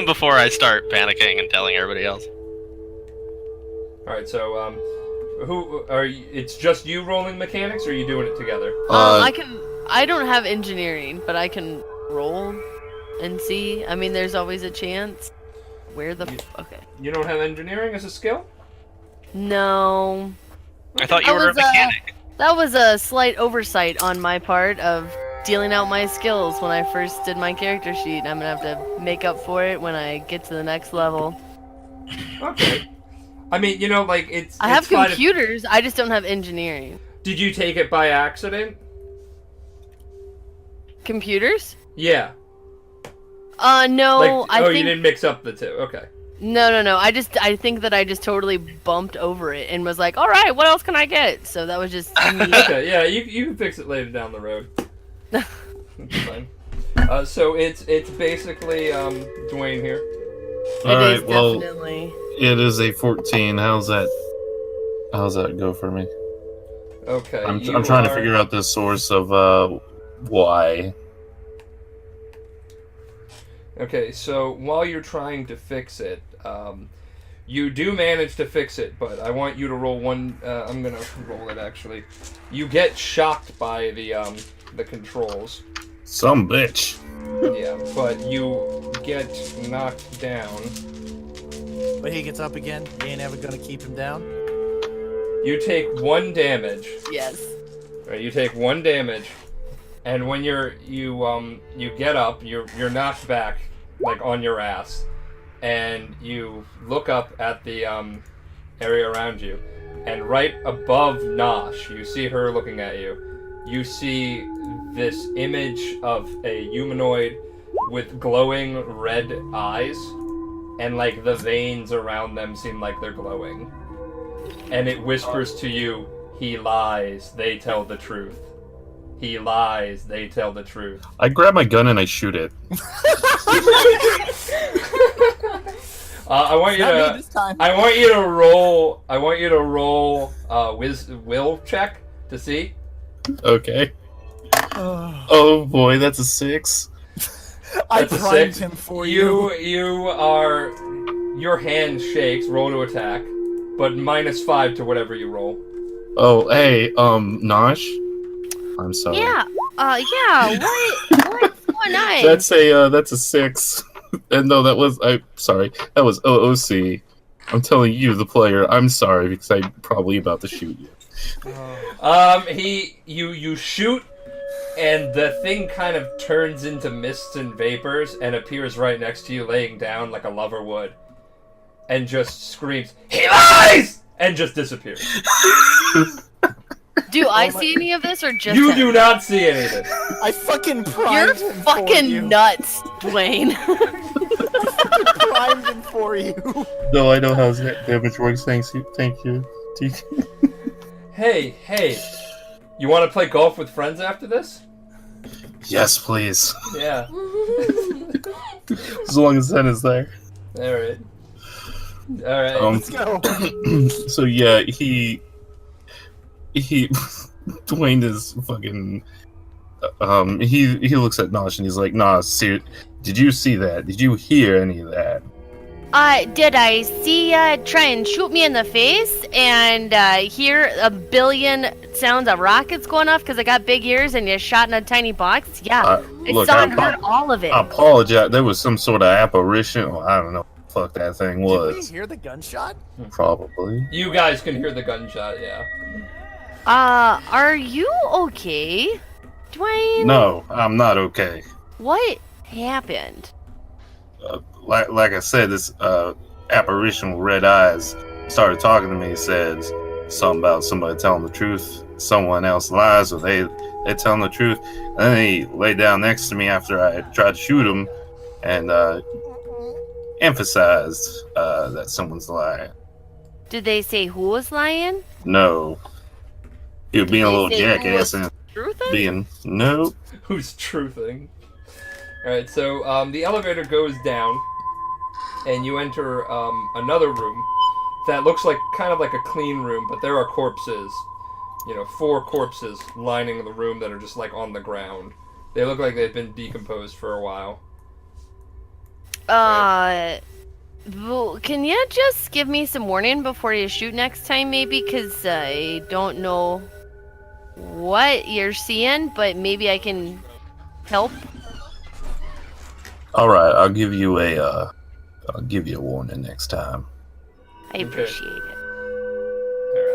before I start panicking and telling everybody else. All right, so who are you? It's just you rolling mechanics, or are you doing it together? I don't have engineering, but I can roll and see. I mean, there's always a chance. Okay. You don't have engineering as a skill? No. I thought you were a mechanic. That was a slight oversight on my part of dealing out my skills when I first did my character sheet. I'm gonna have to make up for it when I get to the next level. Okay. I mean, it's. I have computers. I just don't have engineering. Did you take it by accident? Computers? Yeah. No. I think you didn't mix up the two. Okay. No. I think that I just totally bumped over it and was like, all right, what else can I get? So that was just me. Okay, yeah, you can fix it later down the road. That's fine. So it's basically Dwayne here. Alright, Definitely. It is a 14. How's that go for me? Okay. I'm trying to figure out the source of why. Okay, so while you're trying to fix it, you do manage to fix it, but I want you to roll one. I'm gonna roll it actually. You get shocked by the controls. Some bitch. Yeah, but you get knocked down. But he gets up again. You ain't ever gonna keep him down. You take 1 damage. Yes. Right, you take 1 damage, and when you get up, you're knocked back, like on your ass, and you look up at the area around you, and right above Nosh, you see her looking at you. You see this image of a humanoid with glowing red eyes, and like the veins around them seem like they're glowing. And it whispers to you, "He lies, they tell the truth. He lies, they tell the truth." I grab my gun and I shoot it. I want you to roll will check to see. Okay. Oh boy, that's a 6. I That's a primed 6. him for you. Your hand shakes. Roll to attack, but -5 to whatever you roll. Oh, hey, Nosh. I'm sorry. Yeah. What's going on? That's a 6. And no, that was that was OOC. I'm telling you, the player, I'm sorry because I'm probably about to shoot you. You shoot, and the thing kind of turns into mists and vapors and appears right next to you, laying down like a lover would, and just screams, "He lies!" and just disappears. Do I see any of this or just You him? do not see anything. I fucking You're primed him for you. fucking nuts, Dwayne. Primed him for you. No, I know how damage works. Thank you. Hey, you want to play golf with friends after this? Yes, please. Yeah. As long as Zen is there. Alright. Let's go. So yeah, he Dwayne is fucking he looks at Nosh and he's like, "Nah, see, did you see that? Did you hear any of that?" Did I see ya try and shoot me in the face and hear a billion sounds of rockets going off because I got big ears and you shot in a tiny box? Yeah. I saw and heard all of it. I apologize. There was some sort of apparition. Or I don't know what the fuck that thing was. Did we hear the gunshot? Probably. You guys can hear the gunshot, yeah. Are you okay, Dwayne? No, I'm not okay. What happened? Like I said, this apparition with red eyes started talking to me. He said something about somebody telling the truth, someone else lies, or they're telling the truth. And then he laid down next to me after I tried to shoot him, and emphasized that someone's lying. Did they say who was lying? No, he was being a little Did they say who jackass was and truthing? being no. Who's truthing? Alright, so the elevator goes down, and you enter another room that looks like kind of like a clean room, but there are corpses. 4 corpses lining the room that are just like on the ground. They look like they've been decomposed for a while. Well, can you just give me some warning before you shoot next time, maybe? Because I don't know what you're seeing, but maybe I can help. All right, I'll give you a warning next time. I appreciate it.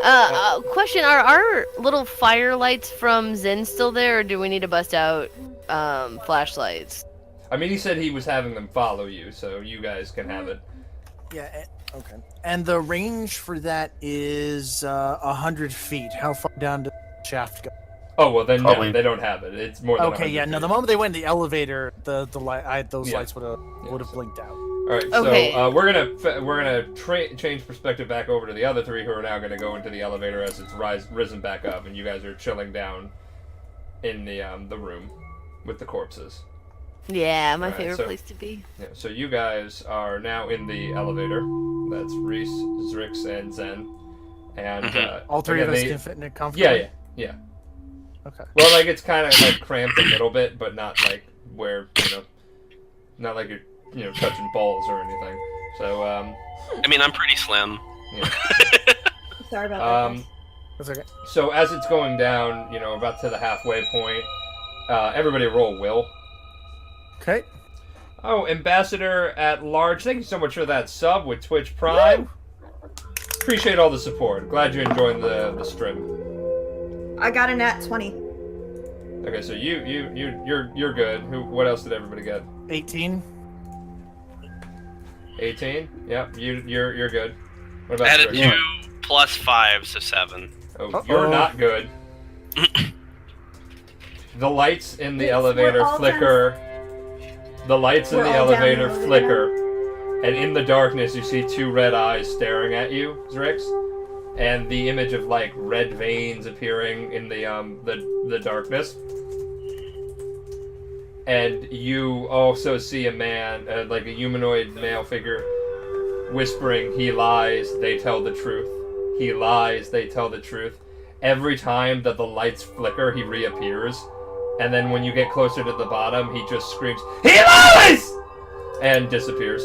Alright. Question: Are our little firelights from Zen still there, or do we need to bust out flashlights? I mean, he said he was having them follow you, so you guys can have it. Yeah. Okay. And the range for that is 100 feet. How far down does the shaft go? Oh well, then Probably- no, they don't have it. It's more than Okay. 100 Yeah. No. feet. The moment they went in the elevator, the light, those Yeah. lights would have blinked out. All right, Okay. so we're gonna change perspective back over to the other 3 who are now gonna go into the elevator as it's risen back up, and you guys are chilling down in the room with the corpses. Yeah, my Alright, favorite so- place to be. Yeah, so you guys are now in the elevator. That's Reese, Zrix, and Zen, and All 3 again, of us they- can fit in it comfortably. Yeah. Okay. Well, like it's kind of like cramped a little bit, but not like where not like you're touching balls or anything. So I mean, I'm pretty slim. yeah. Sorry about that. That's okay. So as it's going down, about to the halfway point, everybody roll will. Okay. Oh, Ambassador at Large, thank you so much for that sub with Twitch Prime. appreciate all the support. Glad you're enjoying the stream. I got a nat 20. Okay, so you're good. What else did everybody get? 18. 18? Yep, you're good. What I about had a Drix? 2 plus 5, so 7. Oh, you're not good. The lights in the elevator all flicker. The lights in We're the all down elevator the elevator flicker. And in the darkness, you see two red eyes staring at you, Drix. And the image of, like, red veins appearing in the darkness. And you also see a man, like a humanoid male figure, whispering, "He lies, they tell the truth. He lies, they tell the truth." Every time that the lights flicker, he reappears. And then when you get closer to the bottom, he just screams, "He lies!" And disappears.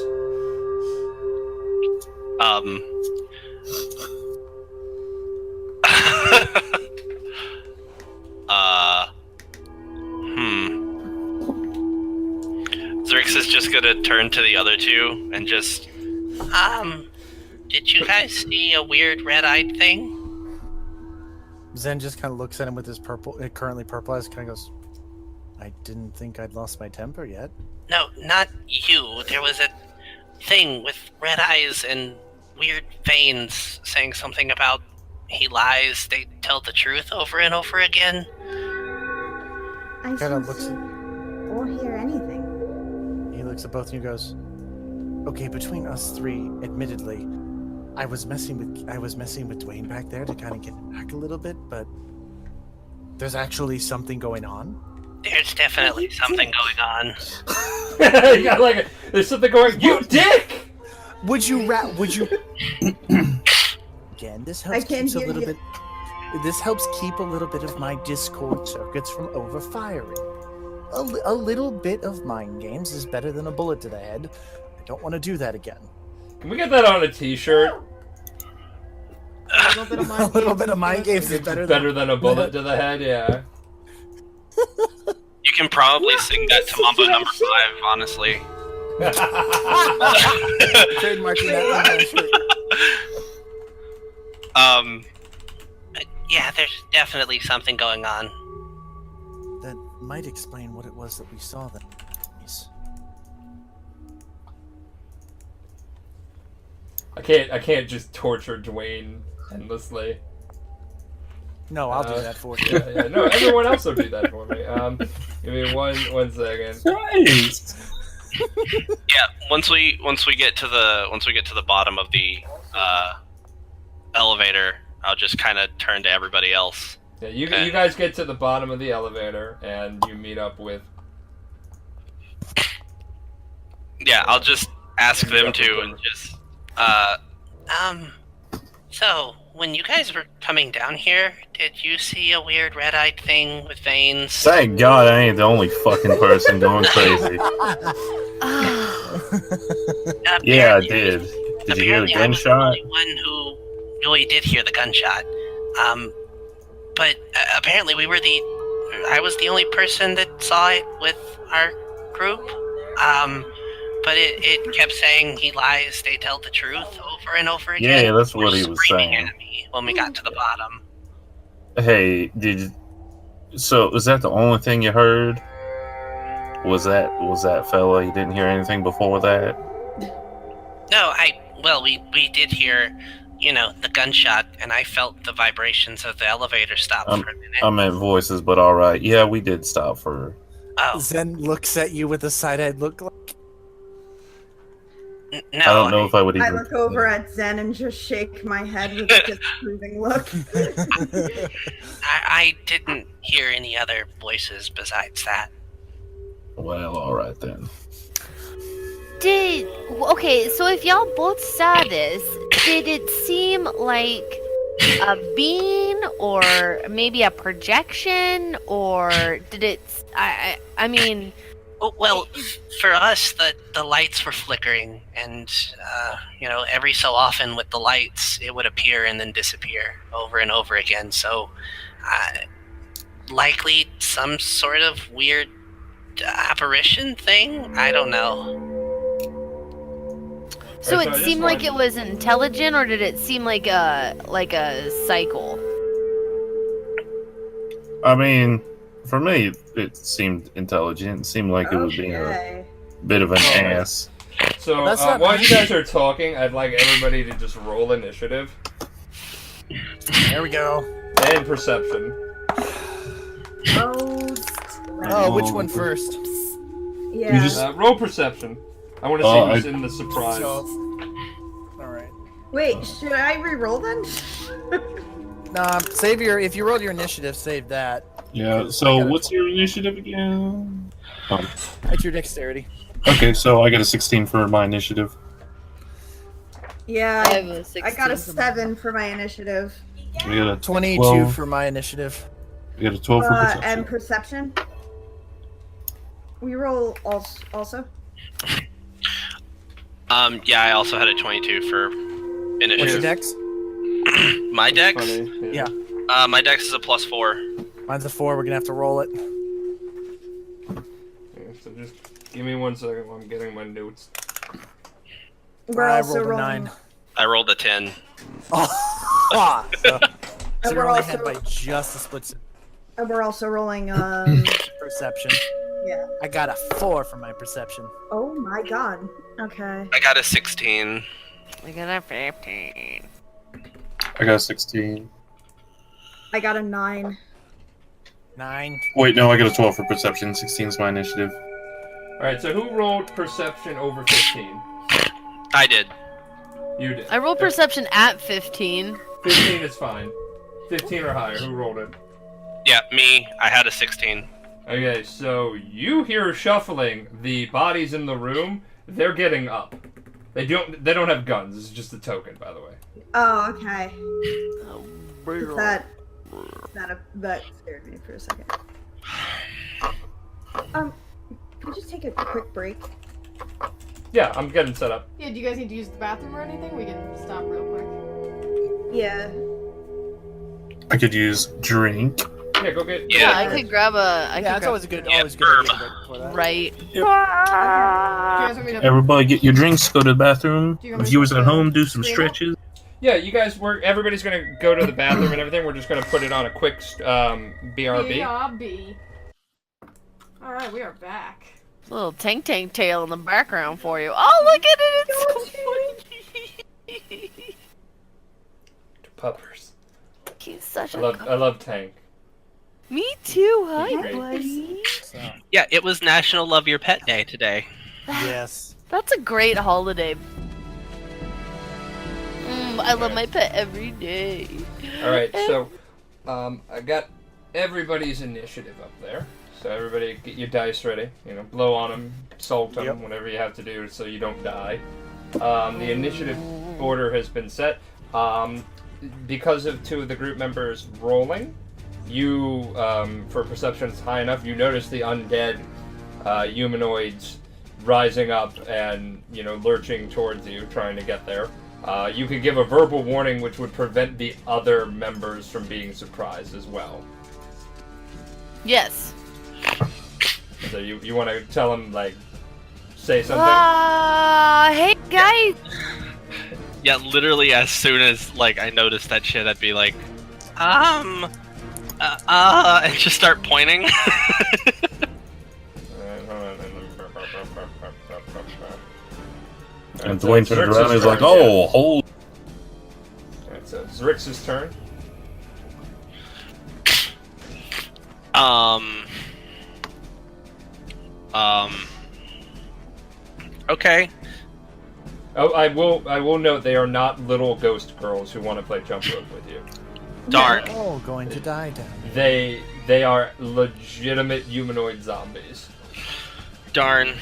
Zrix is just gonna turn to the other two and just, did you guys see a weird red-eyed thing? Zen just kind of looks at him with his currently purple eyes, kind of goes, "I didn't think I'd lost my temper yet." No, not you. There was a thing with red eyes and weird veins saying something about he lies, they tell the truth over and over again. I Kinda can't looks see at- or hear anything. He looks at both of you and goes, "Okay, between us three, admittedly, I was messing with Dwayne back there to kind of get him back a little bit, but there's actually something going on." There's definitely something going on. You got like there's something going. You dick! Would you? Again, this helps can't keeps a hear little you. bit. This helps keep a little bit of my Discord circuits from overfiring. A little bit of mind games is better than a bullet to the head. I don't want to do that again. Can we get that on a T-shirt? A little bit of mind A little games bit of mind games is It's better than a bullet to the head. Yeah. you can probably sing that to Mambo number 5, honestly. Trademarking that on my shirt. Yeah, there's definitely something going on. That might explain what it was that we saw then. I can't just torture Dwayne endlessly. No, I'll do that for you. Yeah, no, everyone else will do that for me. Give me one second. Nice. Yeah, once we get to the bottom of the elevator, I'll just kind of turn to everybody else. Yeah, you guys get to the bottom of the elevator and you meet up with. Yeah, I'll just ask them to and just. So, when you guys were coming down here, did you see a weird red-eyed thing with veins? Thank God I ain't the only fucking person going crazy. Yeah, I did. Did you hear the Apparently, I was the gunshot? only one who really did hear the gunshot. But apparently I was the only person that saw it with our group. But it kept saying he lies, they tell the truth over and over again. Yeah, that's what he was Screaming saying. at me when we got to the bottom. Hey, so was that the only thing you heard? Was that fella? You didn't hear anything before that? No, we did hear, the gunshot, and I felt the vibrations of the elevator stop for a minute. I meant voices, but all right. Yeah, we did stop for. Oh, Zen looks at you with a side-eyed look like, no. I don't know if I would even. I look over at Zen and just shake my head with a disapproving look. I didn't hear any other voices besides that. Well, all right then. Okay, so if y'all both saw this, did it seem like a beam or maybe a projection, or did it? I mean. Oh, well, for us, the lights were flickering, and every so often with the lights, it would appear and then disappear over and over again. So, likely some sort of weird apparition thing. I don't know. So Alright, it I just seemed like wanted- it was intelligent, or did it seem like a cycle? I mean, for me, it seemed intelligent. It seemed like it was being a Okay. bit of an ass. So That's not while bad. you guys are talking, I'd like everybody to just roll initiative There we go. and perception. Oh, Which one first? yeah. You just- Roll perception. I want to Oh, see who's I- in the surprise. Alright. Wait, should I re-roll then? Nah, save your. If you rolled your initiative, save that. Yeah, so what's your initiative again? Oh. That's your dexterity. Okay, so I got a 16 for my initiative. Yeah, I have a 16 I got a for 7 for my initiative. We got a 22 12, for my initiative. we got a 12 for perception. And perception. We roll also. Yeah, I also had a 22 for What's your initiative. dex? My dex? Funny, Yeah. My dex is a +4. Mine's a 4. We're gonna have to roll it. Yeah, so just give me 1 second while I'm getting my notes. We're I also rolled a rolling. 9. I rolled a 10. Oh, so And you're we're only also ahead by just a split and we're also rolling. perception. Yeah. I got a 4 for my perception. Oh my god. Okay. I got a 16. I got a 15. I got a 16. I got a 9. 9. Wait, no, I got a 12 for perception. 16 is my initiative. Alright, so who rolled perception over 15? I did. You did. I rolled perception at 15. 15 is fine. 15 or higher. Who rolled it? Yeah, me. I had a 16. Okay, so you hear shuffling. The bodies in the room, they're getting up. They don't have guns. This is just a token, by the way. Oh, okay. That scared me for a second. Can we just take a quick break? Yeah, I'm getting set up. Yeah, do you guys need to use the bathroom or anything? We can stop real quick. Yeah. I could use drink. Yeah, go get. Yeah, I could grab a. I Yeah, could it's grab, always a good Yeah, idea to break before that. right. Do you guys want me to Everybody get your drinks, go to the bathroom. Do you want me to Viewers put at the home, do some screen up? stretches. Yeah, you guys. Everybody's gonna go to the bathroom and everything. We're just gonna put it on a quick BRB. BRB. Alright, we are back. Little tank tail in the background for you. Oh, look at it! It's so funny. Puppers. He's such I a. love Tank. Me too. Hi, Great. buddy. So, Yeah, it was National Love Your Pet Day today. yes. That's a great holiday. I love my pet every day. All right, so I got everybody's initiative up there. So everybody, get your dice ready. You know, blow on them, salt them, Yep. whatever you have to do, so you don't die. The initiative order has been set. Because of 2 of the group members rolling, you, for perception it's high enough, you notice the undead humanoids rising up and, you know, lurching towards you, trying to get there. You could give a verbal warning which would prevent the other members from being surprised as well. Yes. So you want to tell them, like, say something? Hey guys. Yeah, literally as soon as like I noticed that shit, I'd be like, and just start pointing. And Dwayne turned around and was like, oh, hold. Alright, so it's Zrix's turn. Okay. Oh, I will note they are not little ghost girls who want to play jump rope with you. Darn. They're all going to die down. They are legitimate humanoid zombies. Darn.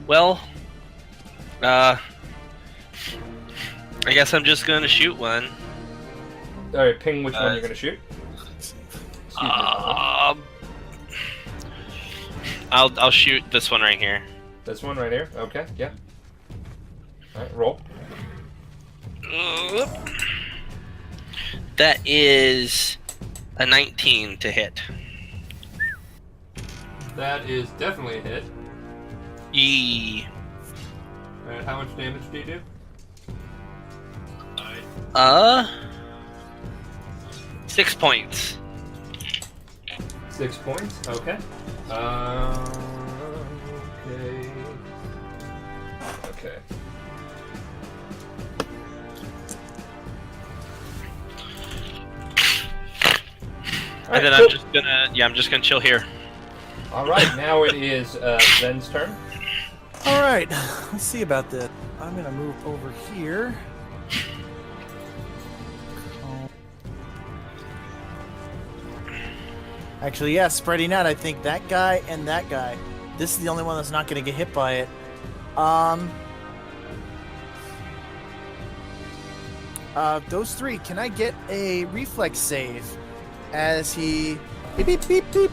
Well, I guess I'm just gonna shoot one. Alright, ping which one you're gonna shoot. I'll shoot this one right here. This one right here? Okay, yeah. Alright, roll. That is a 19 to hit. That is definitely a hit. Yee. And how much damage do you do? 6 points. 6 points. Okay. Okay. And then cool. I'm just gonna chill here. All right, now it is Zen's turn. All right, let's see about this. I'm gonna move over here. Actually, yeah, spreading out. I think that guy and that guy. This is the only one that's not gonna get hit by it. Those three. Can I get a reflex save as he beep beep beep beep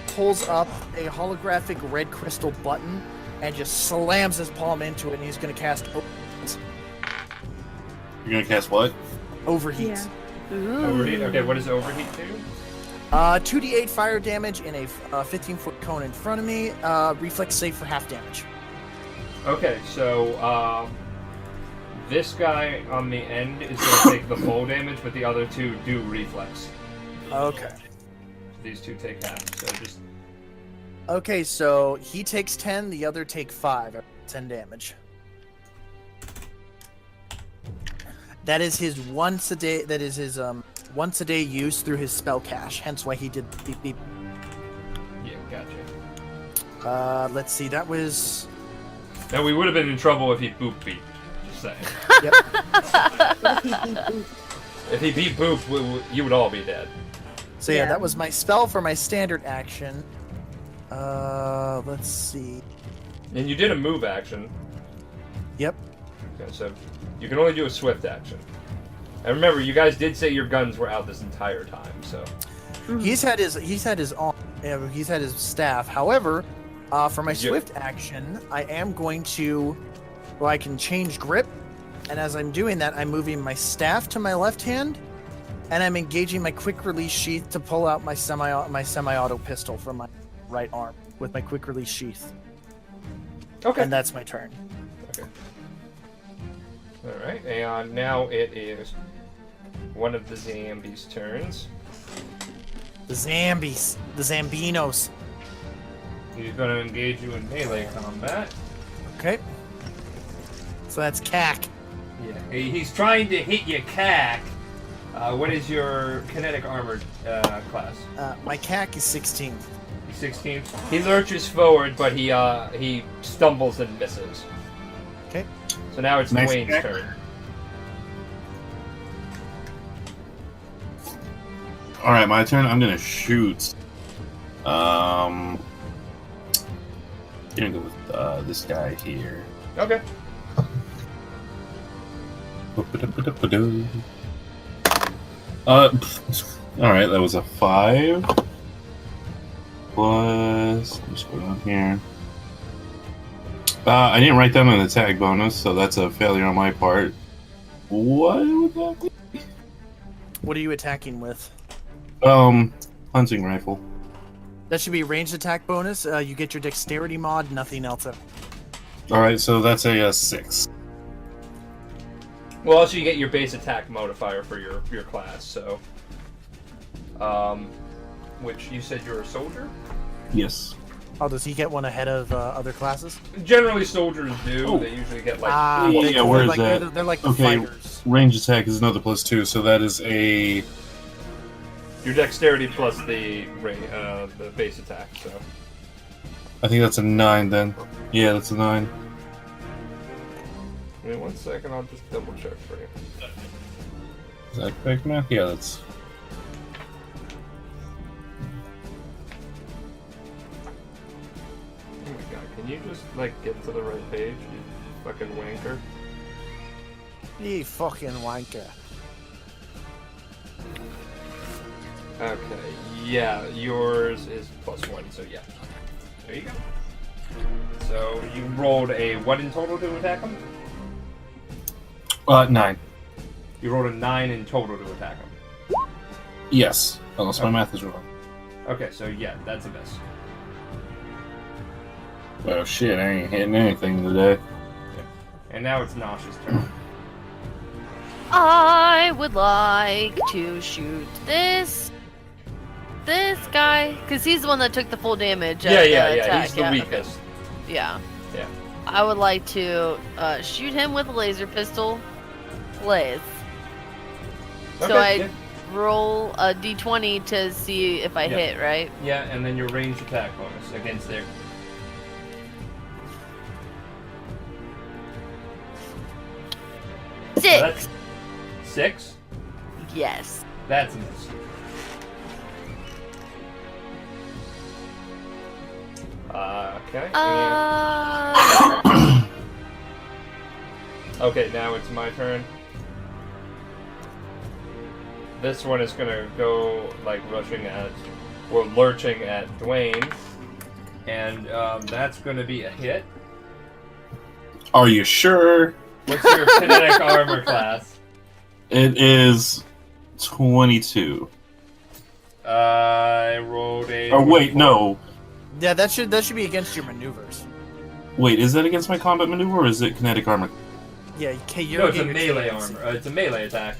pulls up a holographic red crystal button and just slams his palm into it, and he's gonna cast You're gonna cast what? overheat. Yeah. Overheat. Okay, what does overheat do? 2d8 fire damage in a 15-foot cone in front of me. Reflex save for half damage. Okay, so this guy on the end is going to take the full damage, but the other two do reflex. Okay. These two take half, so just... Okay, so he takes 10, the other take 5. 10 damage. That is his once a day. That is his once a day use through his spell cache. Hence why he did beep beep. Yeah, gotcha. Let's see. That was. Now, we would have been in trouble if he boop beat. Just saying. Yep. If he beat boop, you would all be dead. So yeah, that was my spell for my standard action. Let's see. And you did a move action. Yep. Okay, so you can only do a swift action. And remember, you guys did say your guns were out this entire time, so... He's had his staff. However, for my swift action, I am going to... Well, I can change grip. And as I'm doing that, I'm moving my staff to my left hand. And I'm engaging my quick release sheath to pull out my semi-auto pistol from my right arm with my quick release sheath. Okay. And that's my turn. Okay. Alright, and now it is one of the Zambies' turns. The Zambies. The Zambinos. He's going to engage you in melee combat. Okay. So that's CAC. Yeah, he's trying to hit you, CAC. What is your kinetic armor class? My CAC is 16. He's 16. He lurches forward, but he stumbles and misses. Okay. So now it's Nice Dwayne's check. turn. Alright, my turn. I'm gonna shoot. I'm gonna go with this guy here. Okay. Alright, that was a 5. Plus, let's go down here. I didn't write down an attack bonus, so that's a failure on my part. What would that be? What are you attacking with? Hunting rifle. That should be a ranged attack bonus. You get your dexterity mod, nothing else. Alright, so that's a 6. Well, also you get your base attack modifier for your class, so... which you said you're a soldier? Yes. Oh, does he get one ahead of other classes? Generally soldiers do. Oh. They usually get like... where is that? They're like the Okay, fighters. range attack is another +2, so that is a... Your dexterity plus the base attack, so... I think that's a 9 then. Yeah, that's a 9. Give me 1 second, I'll just double check for you. Is that correct, math? Yeah, that's... Oh my god, can you just, like, get to the right page, you fucking wanker? You fucking wanker. Okay, yeah, yours is +1, so yeah. There you go. So, you rolled a what in total to attack him? 9. You rolled a 9 in total to attack him. Yes, unless my math is wrong. Okay, so yeah, that's a miss. Oh shit, I ain't hitting anything today. And now it's Nosh's turn. I would like to shoot this guy, because he's the one that took the full damage. Yeah. Attack. He's the weakest. Okay. Yeah. Yeah. I would like to shoot him with a laser pistol. Blaze. So Okay, I roll a d20 to see if I hit, right? Yeah, and then your ranged attack bonus against their. Six. So that's 6? Yes. That's a miss. Okay. Okay, now it's my turn. This one is gonna go like rushing at, or lurching at Dwayne, and that's gonna be a hit. Are you sure? What's your kinetic armor class? It is 22. I rolled a. Oh wait, no. Yeah, that should be against your maneuvers. Wait, is that against my combat maneuver or is it kinetic armor? Yeah, okay, No, it's a melee armor. It's a melee attack.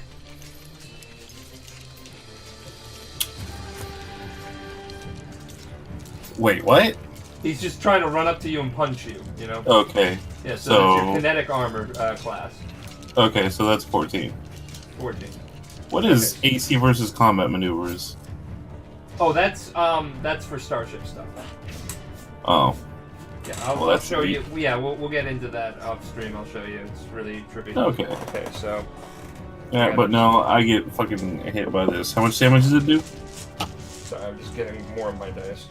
Wait, what? He's just trying to run up to you and punch you, you know? Okay. Yeah, so that's your kinetic armor class. Okay, so that's 14. 14. What is AC versus combat maneuvers? Oh, that's for starship stuff. Oh. Yeah, I'll show you. Yeah, we'll get into that upstream. I'll show you. It's really trippy. Okay. Okay, so. Yeah, but no, I get fucking hit by this. How much damage does it do? Sorry, I'm just getting more of my dice.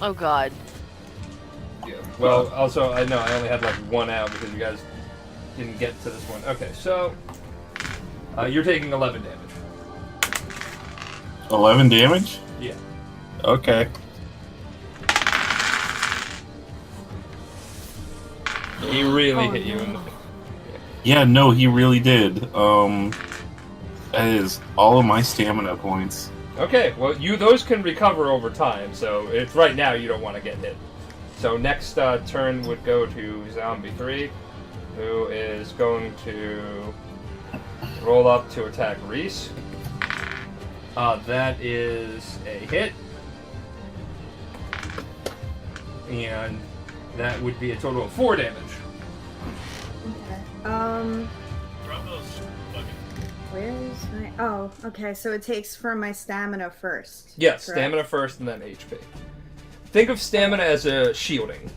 Oh god. Yeah. Well, also, I know I only had like one out because you guys didn't get to this one. Okay, so you're taking 11 damage. 11 damage? Yeah. Okay. He really hit you in the face. Yeah, no, he really did. That is all of my stamina points. Okay, well, those can recover over time, so it's right now you don't want to get hit. So next turn would go to Zombie 3, who is going to roll up to attack Reese. That is a hit. And that would be a total of 4 damage. Okay. Where is my... Oh, okay, so it takes from my stamina first. Yes, correct? stamina first and then HP. Think of stamina as a shielding.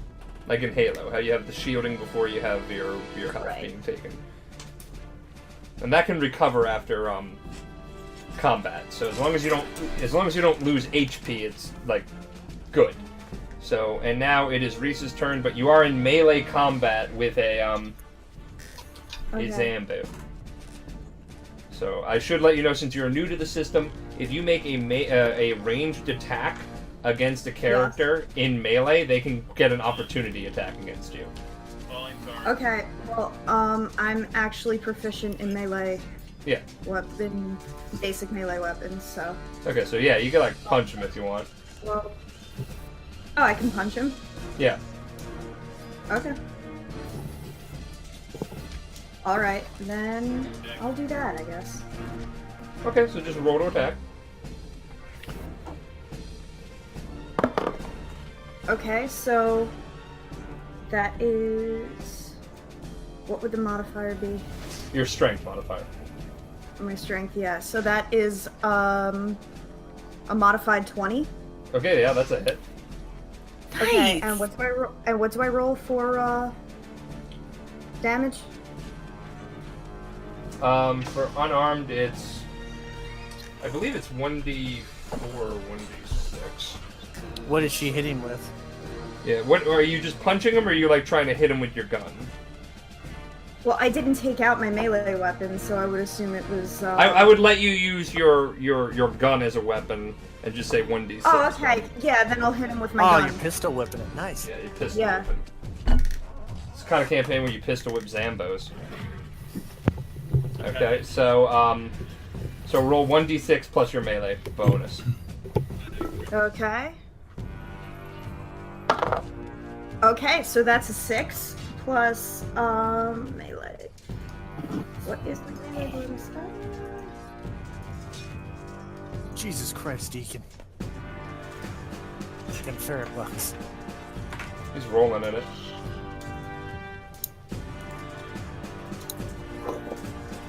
Like in Halo, how you have the shielding before you have your health being taken. And that can recover after combat. So as long as you don't lose HP, it's like good. So, and now it is Reese's turn, but you are in melee combat with a Zambu. So I should let you know, since you're new to the system, if you make a ranged attack against a character in melee, they can get an opportunity attack against you. Okay, well, I'm actually proficient in melee. Yeah. Weapon, basic melee weapons, so. Okay, so yeah, you can like punch him if you want. Well. Oh, I can punch him? Yeah. Okay. Alright, then I'll do that, I guess. Okay, so just roll to attack. Okay, so that is... What would the modifier be? Your strength modifier. My strength, yeah. So that is a modified 20. Okay, yeah, that's a hit. Okay, and what do I roll for damage? For unarmed, I believe it's 1d4 or 1d6. What is she hitting with? Yeah, what, are you just punching him, or are you like trying to hit him with your gun? Well, I didn't take out my melee weapon, so I would assume it was... I would let you use your gun as a weapon, and just say 1d6. Oh, okay. Yeah, then I'll hit him with my gun. Oh, you're pistol whipping it. Nice. Yeah, you pistol whipping. It's the kind of campaign where you pistol whip Zambos. Okay, so roll 1d6 plus your melee bonus. Okay. Okay, so that's a 6 plus melee. What is the melee bonus? Jesus Christ, Deacon. Deacon Ferret bucks. He's rolling in it.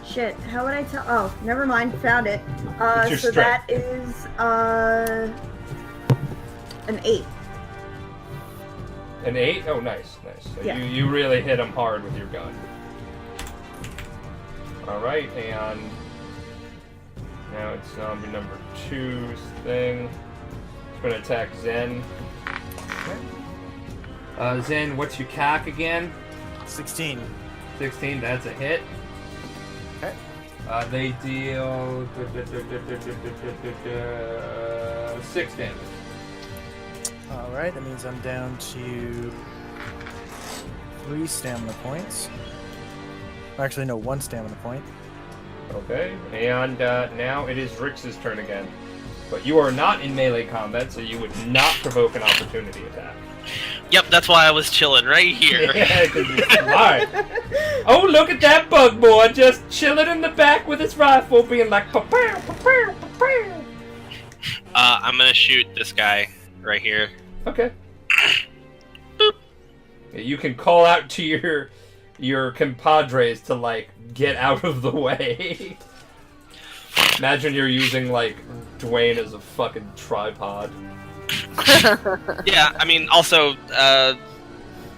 Shit, how would I tell? Oh, never mind, found it. It's your So strength. that is an 8. An 8? Oh, nice, nice. So Yeah. you really hit him hard with your gun. Alright, and now it's zombie number 2's thing. It's gonna attack Zen. Zen, what's your CAC again? 16. 16, that's a hit. Okay. They deal 6 damage. Alright, that means I'm down to 3 stamina points. Actually, no, 1 stamina point. Okay, and now it is Rix's turn again. But you are not in melee combat, so you would not provoke an opportunity attack. Yep, that's why I was chilling right here. Yeah, because you're smart. Oh, look at that bug boy just chilling in the back with his rifle, being like, pa-pow, pa-pow, pa-pow. I'm gonna shoot this guy right here. Okay. Boop. Yeah, you can call out to your compadres to, like, get out of the way. Imagine you're using, like, Dwayne as a fucking tripod. Yeah, I mean, also,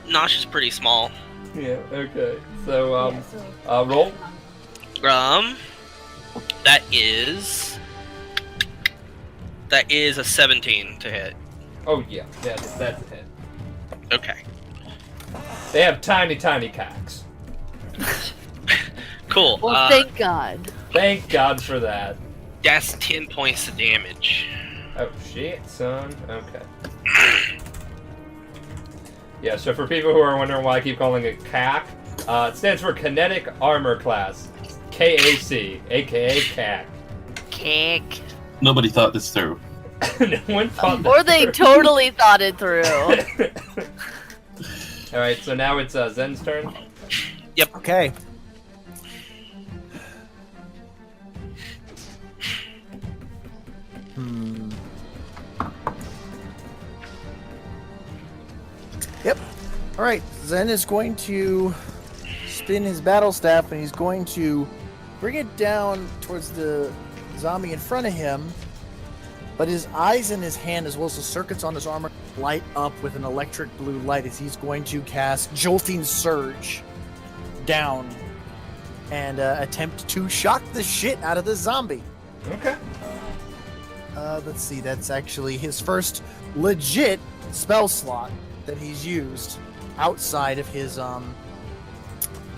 Nosh is pretty small. Yeah, okay. So, roll. That is a 17 to hit. Oh, yeah, that's a hit. Okay. They have tiny, tiny cocks. Cool. Well, thank God. Thank God for that. That's 10 points of damage. Oh, shit, son. Okay. Yeah, so for people who are wondering why I keep calling it CAC, it stands for Kinetic Armor Class. KAC, aka CAC. Kick. Nobody thought this through. No one thought that Or they through. totally thought it through. Alright, so now it's Zen's turn. Yep. Okay. Yep. Alright, Zen is going to spin his battle staff and he's going to bring it down towards the zombie in front of him, but his eyes in his hand as well as the circuits on his armor light up with an electric blue light as he's going to cast Jolting Surge down and attempt to shock the shit out of the zombie. Okay. Let's see, that's actually his first legit spell slot that he's used outside of his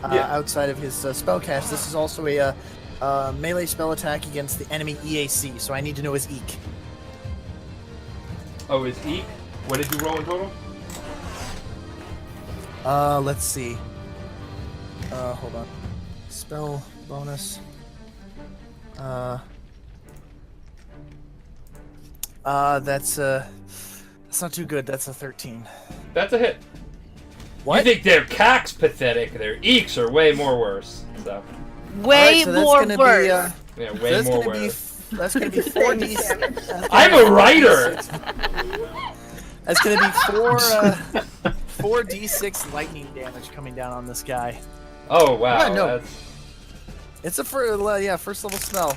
spellcast. This is also a melee spell attack against the enemy EAC, so I need to know his EQ. Oh, his EQ? What did you roll in total? Let's see. Hold on. Spell bonus. That's not too good. That's a 13. That's a hit. What? You think their CAC's pathetic, their EQs are way more worse. So, Way Alright, so that's more gonna worse. Be, yeah, so way that's more gonna worse. That's gonna be 4d. I'm a writer! That's gonna be 4d6 lightning damage coming down on this guy. Oh, wow. Yeah, no. That's... It's a first level spell.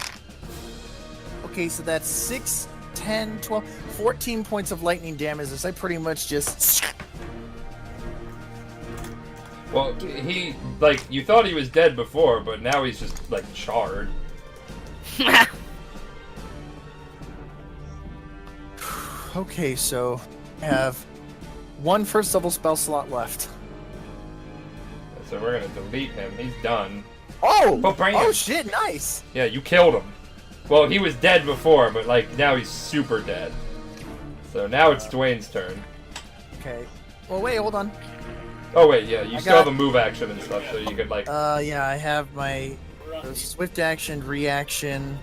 Okay, so that's 6, 10, 12, 14 points of lightning damage as I pretty much just... Well, he, like, you thought he was dead before, but now he's just, like, charred. Okay, so I have one first level spell slot left. So we're gonna delete him. He's done. Oh! Oh, bring him. Oh shit, nice! Yeah, you killed him. Well, he was dead before, but, like, now he's super dead. So now it's Dwayne's turn. Okay. Well, wait, hold on. Oh, wait, yeah, you I still got- have a move action and stuff, so you could, like... Yeah, I have my swift action, reaction,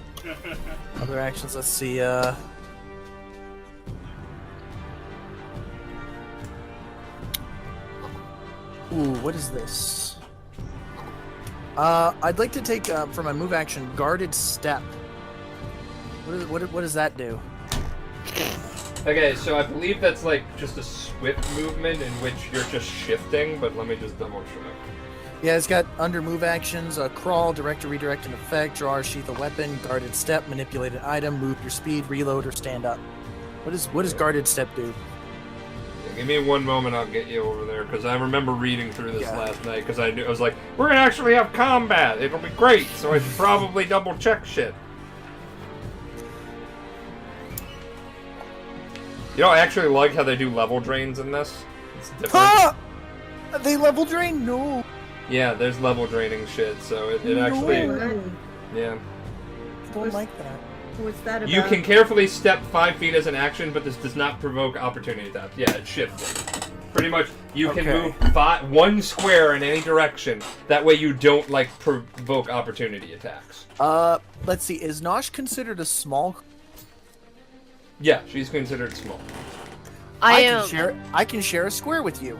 other actions. Let's see, Ooh, what is this? I'd like to take for my move action guarded step. What does that do? Okay, so I believe that's like just a swift movement in which you're just shifting, but let me just double check. Yeah, it's got under move actions, crawl, direct or redirect an effect, draw or sheath a weapon, guarded step, manipulate an item, move your speed, reload, or stand up. What does guarded step do? Yeah, give me one moment, I'll get you over there, because I remember reading through this last night, because I was like, we're gonna actually have combat, it'll be great, so I should probably double check shit. You know, I actually like how they do level drains in this. It's different. Ah! They level drain? No. Yeah, there's level draining shit, so it actually... Yeah. I don't like that. What's that about? You can carefully step 5 feet as an action, but this does not provoke opportunity attacks. Yeah, it's shifting. Pretty much, you can move 1 square in any direction. That way you don't, like, provoke opportunity attacks. Let's see. Is Nosh considered a small... Yeah, she's considered small. I can share a square with you.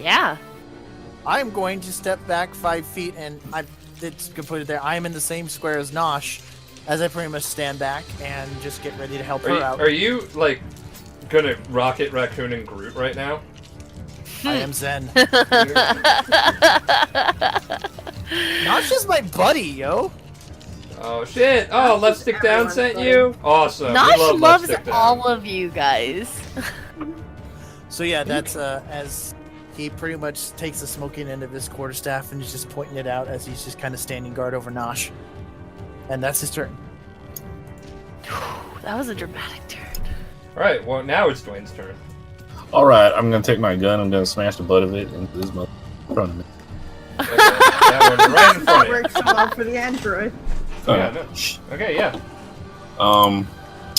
Yeah. I'm going to step back 5 feet, and it's gonna put it there. I am in the same square as Nosh, as I pretty much stand back and just get ready to help her out. Are you, like, gonna Rocket Raccoon and Groot right now? I am Zen. Nosh is my buddy, yo. Oh shit! Oh, Left Stick Down sent you? Awesome. Nosh loves all of you guys. So yeah, that's as he pretty much takes the smoking end of his quarterstaff and is just pointing it out as he's just kind of standing guard over Nosh. And that's his turn. That was a dramatic turn. Alright, well now it's Dwayne's turn. Alright, I'm gonna take my gun, I'm gonna smash the butt of it into this mother in front of me. Okay, that one right in front of you. Works well for the android. Yeah, no. Okay, yeah.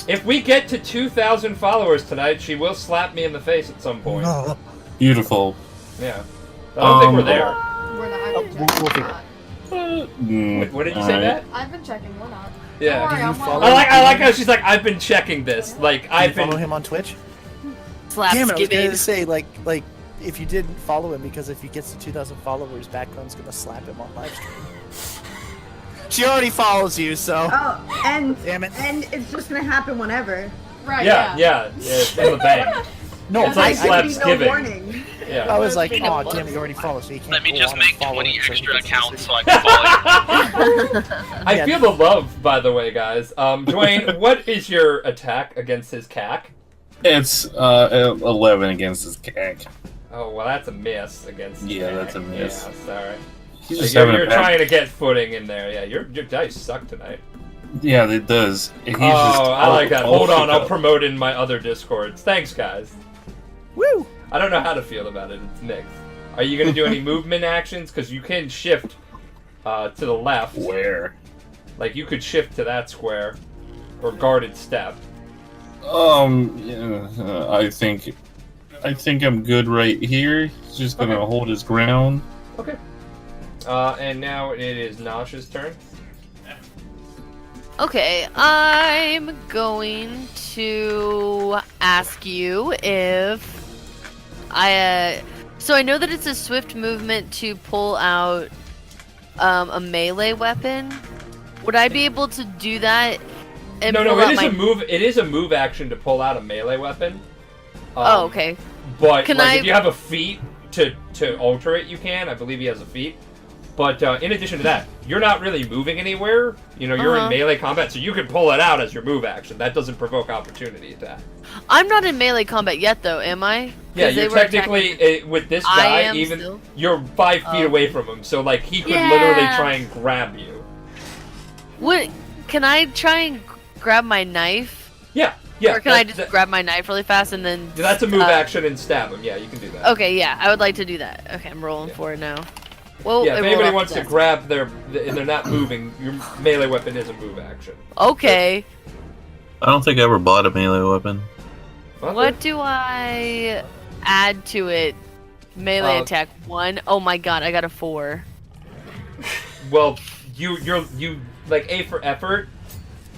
If we get to 2,000 followers tonight, she will slap me in the face at some point. Beautiful. Yeah. I don't think we're there. We're not. I've been checking. What did you say, Matt? I've been checking. We're not. Yeah. Don't worry, I'm follow I like how she's like, I've been checking this. Like, I've been. Follow him on Twitch? Slaps Damn it, I was giving. gonna say, like, if you didn't follow him, because if he gets to 2,000 followers, Backbone's gonna slap him on live stream. She already follows you, so. Oh, and Damn it. and it's just gonna happen whenever. Right. Yeah, it's in the bank. No, It's like I give you no Slapsgiving. warning. Yeah. I was like, oh, damn it, you already followed, so you can't Let me go just on and make follow 20 him, so he extra gets to accounts see. so I can follow you. I feel the love, by the way, guys. Dwayne, what is your attack against his cack? It's 11 against his cack. Oh, well, that's a miss against his Yeah, cack. that's a miss. Yeah, sorry. He's So just you're having a bad- trying to get footing in there. Yeah, your dice suck tonight. Yeah, it does. He's just I like that. all Hold on, shook I'll up. promote in my other Discords. Thanks, guys. Woo! I don't know how to feel about it. It's mixed. Are you going to do any movement actions? Because you can shift to the left. Where? Like, you could shift to that square. Or guarded step. Yeah, I think I'm good right here. He's just gonna hold his ground. Okay. And now it is Nosh's turn. Okay, I'm going to ask you if so I know that it's a swift movement to pull out a melee weapon. Would I be able to do that? And No, pull it out is my... a move. It is a move action to pull out a melee weapon. Oh, okay. But Can like, I- if you have a feat to alter it, you can. I believe he has a feat. But in addition to that, you're not really moving anywhere. You know, you're in melee combat, so you can pull it out as your move action. That doesn't provoke opportunity attack. I'm not in melee combat yet, though, am I? 'Cause Yeah, they you're were technically attacking- with this I guy. am Even still? you're 5 feet Oh. away from him, so like he could Yeah. literally try and grab you. What? Can I try and grab my knife? Yeah. Or can I just grab my knife really fast and then... That's a move action and stab him. Yeah, you can do that. Okay, yeah, I would like to do that. Okay, I'm rolling for it now. Well, Yeah, if it rolled anybody off wants the to desk. grab and they're not moving, your melee weapon is a move action. Okay. I don't think I ever bought a melee weapon. What do I add to it? Melee attack 1. Oh my god, I got a 4. Well, you like A for effort.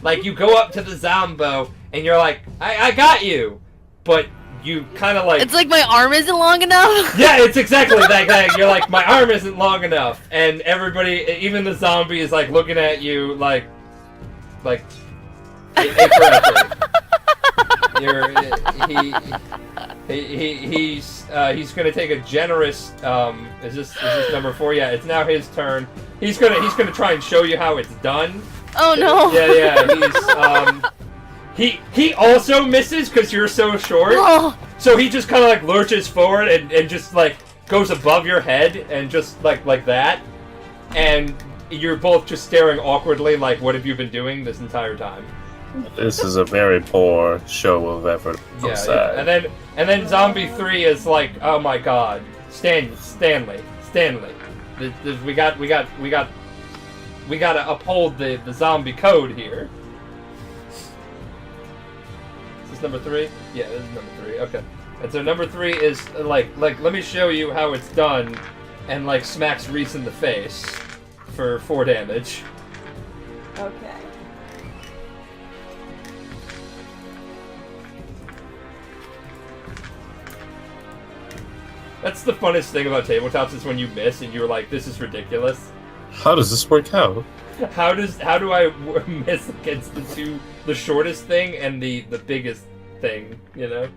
Like you go up to the Zombo and you're like, I got you, but you kind of like... It's like my arm isn't long enough? Yeah, it's exactly that thing. You're like, my arm isn't long enough. And everybody, even the zombie is like looking at you like incorrectly. He's gonna take a generous, is this number 4? Yeah, it's now his turn. He's gonna try and show you how it's done. Oh no! He also misses because you're so short. Oh. So he just kind of like lurches forward and just like goes above your head and just like that. And you're both just staring awkwardly like, what have you been doing this entire time? This is a very poor show of effort. Yeah. And then zombie 3 is like, oh my god, Stanley. We gotta uphold the zombie code here. Is this number 3? Yeah, this is number 3. Okay. And so number 3 is like let me show you how it's done, and like smacks Reese in the face for 4 damage. Okay. That's the funnest thing about tabletops is when you miss and you're like, this is ridiculous. How does this work out? How do I miss against the shortest thing and the biggest thing, you know?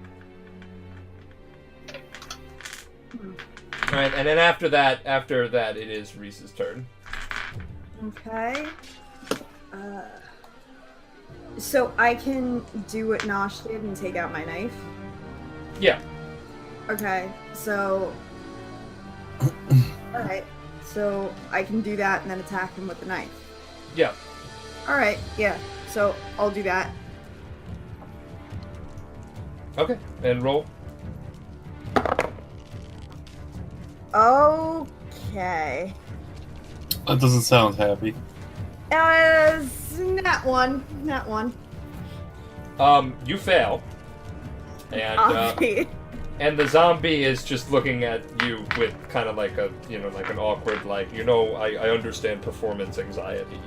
Alright, and then after that, it is Reese's turn. Okay. So I can do what Nosh did and take out my knife? Yeah. Okay, so... Alright, so I can do that and then attack him with the knife. Yeah. Alright, yeah, so I'll do that. Okay, and roll. Okay. That doesn't sound happy. Not one. You fail. And, and the zombie is just looking at you with kind of like a, you know, like an awkward, like, you know, I understand performance anxiety.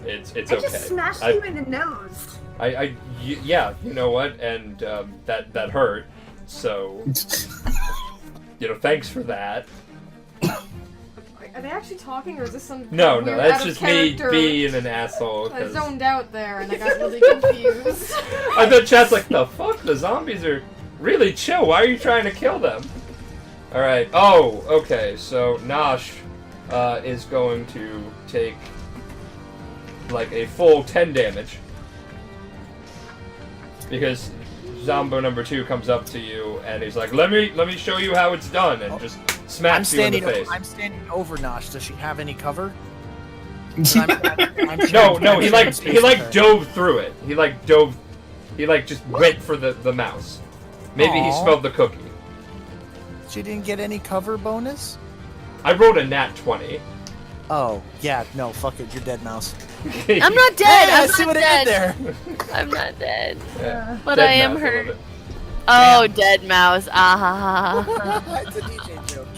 It's okay. I just smashed you in the nose. Yeah, you know what? And that hurt. So, you know, thanks for that. Are they actually talking, or is this some No, weird that's out of just me character? being an asshole. I 'cause zoned out there, and I got really confused. I bet chat's like, the fuck? The zombies are really chill. Why are you trying to kill them? Alright. Oh, okay. So, Nosh is going to take like a full 10 damage. Because Zombo number 2 comes up to you and he's like, let me show you how it's done, and just smacks you in the face. I'm standing over Nosh. Does she have any cover? No, he dove through it. He just went for the mouse. Maybe he smelled the cookie. She didn't get any cover bonus? I rolled a nat 20. Oh, yeah, no, fuck it, you're dead, mouse. I'm not dead! Yeah, I'm see not what dead! I did there? I'm not dead. But Dead I am mouse, hurt. love it. Oh, dead mouse. Ah. It's a DJ joke.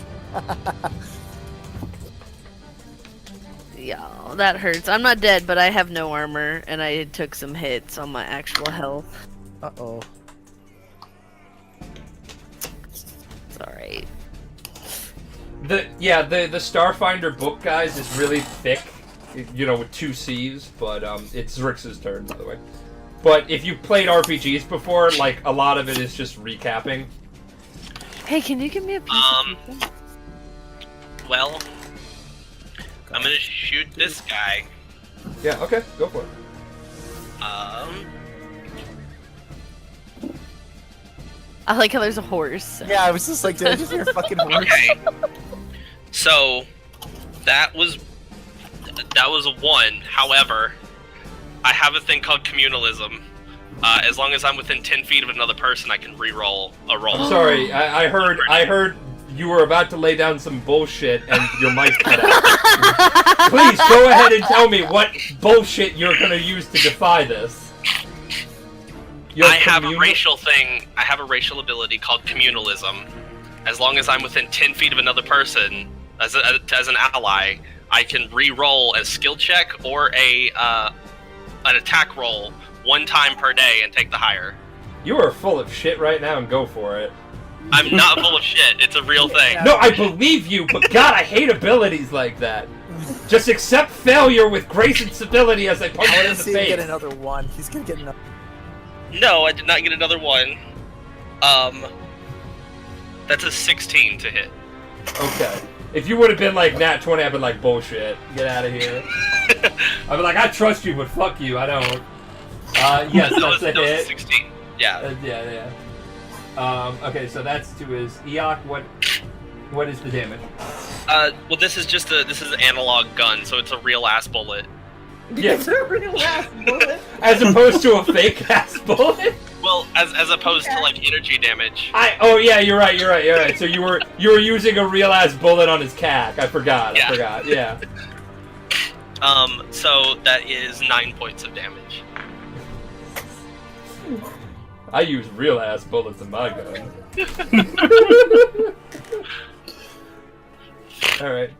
Yeah, that hurts. I'm not dead, but I have no armor, and I took some hits on my actual health. Uh-oh. It's alright. The Starfinder book, guys, is really thick, you know, with 2 C's, but it's Zrix's turn, by the way. But if you've played RPGs before, like, a lot of it is just recapping. Hey, can you give me a piece of pizza? Well, I'm gonna shoot this guy. Yeah, okay, go for it. I like how there's a horse. Yeah, I was just like, did I just hear a fucking horse? Okay. So, that was a 1. However, I have a thing called communalism. As long as I'm within 10 feet of another person, I can re-roll a roll. I'm sorry, I heard you were about to lay down some bullshit and your mic cut out. Please, go ahead and tell me what bullshit you're gonna use to defy this. I have a racial thing. I have a racial ability called communalism. As long as I'm within 10 feet of another person, as an ally, I can re-roll a skill check or an attack roll 1 time per day and take the higher. You are full of shit right now, and go for it. I'm not full of shit. It's a real thing. No, I believe you, but God, I hate abilities like that. Just accept failure with grace and civility as I punch you in the See him face. get another one. He's gonna get another. No, I did not get another one. That's a 16 to hit. Okay. If you would have been like Nat 20, I'd been like, bullshit. Get out of here. I'd be like, I trust you, but fuck you, I don't. Yes, that's a hit. 16. Yeah. Yeah. Okay, so that's to his Eok. What is the damage? Well, this is an analog gun, so it's a real ass bullet. Yeah. It's a real ass bullet. As opposed to a fake ass bullet? Well, as opposed to like energy damage. Oh yeah, you're right. So you were using a real ass bullet on his cack. I forgot. Yeah. So that is 9 points of damage. I use real ass bullets in my gun. Alright.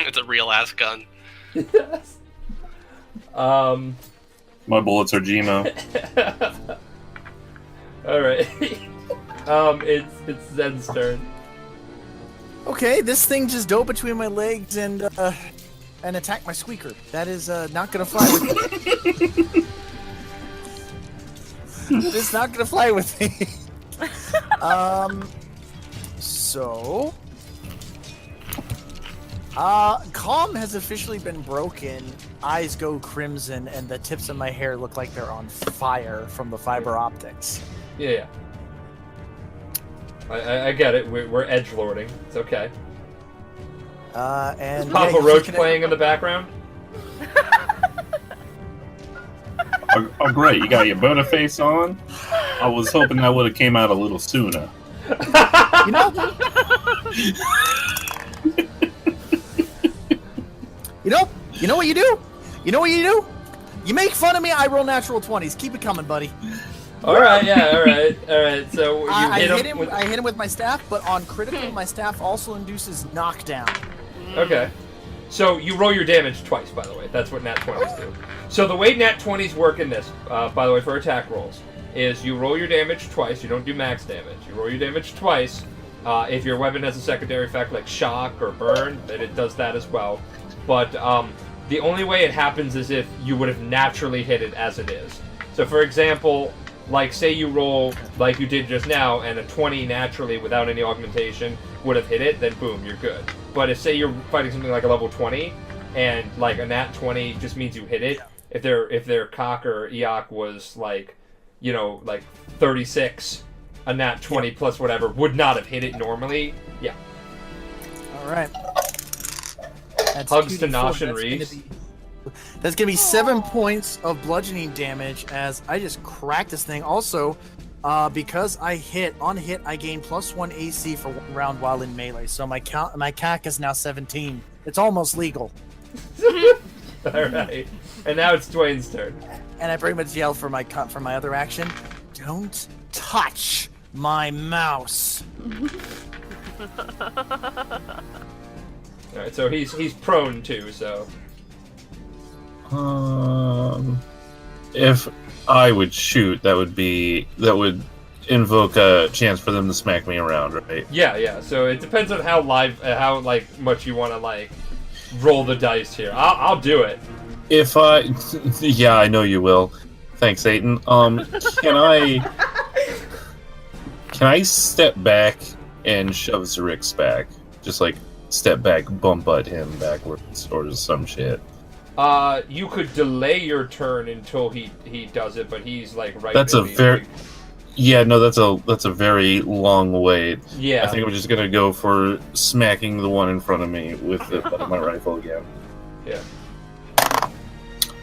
It's a real ass gun. Yes. My bullets are Gmo. Alright. It's Zen's turn. Okay, this thing just dove between my legs and attacked my squeaker. That is not gonna fly with me. It's not gonna fly with me. So calm has officially been broken. Eyes go crimson, and the tips of my hair look like they're on fire from the fiber optics. Yeah. I get it. We're edgelording. It's okay. And Is Papa Roach playing in the background? Oh, great! You got your Buddha face on. I was hoping that would have came out a little sooner. You know, you know what you do? You know what you do? You make fun of me. I roll natural 20s. Keep it coming, buddy. All right. So you I hit him. I hit him with my staff, but on critical, my staff also induces knockdown. Okay. So you roll your damage twice, by the way. That's what Nat 20s do. So the way Nat 20s work in this, by the way, for attack rolls, is you roll your damage twice. You don't do max damage. You roll your damage twice. If your weapon has a secondary effect like shock or burn, then it does that as well. But the only way it happens is if you would have naturally hit it as it is. So for example, like say you roll like you did just now, and a 20 naturally without any augmentation would have hit it, then boom, you're good. But if say you're fighting something like a level 20, and like a nat 20 just means you hit it. If their cock or Eok was like, you know, like 36, a nat 20 plus whatever would not have hit it normally. Yeah. All right. That's Hugs to 2d4. Nosh and Reese. That's gonna be 7 points of bludgeoning damage as I just cracked this thing. Also, because I hit I gain +1 AC for 1 round while in melee. So my CAC is now 17. It's almost legal. All right. And now it's Dwayne's turn. And I pretty much yell for my other action. Don't touch my mouse. All right. So he's prone too. So. If I would shoot, that would invoke a chance for them to smack me around, right? Yeah. So it depends on how much you want to like roll the dice here. I'll do it. If I, yeah, I know you will. Thanks, Aiden. Can I step back and shove Zerix back? Just like step back, bump butt him backwards, or some shit. You could delay your turn until he does it, but he's like right. That's a very, yeah, no, that's a very long wait. Yeah. I think I'm just gonna go for smacking the one in front of me with the butt of my rifle again. Yeah.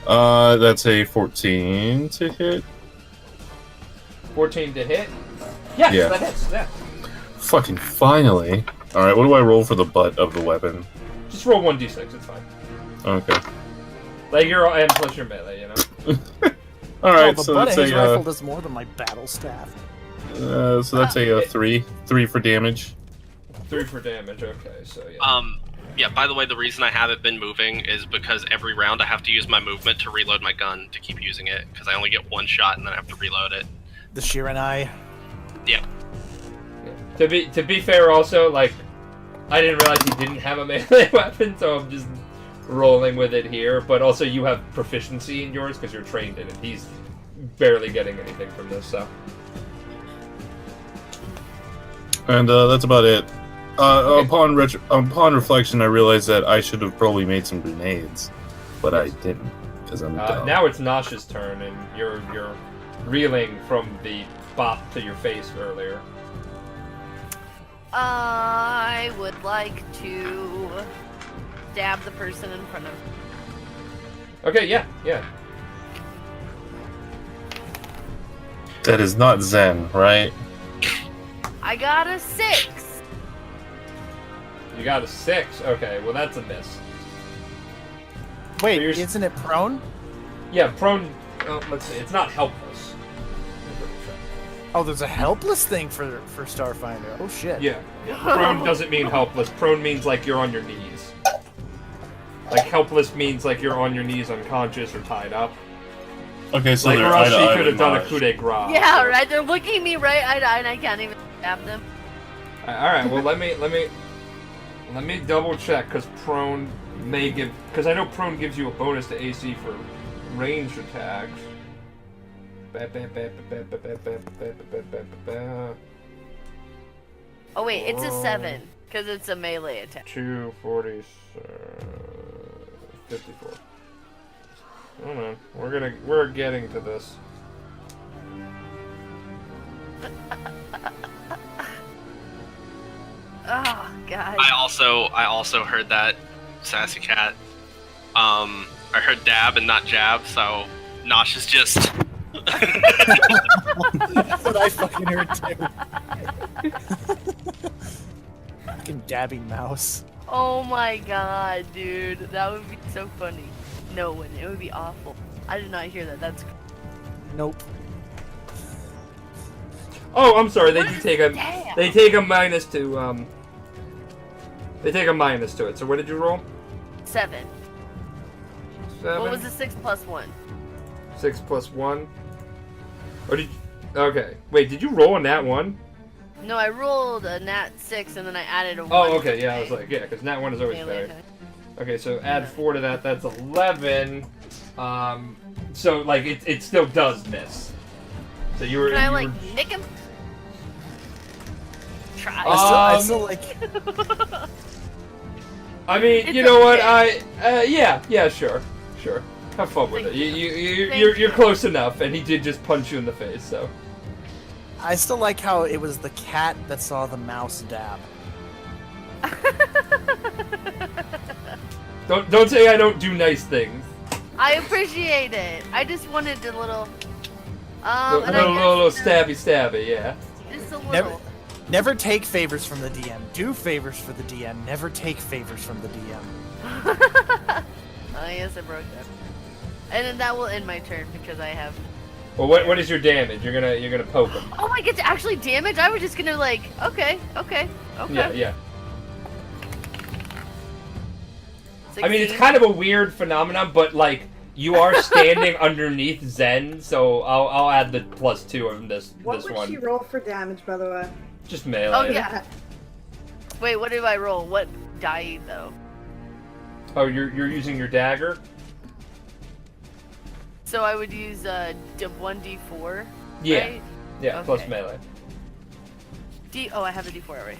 That's a 14 to hit. 14 to hit? Yes, Yeah. that hits, yeah. Fucking finally. Alright, what do I roll for the butt of the weapon? Just roll 1d6, it's fine. Okay. Like, and plus your melee, you know? Alright, the so butt that's of his a, rifle does more than my battle staff. so that's a 3. 3 for damage. 3 for damage, okay, so yeah. Yeah, by the way, the reason I haven't been moving is because every round I have to use my movement to reload my gun to keep using it, because I only get 1 shot and then I have to reload it. The Shiranai. Yep. To be fair, also, like, I didn't realize he didn't have a melee weapon, so I'm just rolling with it here. But also, you have proficiency in yours because you're trained in it. He's barely getting anything from this, so. And that's about it. Okay. Upon reflection, I realized that I should have probably made some grenades, but I didn't because I'm dumb. Now it's Nosh's turn, and you're reeling from the bop to your face earlier. I would like to stab the person in front of me. Okay, yeah. That is not Zen, right? I got a 6. You got a 6. Okay, well that's a miss. Wait, So you're- isn't it prone? Yeah, prone. Let's see. It's not helpless. Oh, there's a helpless thing for Starfinder. Oh shit. Yeah. Prone doesn't mean helpless. Prone means like you're on your knees. Like helpless means like you're on your knees, unconscious or tied up. Okay, so Like they're or else eye to she eye could have with done a Nosh. coup de grace. Yeah, right. They're looking at me right eye to eye, and I can't even stab them. All right. Well, let me double check because prone may give because I know prone gives you a bonus to AC for ranged attacks. Oh wait, it's a 7 because it's a melee attack. 240, 54. Hold on, we're getting to this. Oh god. I also heard that, Sassy Cat. I heard dab and not jab, so Nosh is just. That's what I fucking heard too. Fucking dabbing mouse. Oh my god, dude, that would be so funny. No, it would be awful. I did not hear that. That's. Nope. Oh, I'm sorry. They do take a Damn. they take a minus to They take a minus to it. So what did you roll? 7. 7. What was the 6 plus 1? 6 plus 1. Or did you... Okay. Wait, did you roll a nat 1? No, I rolled a nat 6 and then I added a 1. Oh, okay. Yeah, I was like, yeah, because nat 1 is always Melee better. attack. Okay, so add 4 to that. That's 11. So like it still does miss. So you were. Can I you like were- nick him? Try. I still like. I mean, It's you know what? okay. Yeah, sure. Have fun with it. You're close enough, and he did just punch you in the face. So I still like how it was the cat that saw the mouse dab. don't say I don't do nice things. I appreciate it. I just wanted a little. A And I little guess, stabby, yeah. Just a little. Never take favors from the DM. Do favors for the DM. Never take favors from the DM. Oh yes, I broke that. And then that will end my turn because I have. Well, what is your damage? You're gonna poke him. Oh, I get to actually damage? I was just gonna like, okay. Yeah. 16. I mean, it's kind of a weird phenomenon, but like you are standing underneath Zen, so I'll add the +2 of this What would one. she roll for damage, by the way? Just melee. Oh yeah. Wait, what do I roll? What die though? Oh, you're using your dagger. So I would use 1d4. Yeah. Right? Yeah, plus Okay. melee. Oh, I have a d4 already.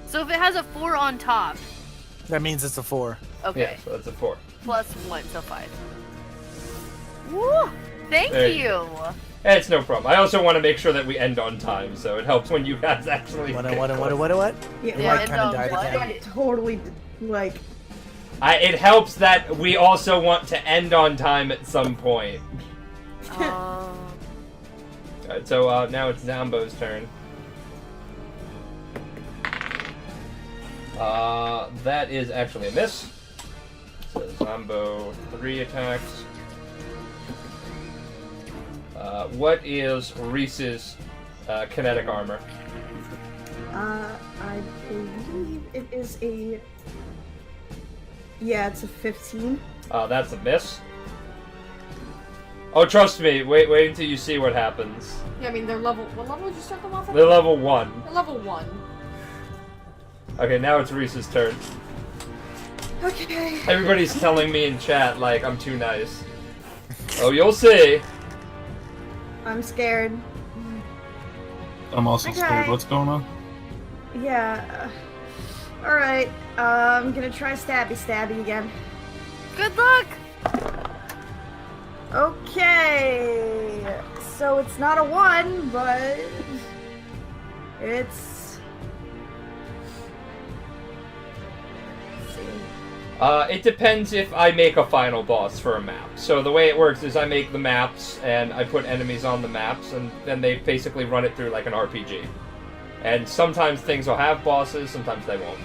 So if it has a 4 on top, That means it's a 4. okay, Yeah, so that's a 4. plus 1, so 5. Woo! Thank There you. you go. It's no problem. I also want to make sure that we end on time, so it helps when you guys actually. What? Yeah, I kind of died again. I totally, like... It helps that we also want to end on time at some point. Alright, so now it's Zambo's turn. That is actually a miss. So Zambo 3 attacks. What is Reese's kinetic armor? I believe it is a... Yeah, it's a 15. That's a miss. Oh, trust me. Wait until you see what happens. Yeah, I mean, they're level... What level did you start them off at? They're level 1. They're level 1. Okay, now it's Reese's turn. Okay. Everybody's telling me in chat, like, I'm too nice. Oh, you'll see. I'm scared. I'm also Okay. scared. What's going on? Yeah. Alright. I'm gonna try stabby again. Good luck! Okay. So it's not a 1, but it's... Let's see. It depends if I make a final boss for a map. So the way it works is I make the maps, and I put enemies on the maps, and then they basically run it through like an RPG. And sometimes things will have bosses, sometimes they won't.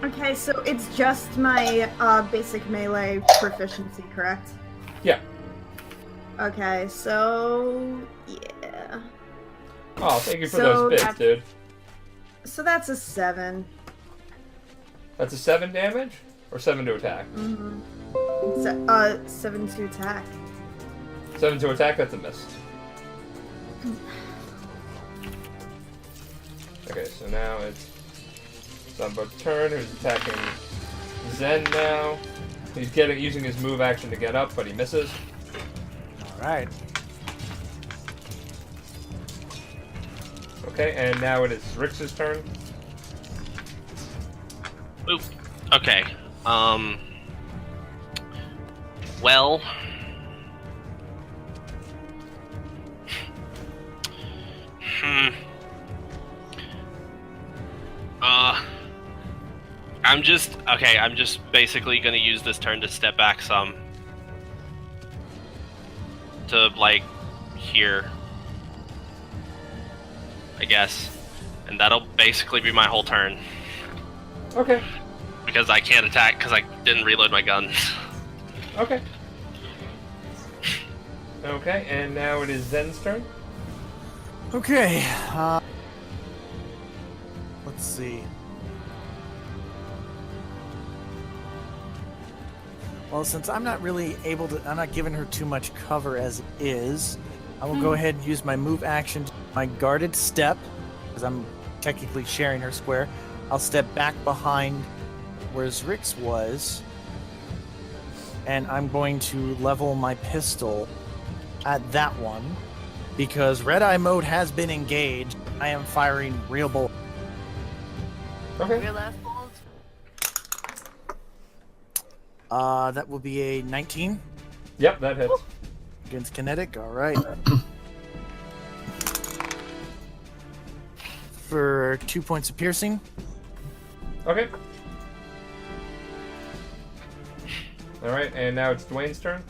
Okay, so it's just my basic melee proficiency, correct? Yeah. Okay, so yeah. Oh, thank you for So those bits, that's- dude. So that's a 7. That's a 7 damage? Or 7 to attack? So, 7 to attack. 7 to attack, that's a miss. Okay, so now it's Sunbug's turn, who's attacking Zen now. He's using his move action to get up, but he misses. Alright. Okay, and now it is Rix's turn. Oop. Okay. Well. I'm just basically gonna use this turn to step back some. To, like, here. I guess. And that'll basically be my whole turn. Okay. Because I can't attack because I didn't reload my guns. Okay. Okay, and now it is Zen's turn. Okay. Let's see. Well, since I'm not really able to, I'm not giving her too much cover as it is, I will go ahead and use my move action, my guarded step, because I'm technically sharing her square. I'll step back behind where Rix was, and I'm going to level my pistol at that one, because Red Eye mode has been engaged. I am firing real bullets. Okay. Real last balls? That will be a 19 Yep, that hits. against kinetic. All right. For 2 points of piercing. Okay. Alright, and now it's Dwayne's turn.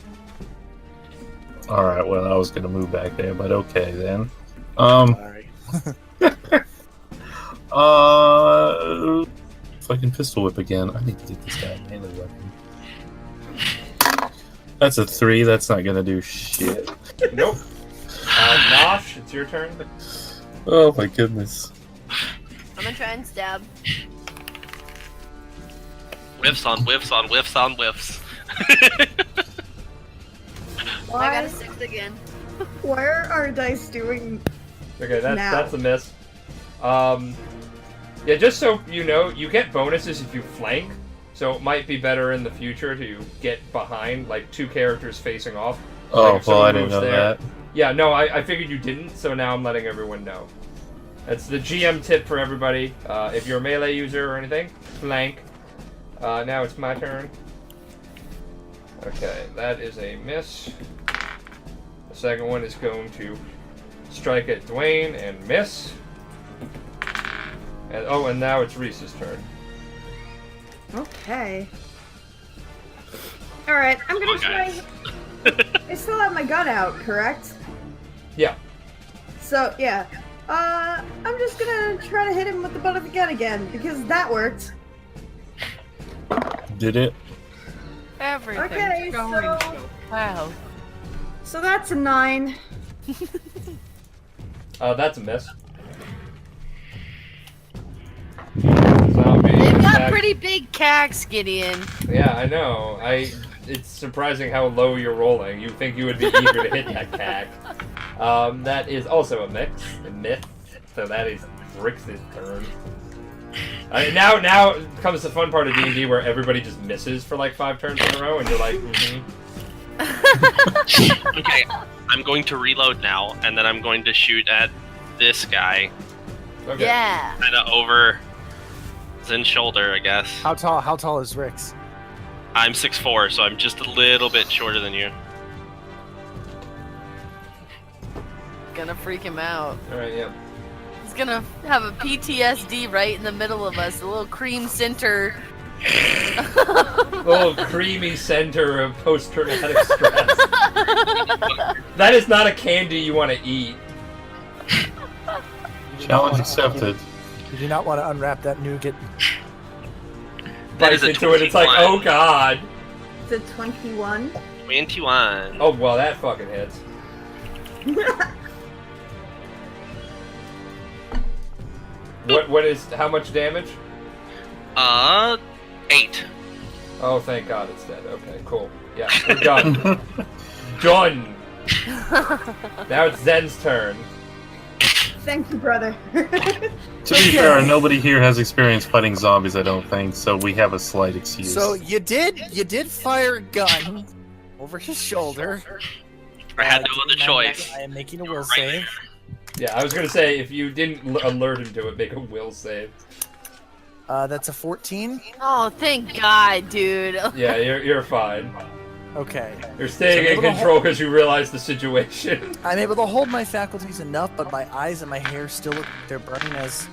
Alright, well, I was gonna move back there, but okay then. All right. Fucking pistol whip again. I need to get this guy a melee weapon. That's a 3. That's not gonna do shit. Nope. Nosh, it's your turn. Oh my goodness. I'm gonna try and stab. Whiffs on whiffs on whiffs on whiffs. I got a 6 again. Why are our dice doing... Okay, Now. that's a miss. Yeah, just so you know, you get bonuses if you flank, so it might be better in the future to get behind, like, 2 characters facing off. Oh, Like, if well, someone I didn't moves know there- that. Yeah, no, I figured you didn't, so now I'm letting everyone know. That's the GM tip for everybody. If you're a melee user or anything, flank. Now it's my turn. Okay, that is a miss. The second one is going to strike at Dwayne and miss. And oh, and now it's Reese's turn. Okay. Alright, I'm gonna try... I still have my gun out, correct? Yeah. So, yeah. I'm just gonna try to hit him with the butt of the gun again, because that worked. Did it? Everything's Okay, going so- so wow. So that's a 9. That's a miss. Zombie. They've got have cack. pretty big cacks, Gideon. Yeah, I know. It's surprising how low you're rolling. You think you would be eager to hit that cack. That is also a myth. So that is Rix's turn. Now comes the fun part of D&D where everybody just misses for like 5 turns in a row, and you're like, Okay, I'm going to reload now, and then I'm going to shoot at this guy. Okay. Yeah. Kind of over Zen's shoulder, I guess. How tall is Rix? I'm 6'4", so I'm just a little bit shorter than you. Gonna freak him out. Alright, yeah. He's gonna have a PTSD right in the middle of us. A little cream center. Little creamy center of post-traumatic stress. That is not a candy you want to eat. Challenge accepted. You do not want to unwrap that nougat. That is Bites a into it, it's like, 21. oh god. It's a 21. 21. Oh, well, that fucking hits. What is, how much damage? 8. Oh, thank god it's dead. Okay, cool. Yeah, we're done. Done! Now it's Zen's turn. Thank you, brother. To be fair, nobody here has experience fighting zombies, I don't think, so we have a slight excuse. So you did fire a gun over his shoulder. I had no other Keep in mind choice. that I am making a will save. Yeah, I was gonna say, if you didn't alert him to it, make a will save. That's a 14. Oh, thank God, dude. Yeah, you're fine. Okay. You're staying So in I'm able to control because you realize the situation. I'm able to hold my faculties enough, but my eyes and my hair still look they're burning as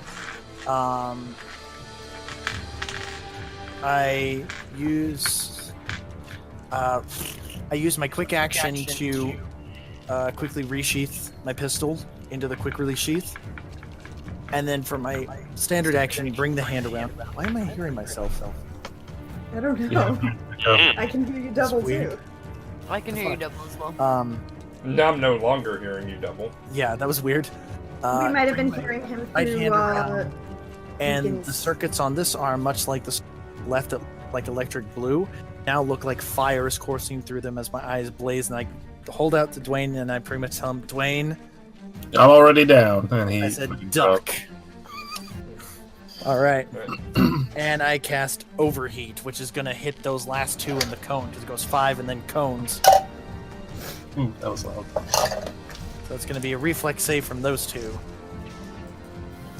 I use my quick action to quickly resheath my pistol into the quick release sheath. And then for my standard action, you bring the hand around. Why am I hearing myself? I don't know. Yeah. I can hear you double weird. too. I can hear you double as well. Now I'm no longer hearing you double. Yeah, that was weird. We might have been hearing him right through. hand around. And Beacons. the circuits on this arm, much like the left like electric blue, now look like fire is coursing through them as my eyes blaze. And I hold out to Dwayne, and I pretty much tell him, Dwayne, I'm already down. And he, I said, duck. All right. And I cast Overheat, which is going to hit those last 2 in the cone, because it goes 5 and then cones. Ooh, that was loud. So it's going to be a reflex save from those 2.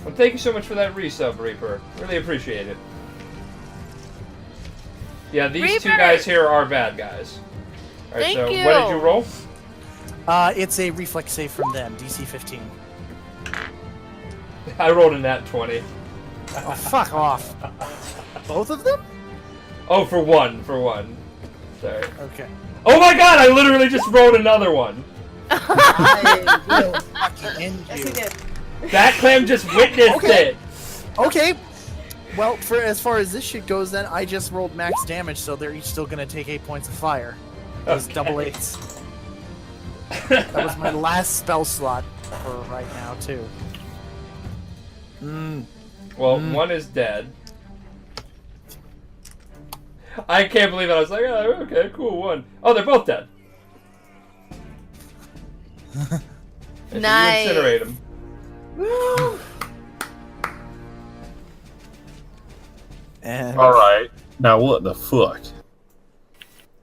Well, thank you so much for that resub, Reaper. Really appreciate it. Yeah, these two Reaper! guys here are bad guys. Alright, Thank so you. what did you roll? It's a reflex save from them, DC 15. I rolled a nat 20. Oh, fuck off. Both of them? Oh, for one. Sorry. Okay. Oh my god, I literally just rolled another one. I will fucking end Yes, you. he did. That clam just witnessed Okay. it. Okay. Well, for as far as this shit goes, then I just rolled max damage, so they're each still gonna take 8 points of fire. That was Okay. double 8s. That was my last spell slot for right now, too. Well, one is dead. I can't believe it. I was like, oh, okay, cool, one. Oh, they're both dead. And so Nice. you incinerate them. And Alright. Now what the fuck?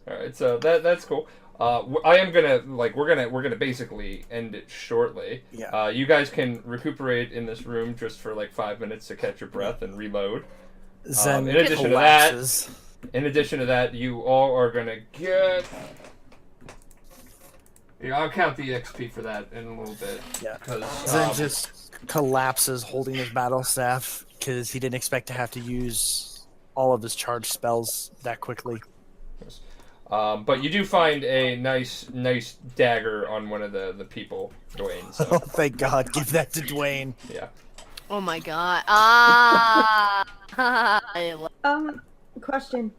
Alright, so that's cool. I am gonna we're gonna basically end it shortly. Yeah. You guys can recuperate in this room just for like 5 minutes to catch your breath and reload. Zen in addition to collapses. In addition to that, you all are gonna get. Yeah, I'll count the XP for that in a little bit. Yeah. Because Zen just collapses holding his battle staff because he didn't expect to have to use all of his charged spells that quickly. but you do find a nice dagger on one of the people, Dwayne. Oh, So thank God. Give that to Dwayne. yeah. Oh my God. I love Question.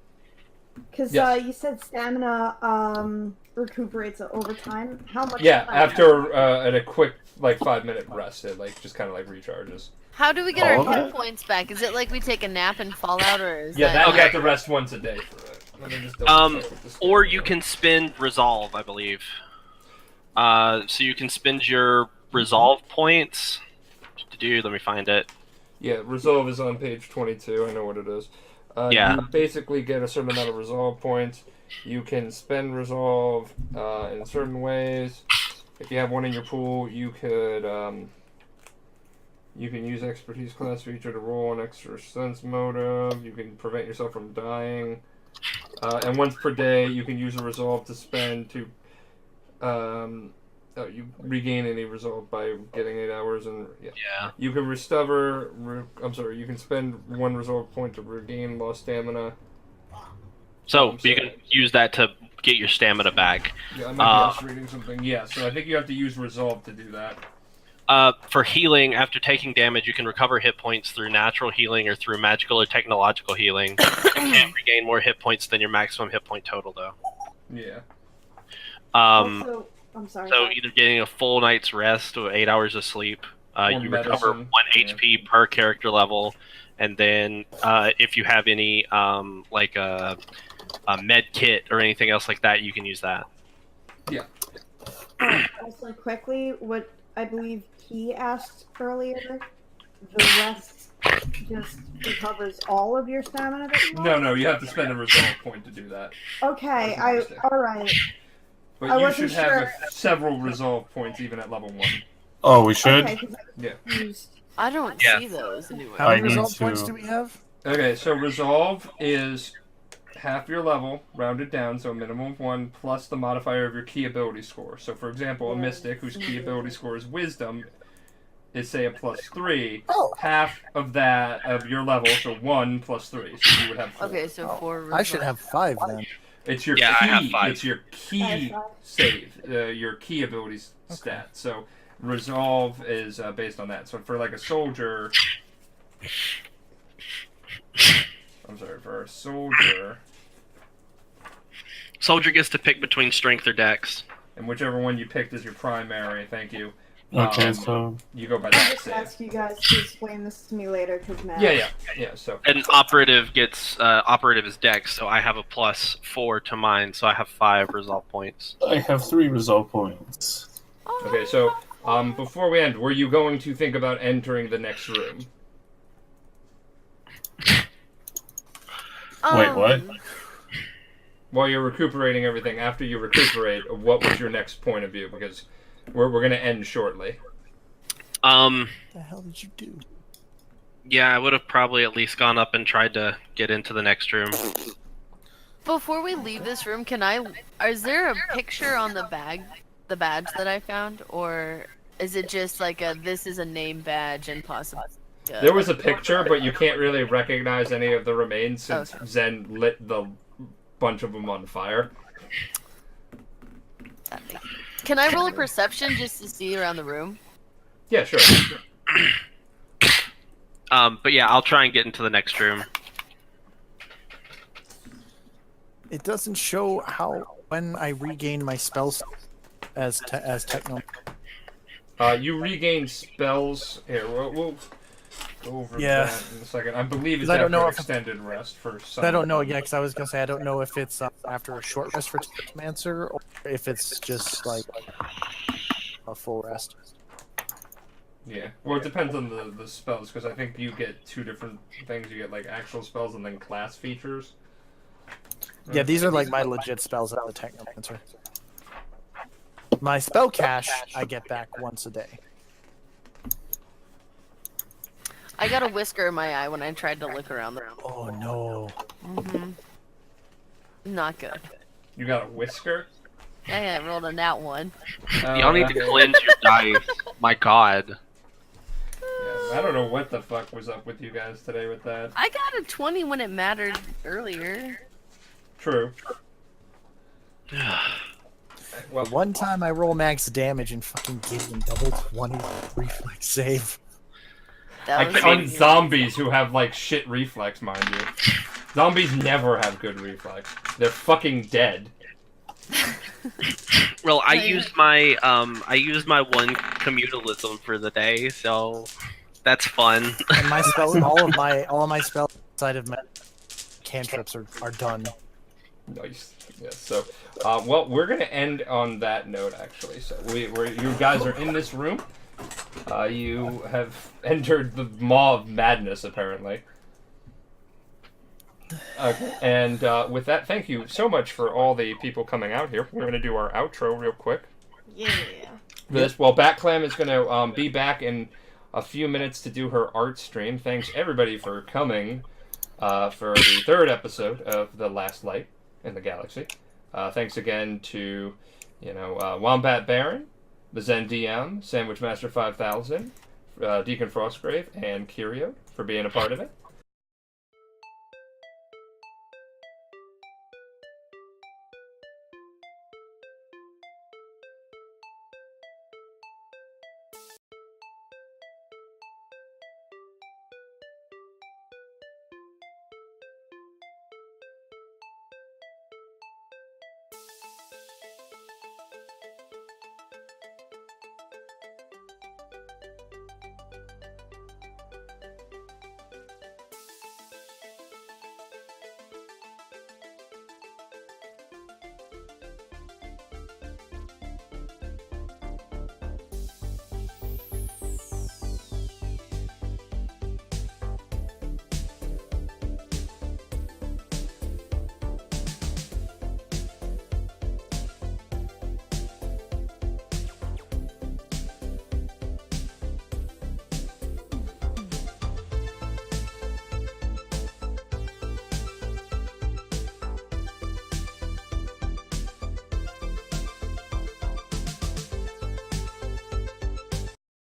Because Yes. you said stamina recuperates over time. How much? Yeah, time? after at a quick like 5 minute rest, it like just kind of like recharges. How do we get All our of hit it? points back? Is it like we take a nap and fall out, or is Yeah, that that... you have to rest once a day for it. Let me just double check what the Or stat you is. can spend resolve, I believe. So you can spend your resolve points. Let me find it. Yeah, resolve is on page 22. I know what it is. Yeah. You basically get a certain amount of resolve points. You can spend resolve in certain ways. If you have one in your pool, you could you can use expertise class feature to roll an extra sense motive. You can prevent yourself from dying. And once per day, you can use a resolve to spend to you regain any resolve by getting 8 hours and Yeah. you can you can spend 1 resolve point to regain lost stamina. So you can use that to get your stamina back. Yeah, I might be just reading something. Yeah, so I think you have to use resolve to do that. For healing, after taking damage, you can recover hit points through natural healing or through magical or technological healing. You can't regain more hit points than your maximum hit point total, though. Yeah. Also, I'm sorry. So either getting a full night's rest or 8 hours of sleep, you recover 1 HP per character level, and then if you have any like a med kit or anything else like that, you can use that. Yeah. Also, quickly, what I believe he asked earlier, the rest just recovers all of your stamina that you lost? No, you have to spend a resolve point to do that. Okay, alright. But I you wasn't should have sure. several resolve points even at level 1. Oh, we should? Okay, 'cause Yeah. I don't see those anywhere. How many I need resolve to- points do we have? Okay, so resolve is half your level, rounded down, so a minimum of 1, plus the modifier of your key ability score. So, for example, a mystic whose key ability score is wisdom is, say, a +3. Oh. Half of that of your level, so 1 plus 3. So you would have 4. Okay, so 4 I should have 5 then. It's your Yeah, I have key. 5. It's your key save, your key ability stat. So resolve is based on that. So for like a soldier, for a soldier, Soldier gets to pick between strength or dex. and whichever one you picked is your primary. Thank you. Okay, so you go by I'll that just save. ask you guys to explain this to me later, because now... Yeah. So An operative gets operative is dex, so I have a +4 to mine, so I have 5 resolve points. I have 3 resolve points. okay, so before we end, were you going to think about entering the next room? Wait, what? While you're recuperating everything, after you recuperate, what was your next point of view? Because we're going to end shortly. What the hell did you do? Yeah, I would have probably at least gone up and tried to get into the next room. Before we leave this room, is there a picture on the badge that I found, or is it just like this is a name badge and possibly? There was a picture, but you can't really recognize any of the remains since Zen lit the bunch of them on fire. Can I roll a perception just to see around the room? Yeah, sure. But yeah, I'll try and get into the next room. It doesn't show when I regain my spells as techno. You regain spells. Here, we'll go over Yeah. that in a second. I believe it's I don't after know an if- extended rest for some. I don't know, yeah, because I was gonna say I don't know if it's after a short rest for Technomancer or if it's just like a full rest. Yeah. Well, it depends on the spells, because I think you get 2 different things. You get like actual spells and then class features. Yeah, these are like my legit spells out of the Technomancer. My spell cache I get back once a day. I got a whisker in my eye when I tried to look around the room. Oh no. Not good. You got a whisker? Yeah, I rolled a nat 1. Y'all need to cleanse your dice. My god. Yeah, I don't know what the fuck was up with you guys today with that. I got a 20 when it mattered earlier. True. Well, one time I roll max damage and fucking give them double 20 reflex save. On zombies who have like shit reflex, mind you. Zombies never have good reflex. They're fucking dead. Well, I used my one communalism for the day, so That's fun. And my spell, all of my spells outside of my cantrips are done. Nice. Yes. So, well, we're gonna end on that note, actually. So, you guys are in this room. You have entered the maw of madness, apparently. Okay. And with that, thank you so much for all the people coming out here. We're gonna do our outro real quick. Yeah. For this, well, Batclam is gonna be back in a few minutes to do her art stream. Thanks everybody for coming for the third episode of The Last Light in the Galaxy. Thanks again to, Wombat Baron, the Zen DM, Sandwich Master 5000, Deacon Frostgrave, and Kirio for being a part of it.